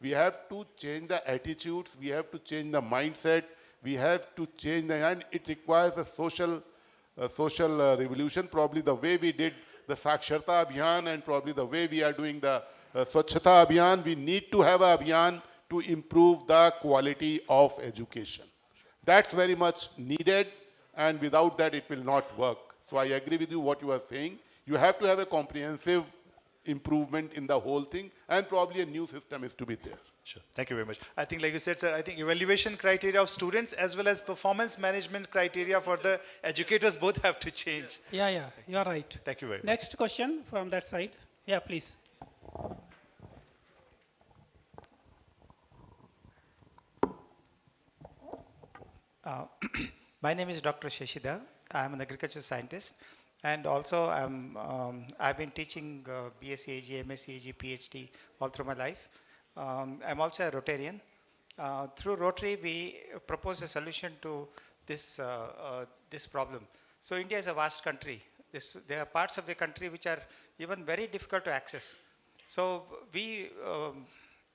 We have to change the attitudes, we have to change the mindset, we have to change and it requires a social revolution, probably the way we did the Saksharta Abhiyan and probably the way we are doing the Swachhata Abhiyan. We need to have an Abhiyan to improve the quality of education. That's very much needed, and without that it will not work. So I agree with you what you are saying. You have to have a comprehensive improvement in the whole thing, and probably a new system is to be there. Sure. Thank you very much. I think, like you said, sir, I think evaluation criteria of students as well as performance management criteria for the educators both have to change. Yeah, you are right. Thank you very much. Next question from that side. Yeah, please. My name is Dr. Shashida. I'm an agricultural scientist, and also I've been teaching BSc AG, MSc AG, PhD all through my life. I'm also a Rotarian. Through Rotary, we propose a solution to this problem. So India is a vast country. There are parts of the country which are even very difficult to access. So we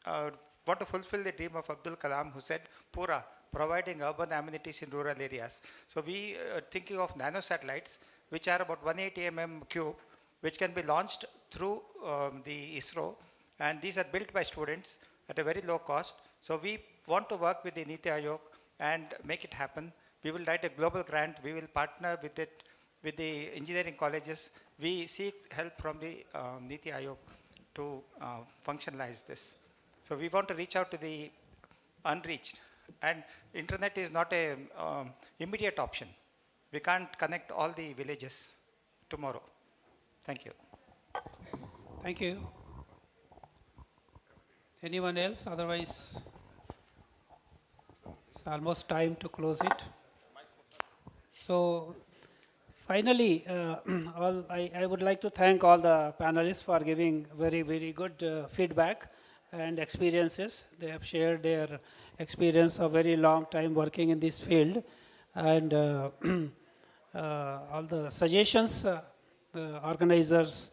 want to fulfill the dream of Abdul Kalam, who said, Pura, providing urban amenities in rural areas. So we are thinking of nano satellites, which are about 180 mm cube, which can be launched through the ISRO. And these are built by students at a very low cost. So we want to work with the Niti Aayog and make it happen. We will write a global grant. We will partner with it with the engineering colleges, we seek help from the Niti Aayog to functionalize this. So we want to reach out to the unreached. And internet is not a immediate option. We can't connect all the villages tomorrow. Thank you. Thank you. Anyone else? Otherwise, it's almost time to close it. So, finally, I would like to thank all the panelists for giving very, very good feedback and experiences. They have shared their experience of very long time working in this field, and all the suggestions the organizers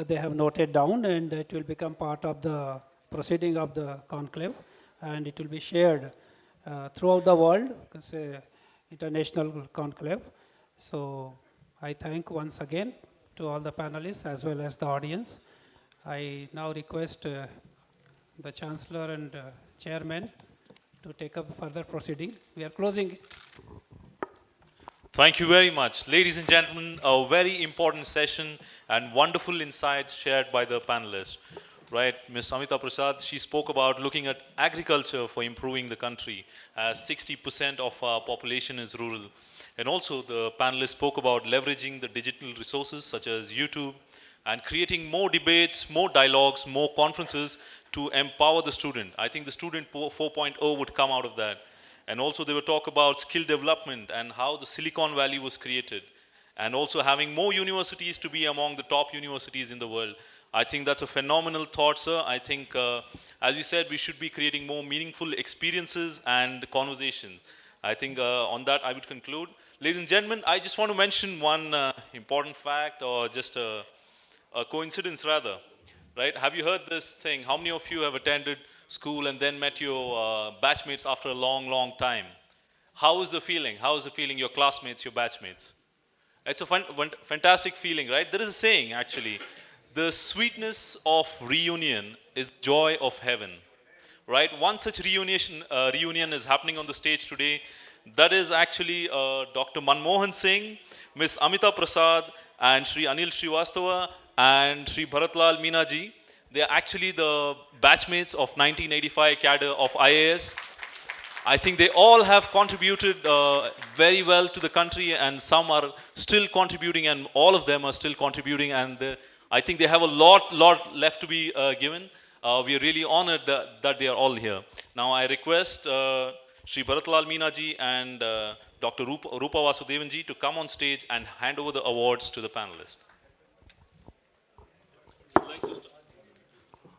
they have noted down, and it will become part of the proceeding of the conclave, and it will be shared throughout the world because international conclave. So I thank once again to all the panelists as well as the audience. I now request the Chancellor and Chairman to take up further proceeding. We are closing it. Thank you very much. Ladies and gentlemen, a very important session and wonderful insights shared by the panelists. Right, Ms. Amita Prasad, she spoke about looking at agriculture for improving the country, as 60% of our population is rural. And also the panelists spoke about leveraging the digital resources such as YouTube and creating more debates, more dialogues, more conferences to empower the student. I think the student 4.0 would come out of that. And also they will talk about skill development and how the Silicon Valley was created. And also having more universities to be among the top universities in the world. I think that's a phenomenal thought, sir. I think, as you said, we should be creating more meaningful experiences and conversation. I think on that I would conclude. Ladies and gentlemen, I just want to mention one important fact, or just a coincidence rather. Right? Have you heard this thing? How many of you have attended school and then met your batchmates after a long, long time? How is the feeling? How is the feeling, your classmates, your batchmates? It's a fantastic feeling, right? There is a saying, actually. The sweetness of reunion is the joy of heaven, right? One such reunion is happening on the stage today. That is actually Dr. Manmohan Singh, Ms. Amita Prasad, and Sri Anil Srivastava, and Sri Bharatlal Meenaji. They are actually the batchmates of 1985 cadre of IAS. I think they all have contributed very well to the country, and some are still contributing, and all of them are still contributing, and I think they have a lot left to be given. We are really honored that they are all here. Now I request Sri Bharatlal Meenaji and Dr. Rupa Vasudevanji to come on stage and hand over the awards to the panelists.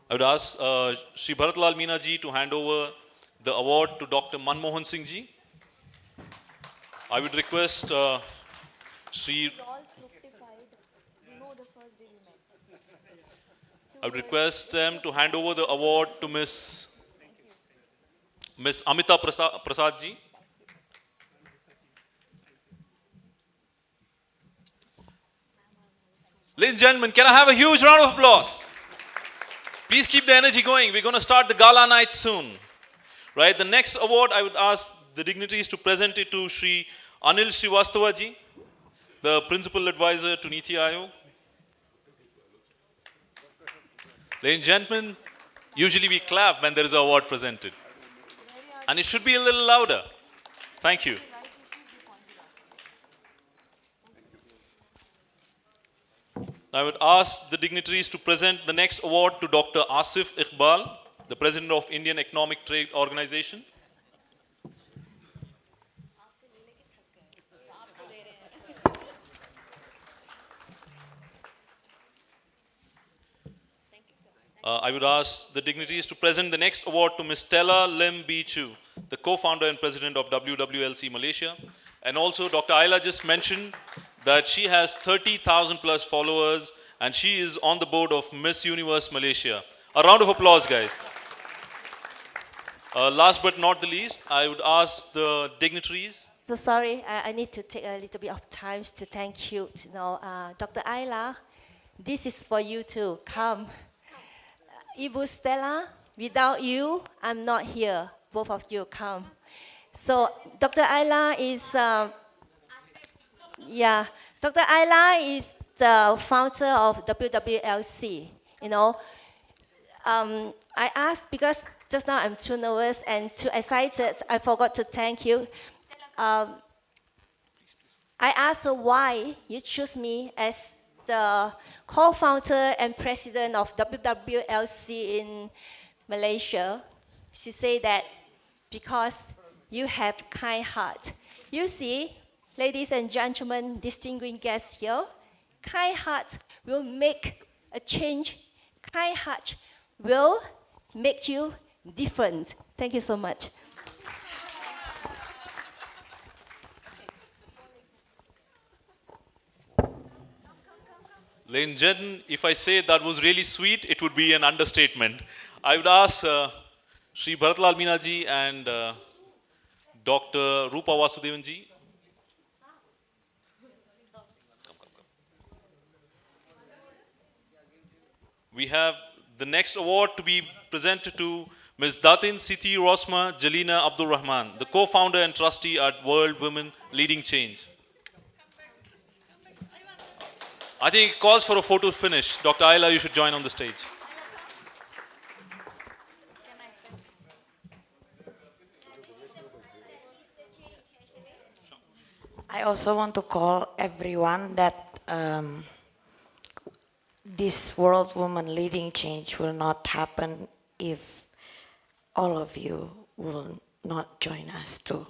I would ask Sri Bharatlal Meenaji to hand over the award to Dr. Manmohan Singh ji. I would request Sri... I would request them to hand over the award to Ms. Amita Prasad ji. Ladies and gentlemen, can I have a huge round of applause? Please keep the energy going. We're going to start the gala night soon. Right, the next award, I would ask the dignitaries to present it to Sri Anil Srivastava ji, the Principal Advisor to Niti Aayog. Ladies and gentlemen, usually we clap when there is an award presented. And it should be a little louder. Thank you. I would ask the dignitaries to present the next award to Dr. Asif Iqbal, the President of Indian Economic Trade Organization. I would ask the dignitaries to present the next award to Ms. Stella Lim B. Chu, the co-founder and president of WWLC Malaysia. And also Dr. Ayla just mentioned that she has 30,000 plus followers and she is on the board of Miss Universe Malaysia. A round of applause, guys. Last but not the least, I would ask the dignitaries. So sorry, I need to take a little bit of time to thank you. Dr. Ayla, this is for you too. Come. Ibu Stella, without you, I'm not here. Both of you come. So Dr. Ayla is, Dr. Ayla is the founder of WWLC. You know, I asked because just now I'm too nervous and too excited. I forgot to thank you. I asked her why you choose me as the co-founder and president of WWLC in Malaysia. She said that because you have kind heart. You see, ladies and gentlemen, distinguished guests here, kind heart will make a change. Kind heart will make you different. Thank you so much. Ladies and gentlemen, if I say that was really sweet, it would be an understatement. I would ask Sri Bharatlal Minaji and Dr. Rupa Vasudevanji. We have the next award to be presented to Ms. Datin Siti Rosma Jalina Abdul Rahman, the co-founder and trustee at World Women Leading Change. I think it calls for a photo finish. Dr. Ayla, you should join on the stage. I also want to call everyone that this World Women Leading Change will not happen if all of you will not join us too.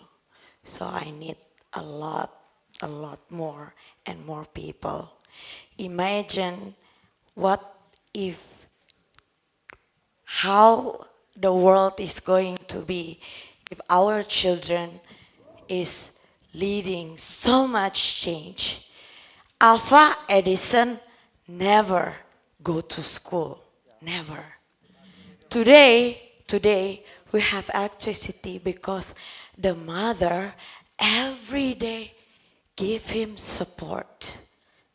So I need a lot more and more people. Imagine what if, how the world is going to be if our children is leading so much change. Alpha Edison never go to school, never. Today we have electricity because the mother every day give him support.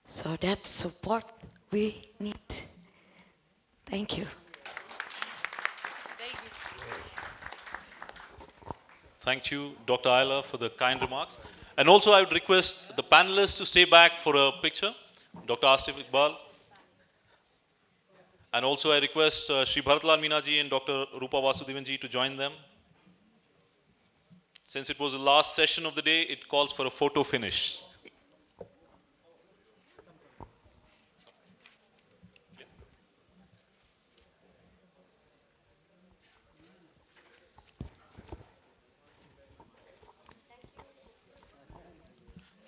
So that support we need. Thank you. Thank you, Dr. Ayla, for the kind remarks. And also I would request the panelists to stay back for a picture. Dr. Asif Iqbal. And also I request Sri Bharatlal Minaji and Dr. Rupa Vasudevanji to join them. Since it was the last session of the day, it calls for a photo finish.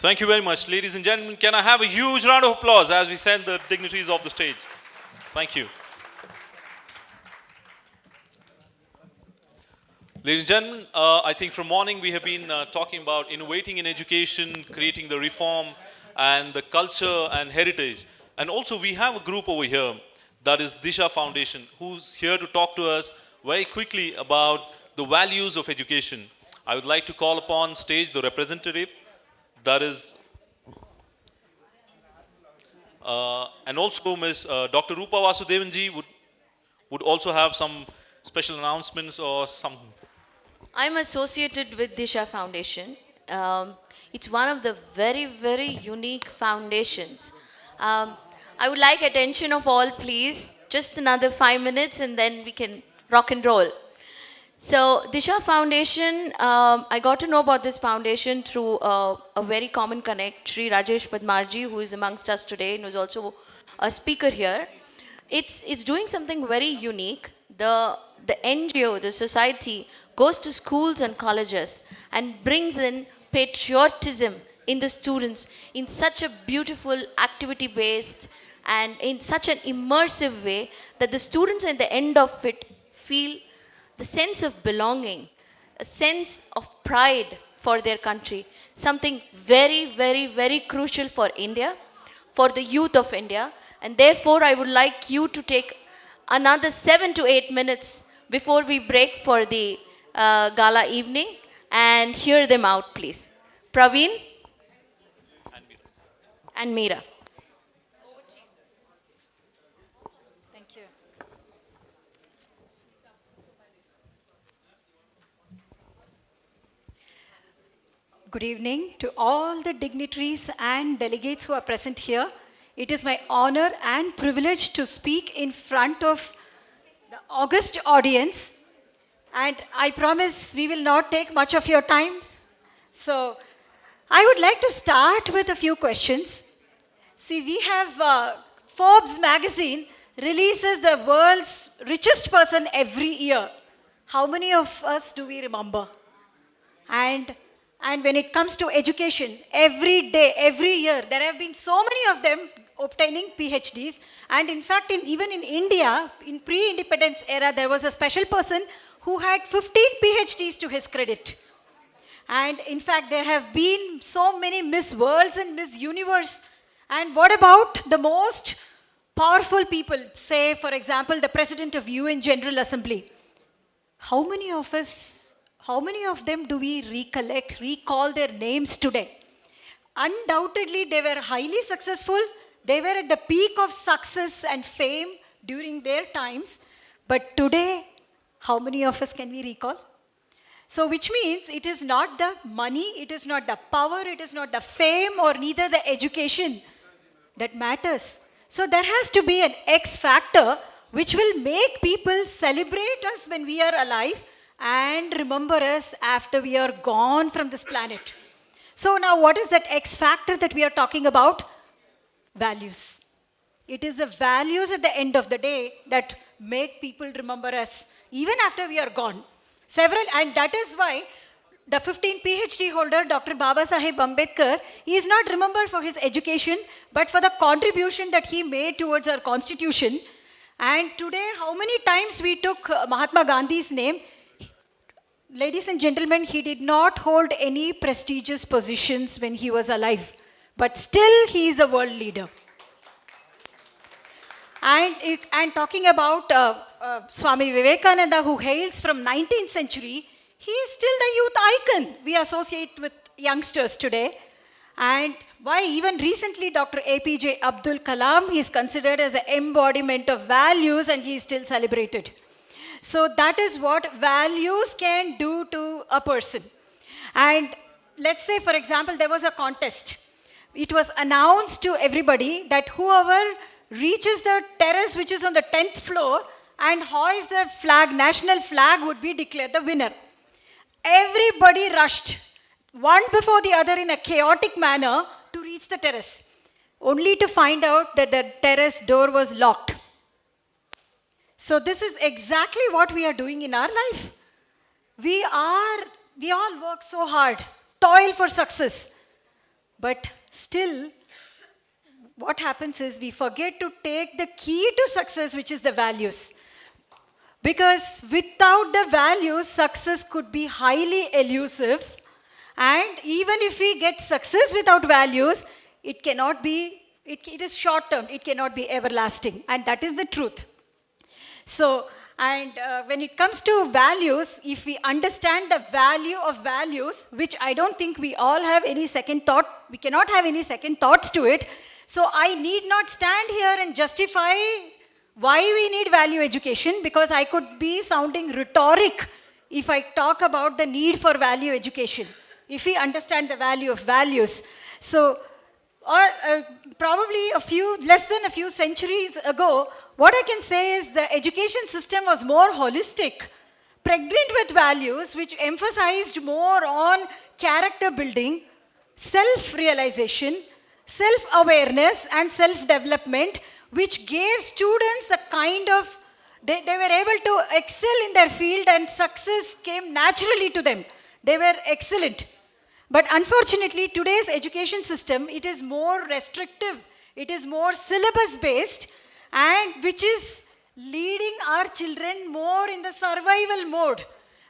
Thank you very much. Ladies and gentlemen, can I have a huge round of applause as we send the dignitaries off the stage? Thank you. Ladies and gentlemen, I think from morning we have been talking about innovating in education, creating the reform and the culture and heritage. And also we have a group over here that is Disha Foundation, who's here to talk to us very quickly about the values of education. I would like to call upon stage the representative that is, and also Ms. Dr. Rupa Vasudevanji would also have some special announcements or something. I'm associated with Disha Foundation. It's one of the very, very unique foundations. I would like attention of all, please. Just another 5 minutes and then we can rock and roll. So Disha Foundation, I got to know about this foundation through a very common connect, Sri Rajesh Padmarji, who is amongst us today and who is also a speaker here. It's doing something very unique. The NGO, the society, goes to schools and colleges and brings in patriotism in the students in such a beautiful activity-based and in such an immersive way that the students at the end of it feel the sense of belonging, a sense of pride for their country, something very, very, very crucial for India, for the youth of India. And therefore, I would like you to take another 7 to 8 minutes before we break for the gala evening and hear them out, please. Praveen and Meera. Good evening to all the dignitaries and delegates who are present here. It is my honor and privilege to speak in front of the august audience. And I promise we will not take much of your time. So I would like to start with a few questions. See, we have Forbes magazine releases the world's richest person every year. How many of us do we remember? And when it comes to education, every day, every year, there have been so many of them obtaining PhDs. And in fact, even in India, in pre-independence era, there was a special person who had 15 PhDs to his credit. And in fact, there have been so many Miss Worlds and Miss Universe. And what about the most powerful people? Say, for example, the President of UN General Assembly. How many of them do we recall their names today? Undoubtedly, they were highly successful. They were at the peak of success and fame during their times. But today, how many of us can we recall? So which means it is not the money, it is not the power, it is not the fame or neither the education that matters. So there has to be an X factor which will make people celebrate us when we are alive and remember us after we are gone from this planet. So now what is that X factor that we are talking about? Values. It is the values at the end of the day that make people remember us even after we are gone. And that is why the 15 PhD holder, Dr. Baba Saheb Ambedkar, he is not remembered for his education, but for the contribution that he made towards our constitution. And today, how many times we took Mahatma Gandhi's name? Ladies and gentlemen, he did not hold any prestigious positions when he was alive, but still he is a world leader. And talking about Swami Vivekananda, who hails from 19th century, he is still the youth icon we associate with youngsters today. And why even recently Dr. APJ Abdul Kalam, he is considered as an embodiment of values and he is still celebrated. So that is what values can do to a person. And let's say, for example, there was a contest. It was announced to everybody that whoever reaches the terrace which is on the 10th floor and hoists the flag, national flag, would be declared the winner. Everybody rushed, one before the other in a chaotic manner, to reach the terrace, only to find out that the terrace door was locked. So this is exactly what we are doing in our life. We all work so hard, toil for success, but still, what happens is we forget to take the key to success, which is the values. Because without the values, success could be highly elusive. And even if we get success without values, it cannot be, it is short term, it cannot be everlasting. And that is the truth. So, when it comes to values, if we understand the value of values, which I don't think we all have any second thought, we cannot have any second thoughts to it. So I need not stand here and justify why we need value education, because I could be sounding rhetoric if I talk about the need for value education, if we understand the value of values. So probably less than a few centuries ago, what I can say is the education system was more holistic, pregnant with values which emphasized more on character building, self-realization, self-awareness and self-development, which gave students a kind of, they were able to excel in their field and success came naturally to them. They were excellent. But unfortunately, today's education system, it is more restrictive, it is more syllabus-based, and which is leading our children more in the survival mode.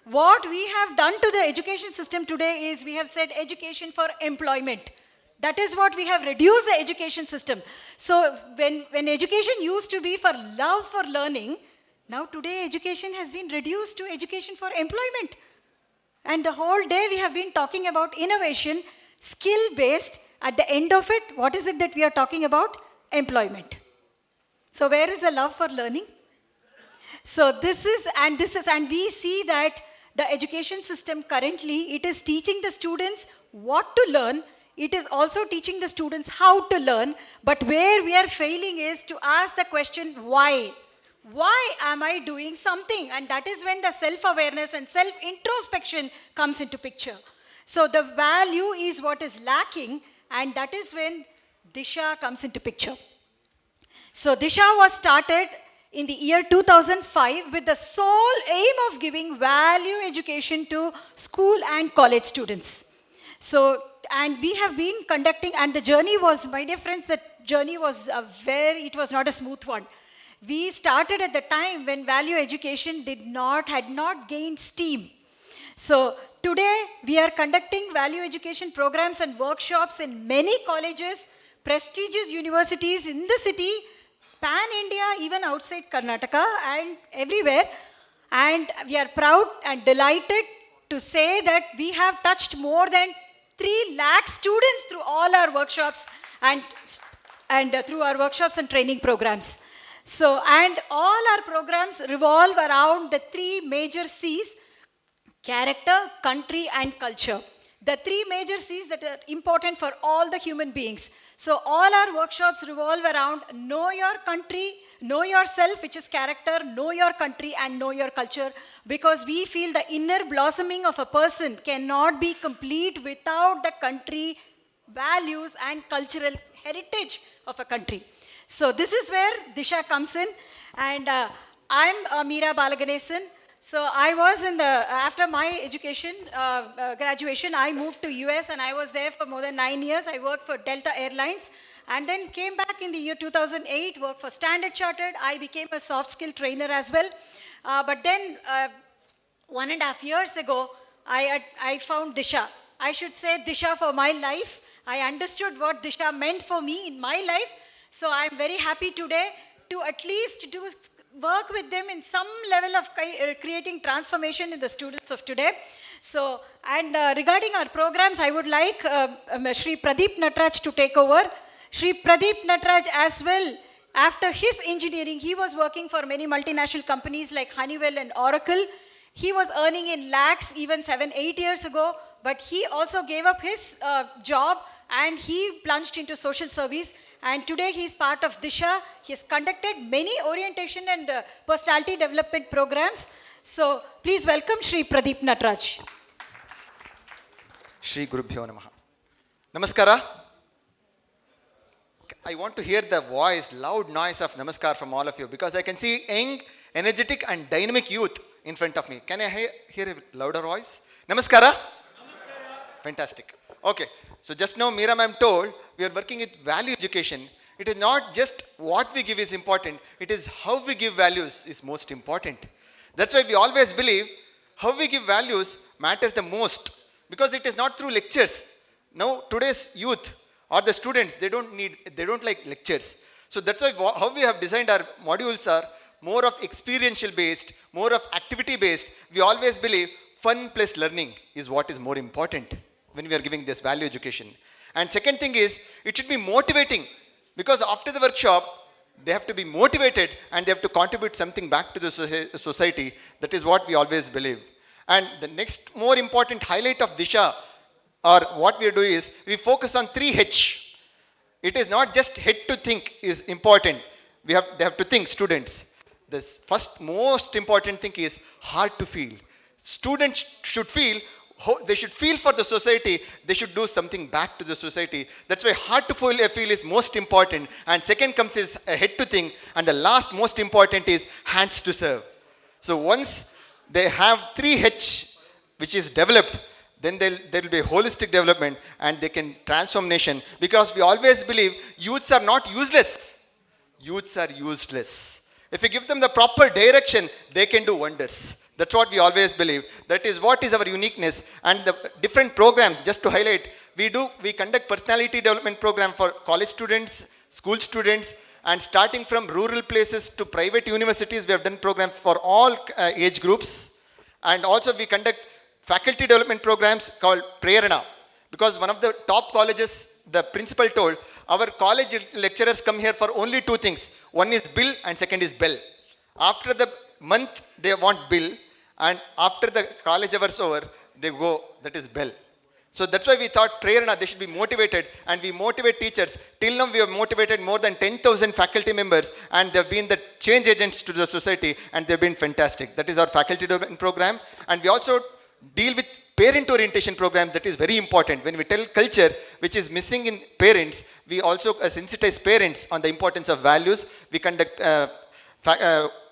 What we have done to the education system today is we have said education for employment. That is what we have reduced the education system. So when education used to be for love for learning, now today education has been reduced to education for employment. And the whole day we have been talking about innovation, skill-based. At the end of it, what is it that we are talking about? Employment. So where is the love for learning? So and we see that the education system currently, it is teaching the students what to learn. It is also teaching the students how to learn. But where we are failing is to ask the question, why? Why am I doing something? And that is when the self-awareness and self-introspection comes into picture. So the value is what is lacking, and that is when Disha comes into picture. So Disha was started in the year 2005 with the sole aim of giving value education to school and college students. So, and we have been conducting, and the journey was, my dear friends, the journey was it was not a smooth one. We started at the time when value education had not gained steam. So today we are conducting value education programs and workshops in many colleges, prestigious universities in the city, pan-India, even outside Karnataka and everywhere. And we are proud and delighted to say that we have touched more than 3 lakh students through all our workshops and through our workshops and training programs. So, and all our programs revolve around the 3 major C's: character, country, and culture. The 3 major C's that are important for all the human beings. So all our workshops revolve around know your country, know yourself, which is character, know your country, and know your culture, because we feel the inner blossoming of a person cannot be complete without the country values and cultural heritage of a country. So this is where Disha comes in, and I'm Meera Balaganesan. So I was after my education, graduation, I moved to US and I was there for more than 9 years. I worked for Delta Airlines and then came back in the year 2008, worked for Standard Chartered. I became a soft skill trainer as well. But then 1.5 years ago, I found Disha. I should say Disha for my life. I understood what Disha meant for me in my life. So I'm very happy today to at least work with them in some level of creating transformation in the students of today. So, and regarding our programs, I would like Shri Pradeep Nataraj to take over. Shri Pradeep Nataraj as well, after his engineering, he was working for many multinational companies like Honeywell and Oracle. He was earning in lakhs even 7-8 years ago, but he also gave up his job and he plunged into social service. And today he is part of Disha. He has conducted many orientation and personality development programs. So please welcome Shri Pradeep Nataraj. Shri Gurubhyo Namaha. Namaskara. I want to hear the voice, loud noise of Namaskar from all of you, because I can see young, energetic and dynamic youth in front of me. Can I hear a louder voice? Namaskara. Fantastic. Okay. So just now Meera ma'am told we are working with value education. It is not just what we give is important. It is how we give values is most important. That's why we always believe how we give values matters the most, because it is not through lectures. Now today's youth or the students, they don't like lectures. So that's why how we have designed our modules are more of experiential based, more of activity based. We always believe fun plus learning is what is more important when we are giving this value education. And second thing is, it should be motivating, because after the workshop, they have to be motivated and they have to contribute something back to the society. That is what we always believe. And the next more important highlight of Disha, or what we do is, we focus on 3H. It is not just head to think is important. They have to think, students. The first most important thing is heart to feel. Students should feel, they should feel for the society, they should do something back to the society. That's why heart to feel is most important. And second comes is a head to think. And the last most important is hands to serve. So once they have 3H, which is developed, then there will be a holistic development and they can transform nation. Because we always believe youths are not useless. Youths are useless. If we give them the proper direction, they can do wonders. That's what we always believe. That is what is our uniqueness. And the different programs, just to highlight, we conduct personality development program for college students, school students, and starting from rural places to private universities, we have done programs for all age groups. And also we conduct faculty development programs called Prerana. Because one of the top colleges, the principal told, our college lecturers come here for only 2 things. One is bill and second is bell. After the month, they want bill. and after the college hours over, they go, that is bell. So that's why we thought Prerna, they should be motivated, and we motivate teachers. Till now we have motivated more than 10,000 faculty members, and they've been the change agents to the society, and they've been fantastic. That is our faculty development program. And we also deal with parent orientation program. That is very important. When we tell culture, which is missing in parents, we also sensitize parents on the importance of values. We conduct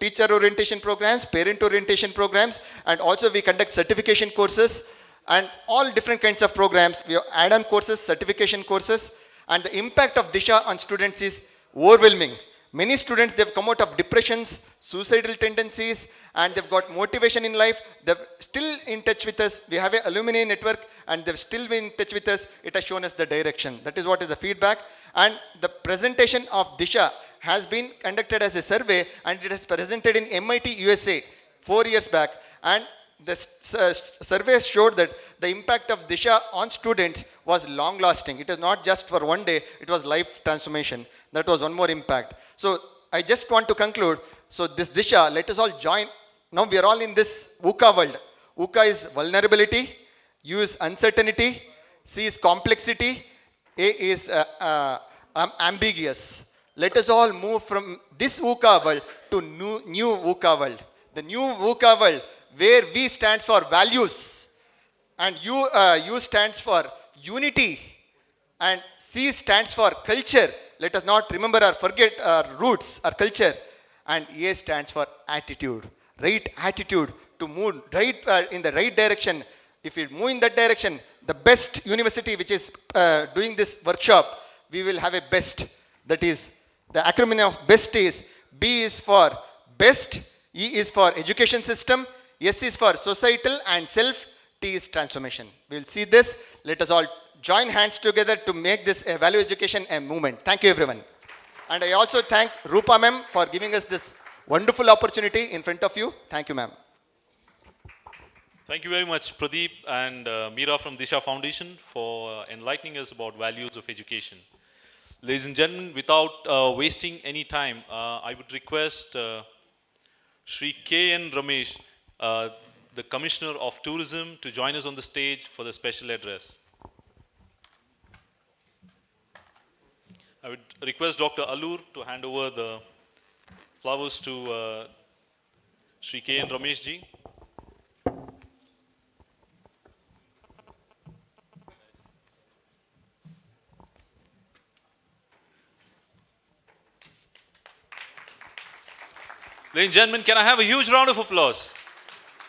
teacher orientation programs, parent orientation programs, and also we conduct certification courses and all different kinds of programs. We have add-on courses, certification courses, and the impact of Disha on students is overwhelming. Many students, they've come out of depressions, suicidal tendencies, and they've got motivation in life. They're still in touch with us. We have an alumni network, and they've still been in touch with us. It has shown us the direction. That is what is the feedback. And the presentation of Disha has been conducted as a survey, and it has presented in MIT USA 4 years back. And the survey showed that the impact of Disha on students was long lasting. It is not just for one day, it was life transformation. That was one more impact. So I just want to conclude. So this Disha, let us all join. Now we are all in this VUCA world. VUCA is vulnerability, U is uncertainty, C is complexity, A is ambiguous. Let us all move from this VUCA world to new VUCA world. The new VUCA world, where V stands for values, and U stands for unity, and C stands for culture. Let us not remember or forget our roots, our culture. And A stands for attitude. Right attitude to move right in the right direction. If we move in that direction, the best university which is doing this workshop, we will have a best. That is, the acronym of BEST is, B is for best, E is for education system, S is for societal, and self, T is transformation. We will see this. Let us all join hands together to make this a value education a movement. Thank you, everyone. And I also thank Rupa ma'am for giving us this wonderful opportunity in front of you. Thank you, ma'am. Thank you very much, Pradeep and Meera from Disha Foundation for enlightening us about values of education. Ladies and gentlemen, without wasting any time, I would request Shri K.N. Ramesh, the Commissioner of Tourism, to join us on the stage for the special address. I would request Dr. Allur to hand over the flowers to Shri K.N. Ramesh ji. Ladies and gentlemen, can I have a huge round of applause?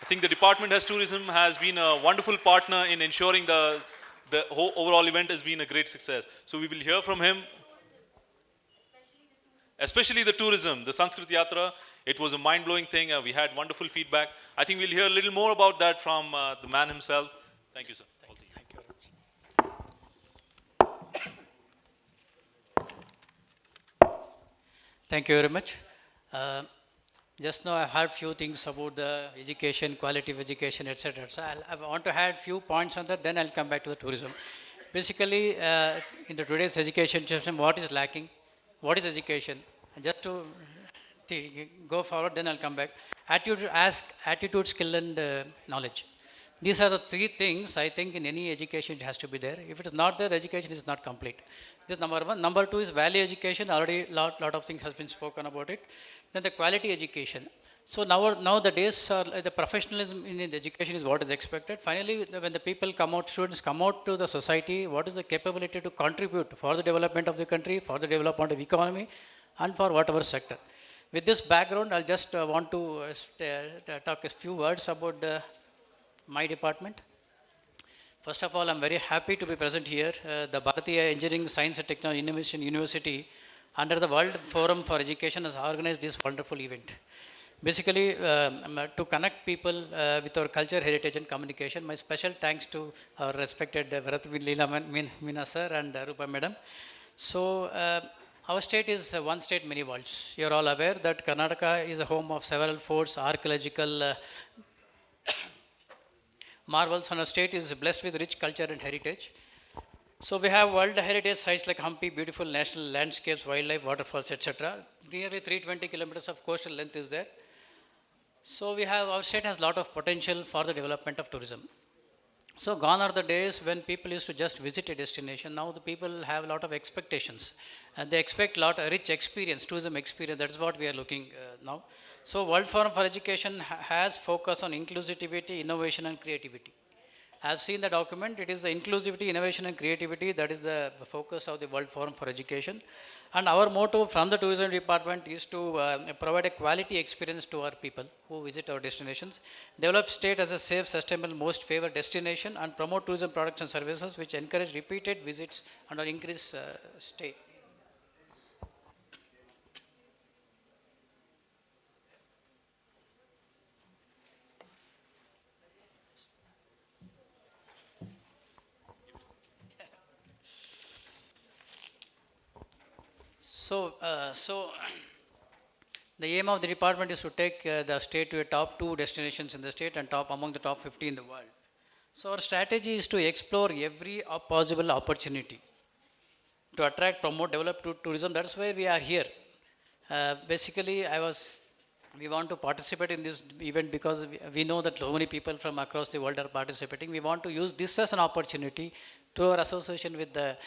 I think the Department of Tourism has been a wonderful partner in ensuring the whole overall event has been a great success. So we will hear from him. Especially the tourism, the Sanskrit Yatra, it was a mind-blowing thing. We had wonderful feedback. I think we'll hear a little more about that from the man himself. Thank you, sir. Thank you very much. Thank you very much. Just now I heard few things about the education, quality of education, etc. So I want to add few points on that, then I'll come back to the tourism. Basically, in the today's education system, what is lacking? What is education? And just to go forward, then I'll come back. Attitude, skill, and knowledge. These are the three things I think in any education it has to be there. If it is not there, education is not complete. This is number one. Number two is value education. Already lot of things has been spoken about it. Then the quality education. So now the days are the professionalism in education is what is expected. Finally, when the people come out, students come out to the society, what is the capability to contribute for the development of the country, for the development of economy, and for whatever sector. With this background, I'll just want to talk a few words about my department. First of all, I'm very happy to be present here. The Bharatiya Engineering, Science and Technology Innovation University, under the World Forum for Education, has organized this wonderful event. Basically, to connect people with our culture, heritage, and communication. My special thanks to our respected Bharat Meena sir and Rupa madam. So, our state is one state, many worlds. You are all aware that Karnataka is a home of several forts, archaeological marvels, and our state is blessed with rich culture and heritage. So we have world heritage sites like Hampi, beautiful national landscapes, wildlife, waterfalls, etc. Nearly 320 kilometers of coastal length is there. So our state has a lot of potential for the development of tourism. So gone are the days when people used to just visit a destination. Now the people have a lot of expectations, and they expect a lot of rich experience, tourism experience. That's what we are looking now. So World Forum for Education has focus on inclusivity, innovation, and creativity. I have seen the document. It is the inclusivity, innovation, and creativity that is the focus of the World Forum for Education. And our motto from the tourism department is to provide a quality experience to our people who visit our destinations, develop state as a safe, sustainable, most favored destination, and promote tourism products and services which encourage repeated visits and increase stay. So the aim of the department is to take the state to a top 2 destinations in the state and among the top 50 in the world. So our strategy is to explore every possible opportunity to attract, promote, develop tourism. That's why we are here. Basically, we want to participate in this event because we know that so many people from across the world are participating. We want to use this as an opportunity through our association with the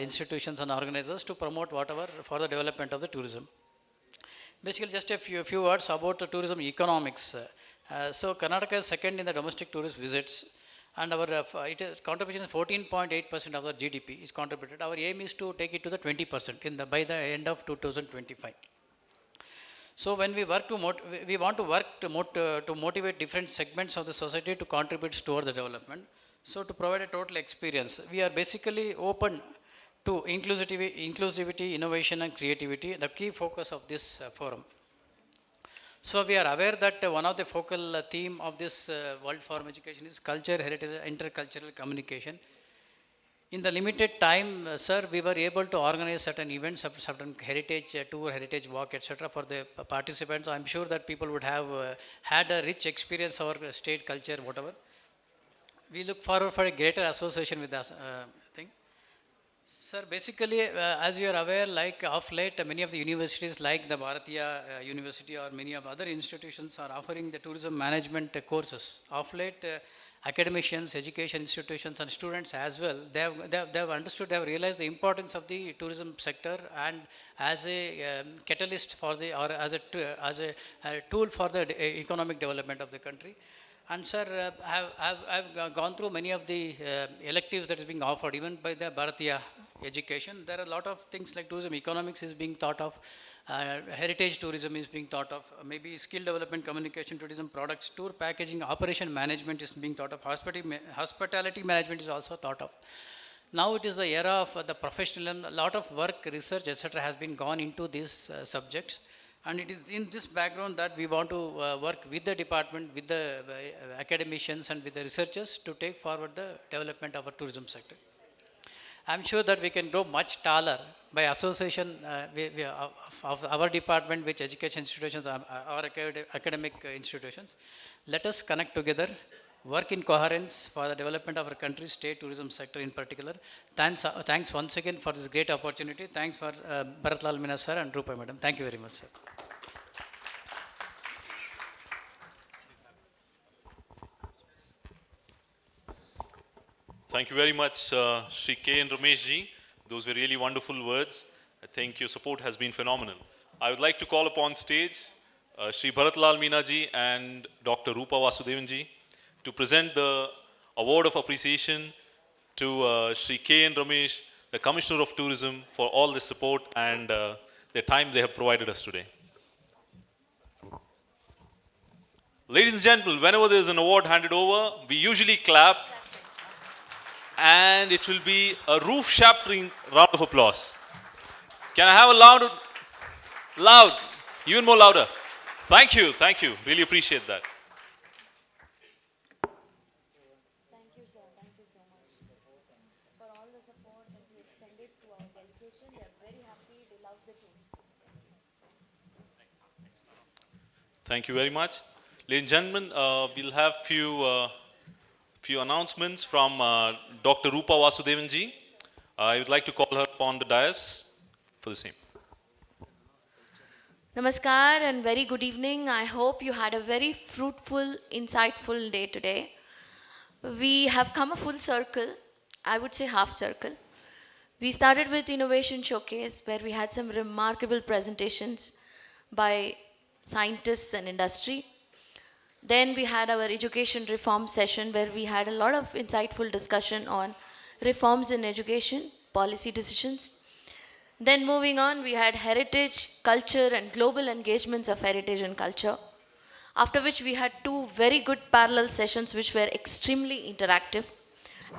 institutions and organizers to promote whatever for the development of the tourism. Basically, just a few words about the tourism economics. So Karnataka is second in the domestic tourist visits, and our contribution is 14.8% of our GDP is contributed. Our aim is to take it to the 20% by the end of 2025. So when we work we want to work to motivate different segments of the society to contribute toward the development. So to provide a total experience, we are basically open to inclusivity, innovation, and creativity, the key focus of this forum. So we are aware that one of the focal theme of this World Forum Education is culture, heritage, intercultural communication. In the limited time, sir, we were able to organize certain events, certain heritage tour, heritage walk, etc. for the participants. I'm sure that people would have had a rich experience of our state culture, whatever. We look forward for a greater association with us thing. Sir, basically, as you are aware, like of late, many of the universities like the Bharatiya University or many of other institutions are offering the tourism management courses. Of late, academicians, education institutions, and students as well, they have understood, they have realized the importance of the tourism sector and as a catalyst for or as a tool for the economic development of the country. And sir, I've gone through many of the electives that is being offered, even by the Bharatiya education. There are a lot of things like tourism economics is being thought of, heritage tourism is being thought of, maybe skill development, communication, tourism products, tour packaging, operation management is being thought of, hospitality management is also thought of. Now it is the era of the professional, a lot of work, research, etc. has been gone into these subjects. And it is in this background that we want to work with the department, with the academicians and with the researchers to take forward the development of our tourism sector. I'm sure that we can grow much taller by association of our department with education institutions, our academic institutions. Let us connect together, work in coherence for the development of our country's state tourism sector in particular. Thanks once again for this great opportunity. Thanks for Bharatlal Meena sir and Rupa madam. Thank you very much, sir. Thank you very much, Shri K. and Ramesh ji. Those were really wonderful words. I think your support has been phenomenal. I would like to call upon stage Shri Bharatlal Meena ji and Dr. Rupa Vasudevan ji to present the award of appreciation to Shri K. and Ramesh, the Commissioner of Tourism, for all the support and the time they have provided us today. Ladies and gentlemen, whenever there is an award handed over, we usually clap, and it will be a roof-shattering round of applause. Can I have a loud, even more louder? Thank you, really appreciate that. Thank you, sir. Thank you so much for all the support that you extended to our delegation. They are very happy. They love the tours. Thank you very much. Ladies and gentlemen, we'll have few announcements from Dr. Rupa Vasudevan ji. I would like to call her upon the dais for the same. Namaskar and very good evening. I hope you had a very fruitful, insightful day today. We have come a full circle, I would say half circle. We started with Innovation Showcase, where we had some remarkable presentations by scientists and industry. Then we had our education reform session, where we had a lot of insightful discussion on reforms in education, policy decisions. Then moving on, we had heritage, culture, and global engagements of heritage and culture. After which we had two very good parallel sessions which were extremely interactive.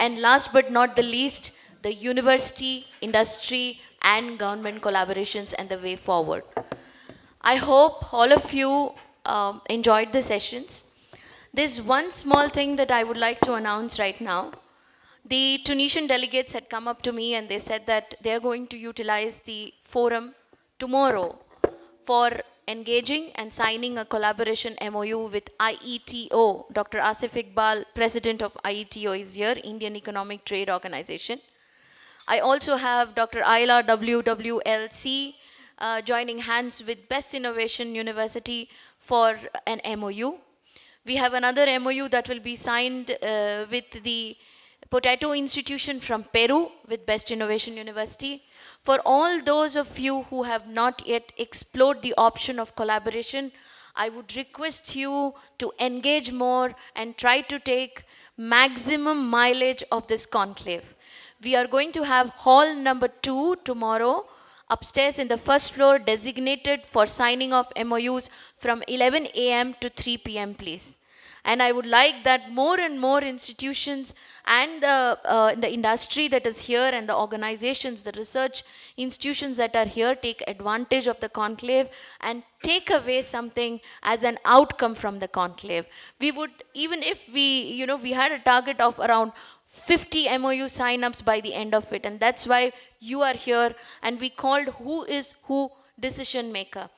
And last but not the least, the university, industry, and government collaborations and the way forward. I hope all of you enjoyed the sessions. There's one small thing that I would like to announce right now. The Tunisian delegates had come up to me and they said that they're going to utilize the forum tomorrow for engaging and signing a collaboration MOU with IETO. Dr. Asif Iqbal, president of IETO, is here, Indian Economic Trade Organization. I also have Dr. Ayla WWLC joining hands with Best Innovation University for an MOU. We have another MOU that will be signed with the Potato Institution from Peru with Best Innovation University. For all those of you who have not yet explored the option of collaboration, I would request you to engage more and try to take maximum mileage of this conclave. We are going to have hall number 2 tomorrow upstairs in the first floor, designated for signing of MOUs from 11 a.m. to 3 p.m. please. And I would like that more and more institutions and the industry that is here and the organizations, the research institutions that are here take advantage of the conclave and take away something as an outcome from the conclave. We would, even if we had a target of around 50 MOU sign-ups by the end of it. And that's why you are here and we called Who is Who Decision Maker.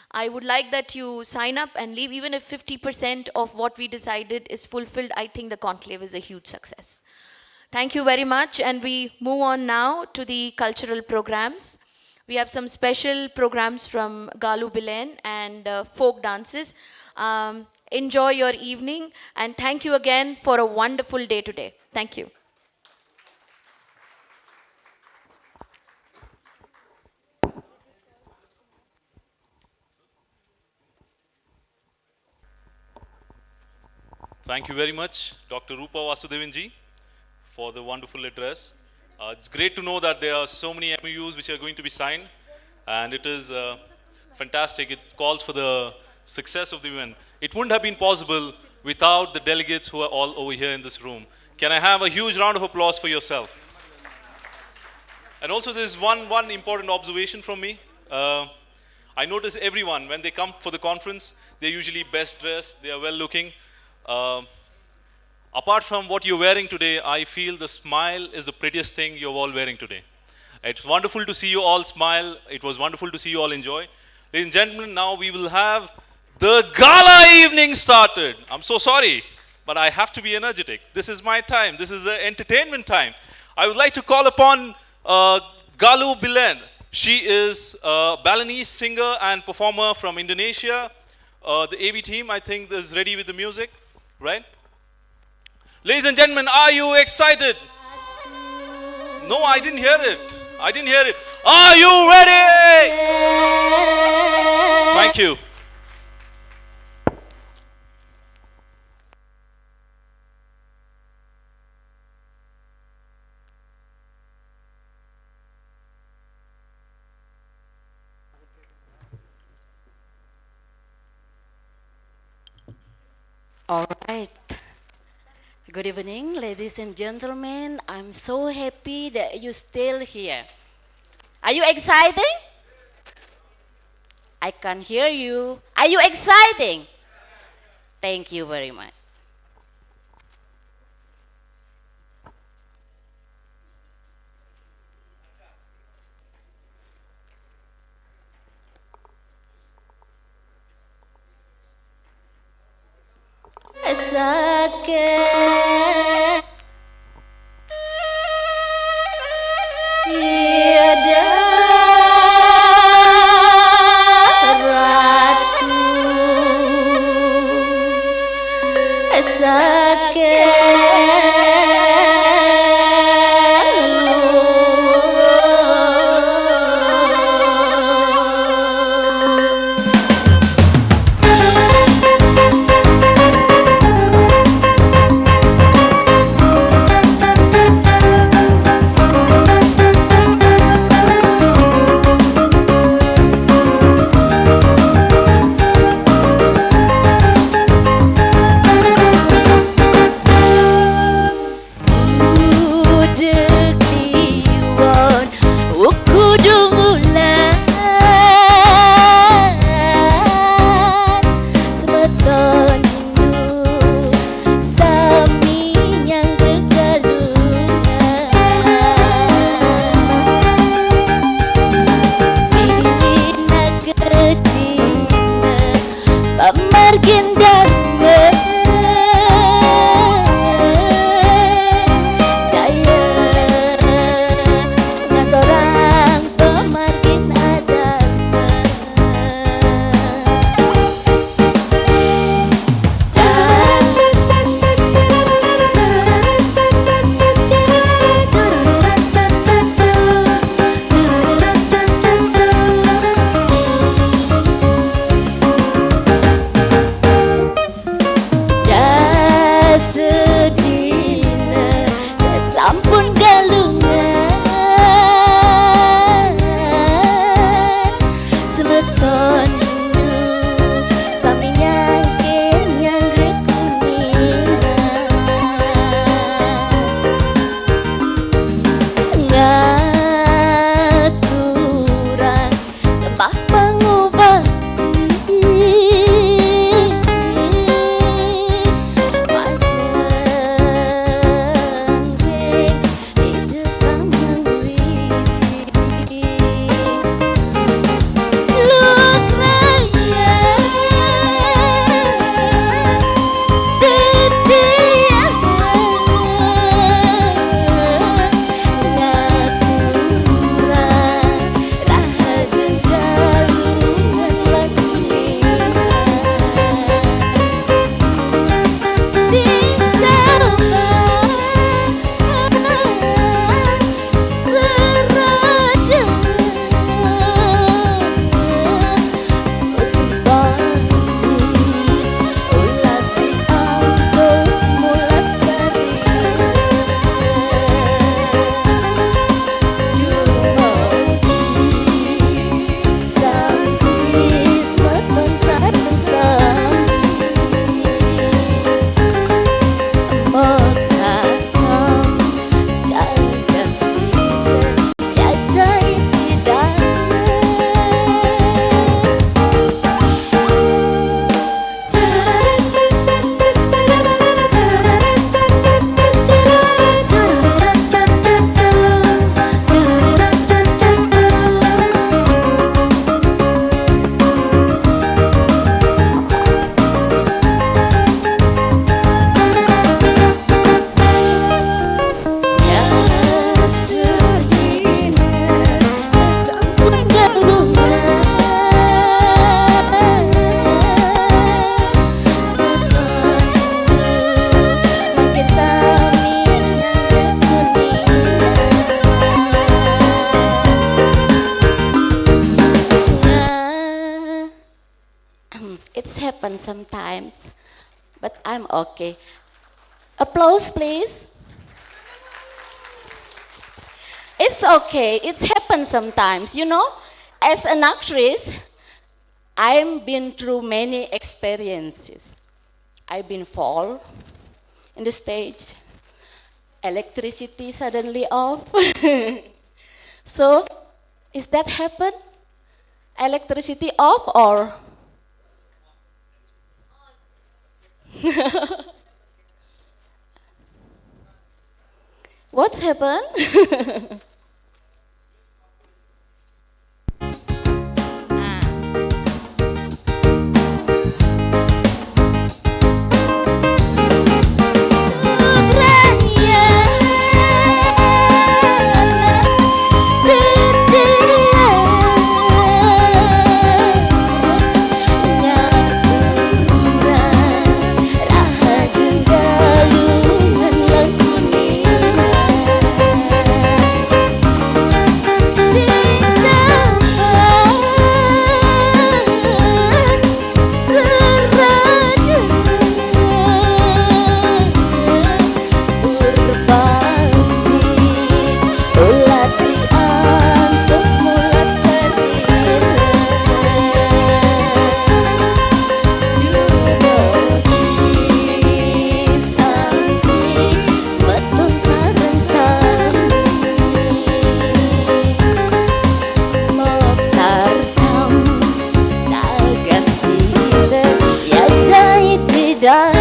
I would like that you sign up and leave. Even if 50% of what we decided is fulfilled, I think the conclave is a huge success. Thank you very much. And we move on now to the cultural programs. We have some special programs from Galu Bilen and folk dances. Enjoy your evening and thank you again for a wonderful day today. Thank you. Thank you very much, Dr. Rupa Vasudevan-ji, for the wonderful address. It's great to know that there are so many MOUs which are going to be signed, and it is fantastic. It calls for the success of the event. It wouldn't have been possible without the delegates who are all over here in this room. Can I have a huge round of applause for yourself? And also there's one important observation from me. I notice everyone, when they come for the conference, they're usually best dressed, they are well looking. Apart from what you're wearing today, I feel the smile is the prettiest thing you're all wearing today. It's wonderful to see you all smile. It was wonderful to see you all enjoy. Ladies and gentlemen, now we will have the gala evening started. I'm so sorry, but I have to be energetic. This is my time. This is the entertainment time. I would like to call upon Galu Bilen. She is a Balinese singer and performer from Indonesia. The AV team, I think, is ready with the music. Right? Ladies and gentlemen, are you excited? No, I didn't hear it. I didn't hear it. Are you ready? Thank you. All right. Good evening, ladies and gentlemen. I'm so happy that you're still here. Are you excited? I can't hear you. Are you excited? Thank you very much. Sakit tiada It's happened sometimes, but I'm okay. Applause, please. It's okay. It's happened sometimes. You know, as an actress, I've been through many experiences. I've been fall in the stage, electricity suddenly off. So, is that happen? Electricity off or? What's happened? Raha jenggalu tidak.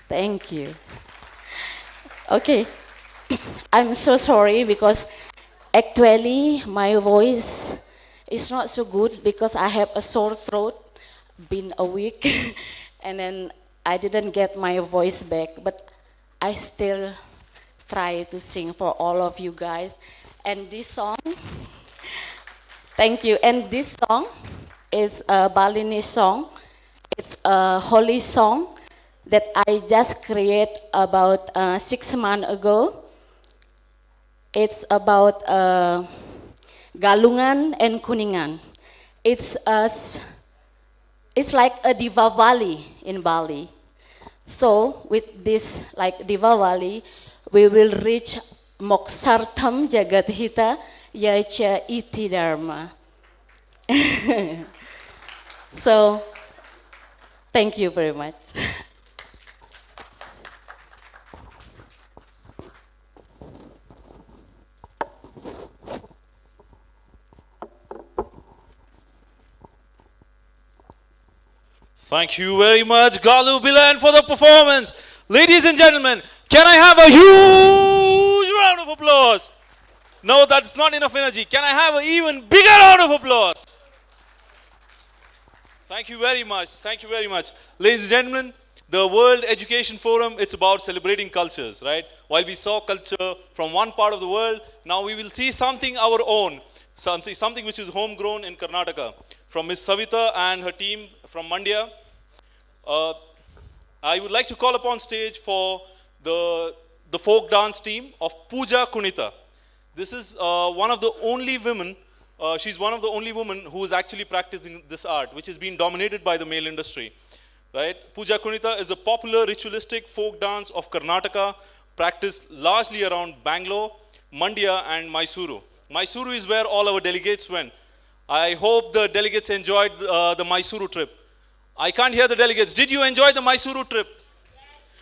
Thank you. Okay, I'm so sorry because actually my voice is not so good because I have a sore throat, been a week, and then I didn't get my voice back, but I still try to sing for all of you guys. And this song, thank you. And this song is a Balinese song. It's a holy song that I just created about 6 months ago. It's about Galungan and Kuningan. It's like a Diwali in Bali. So with this like Diwali, we will reach Moksartham Jagathita Yacha Iti Dharma. So thank you very much. Thank you very much, Galu Bilan, for the performance. Ladies and gentlemen, can I have a huge round of applause? No, that's not enough energy. Can I have an even bigger round of applause? Thank you very much. Thank you very much. Ladies and gentlemen, the World Education Forum, it's about celebrating cultures, right? While we saw culture from one part of the world, now we will see something our own, something which is homegrown in Karnataka. From Ms. Savita and her team from Mandya. I would like to call upon stage for the folk dance team of Puja Kunita. This is one of the only women, she's one of the only women who is actually practicing this art, which has been dominated by the male industry. Right? Puja Kunita is a popular ritualistic folk dance of Karnataka, practiced largely around Bangalore, Mandya and Mysuru. Mysuru is where all our delegates went. I hope the delegates enjoyed the Mysuru trip. I can't hear the delegates. Did you enjoy the Mysuru trip? Yes.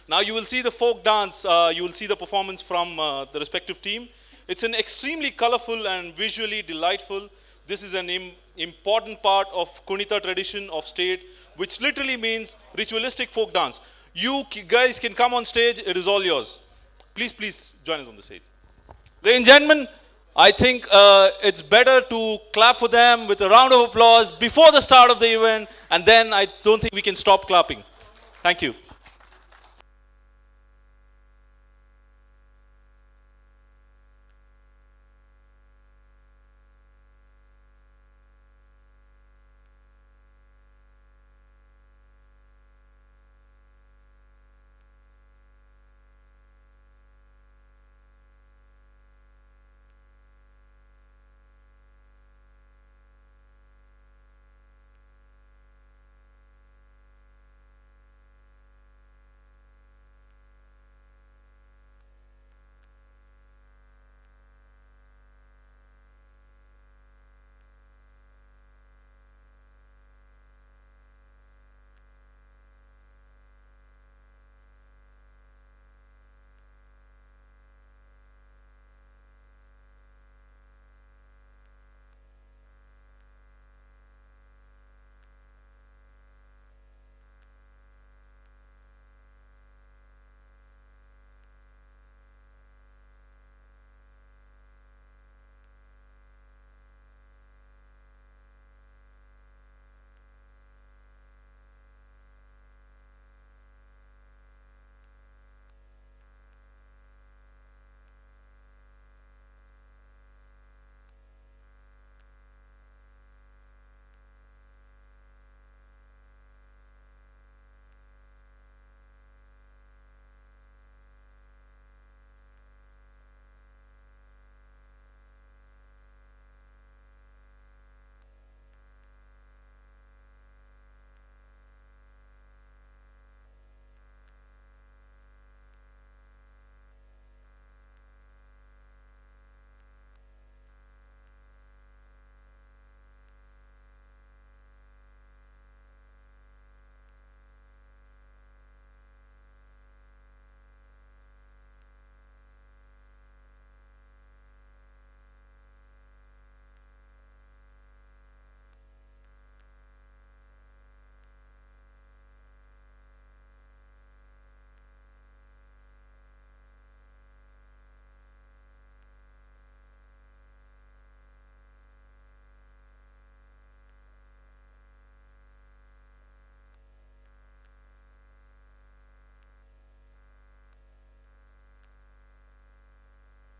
Now you will see the folk dance, you will see the performance from the respective team. It's an extremely colorful and visually delightful. This is an important part of Kunita tradition of state, which literally means ritualistic folk dance. You guys can come on stage, it is all yours. Please, please join us on the stage. Ladies and gentlemen, I think it's better to clap for them with a round of applause before the start of the event, and then I don't think we can stop clapping. Thank you.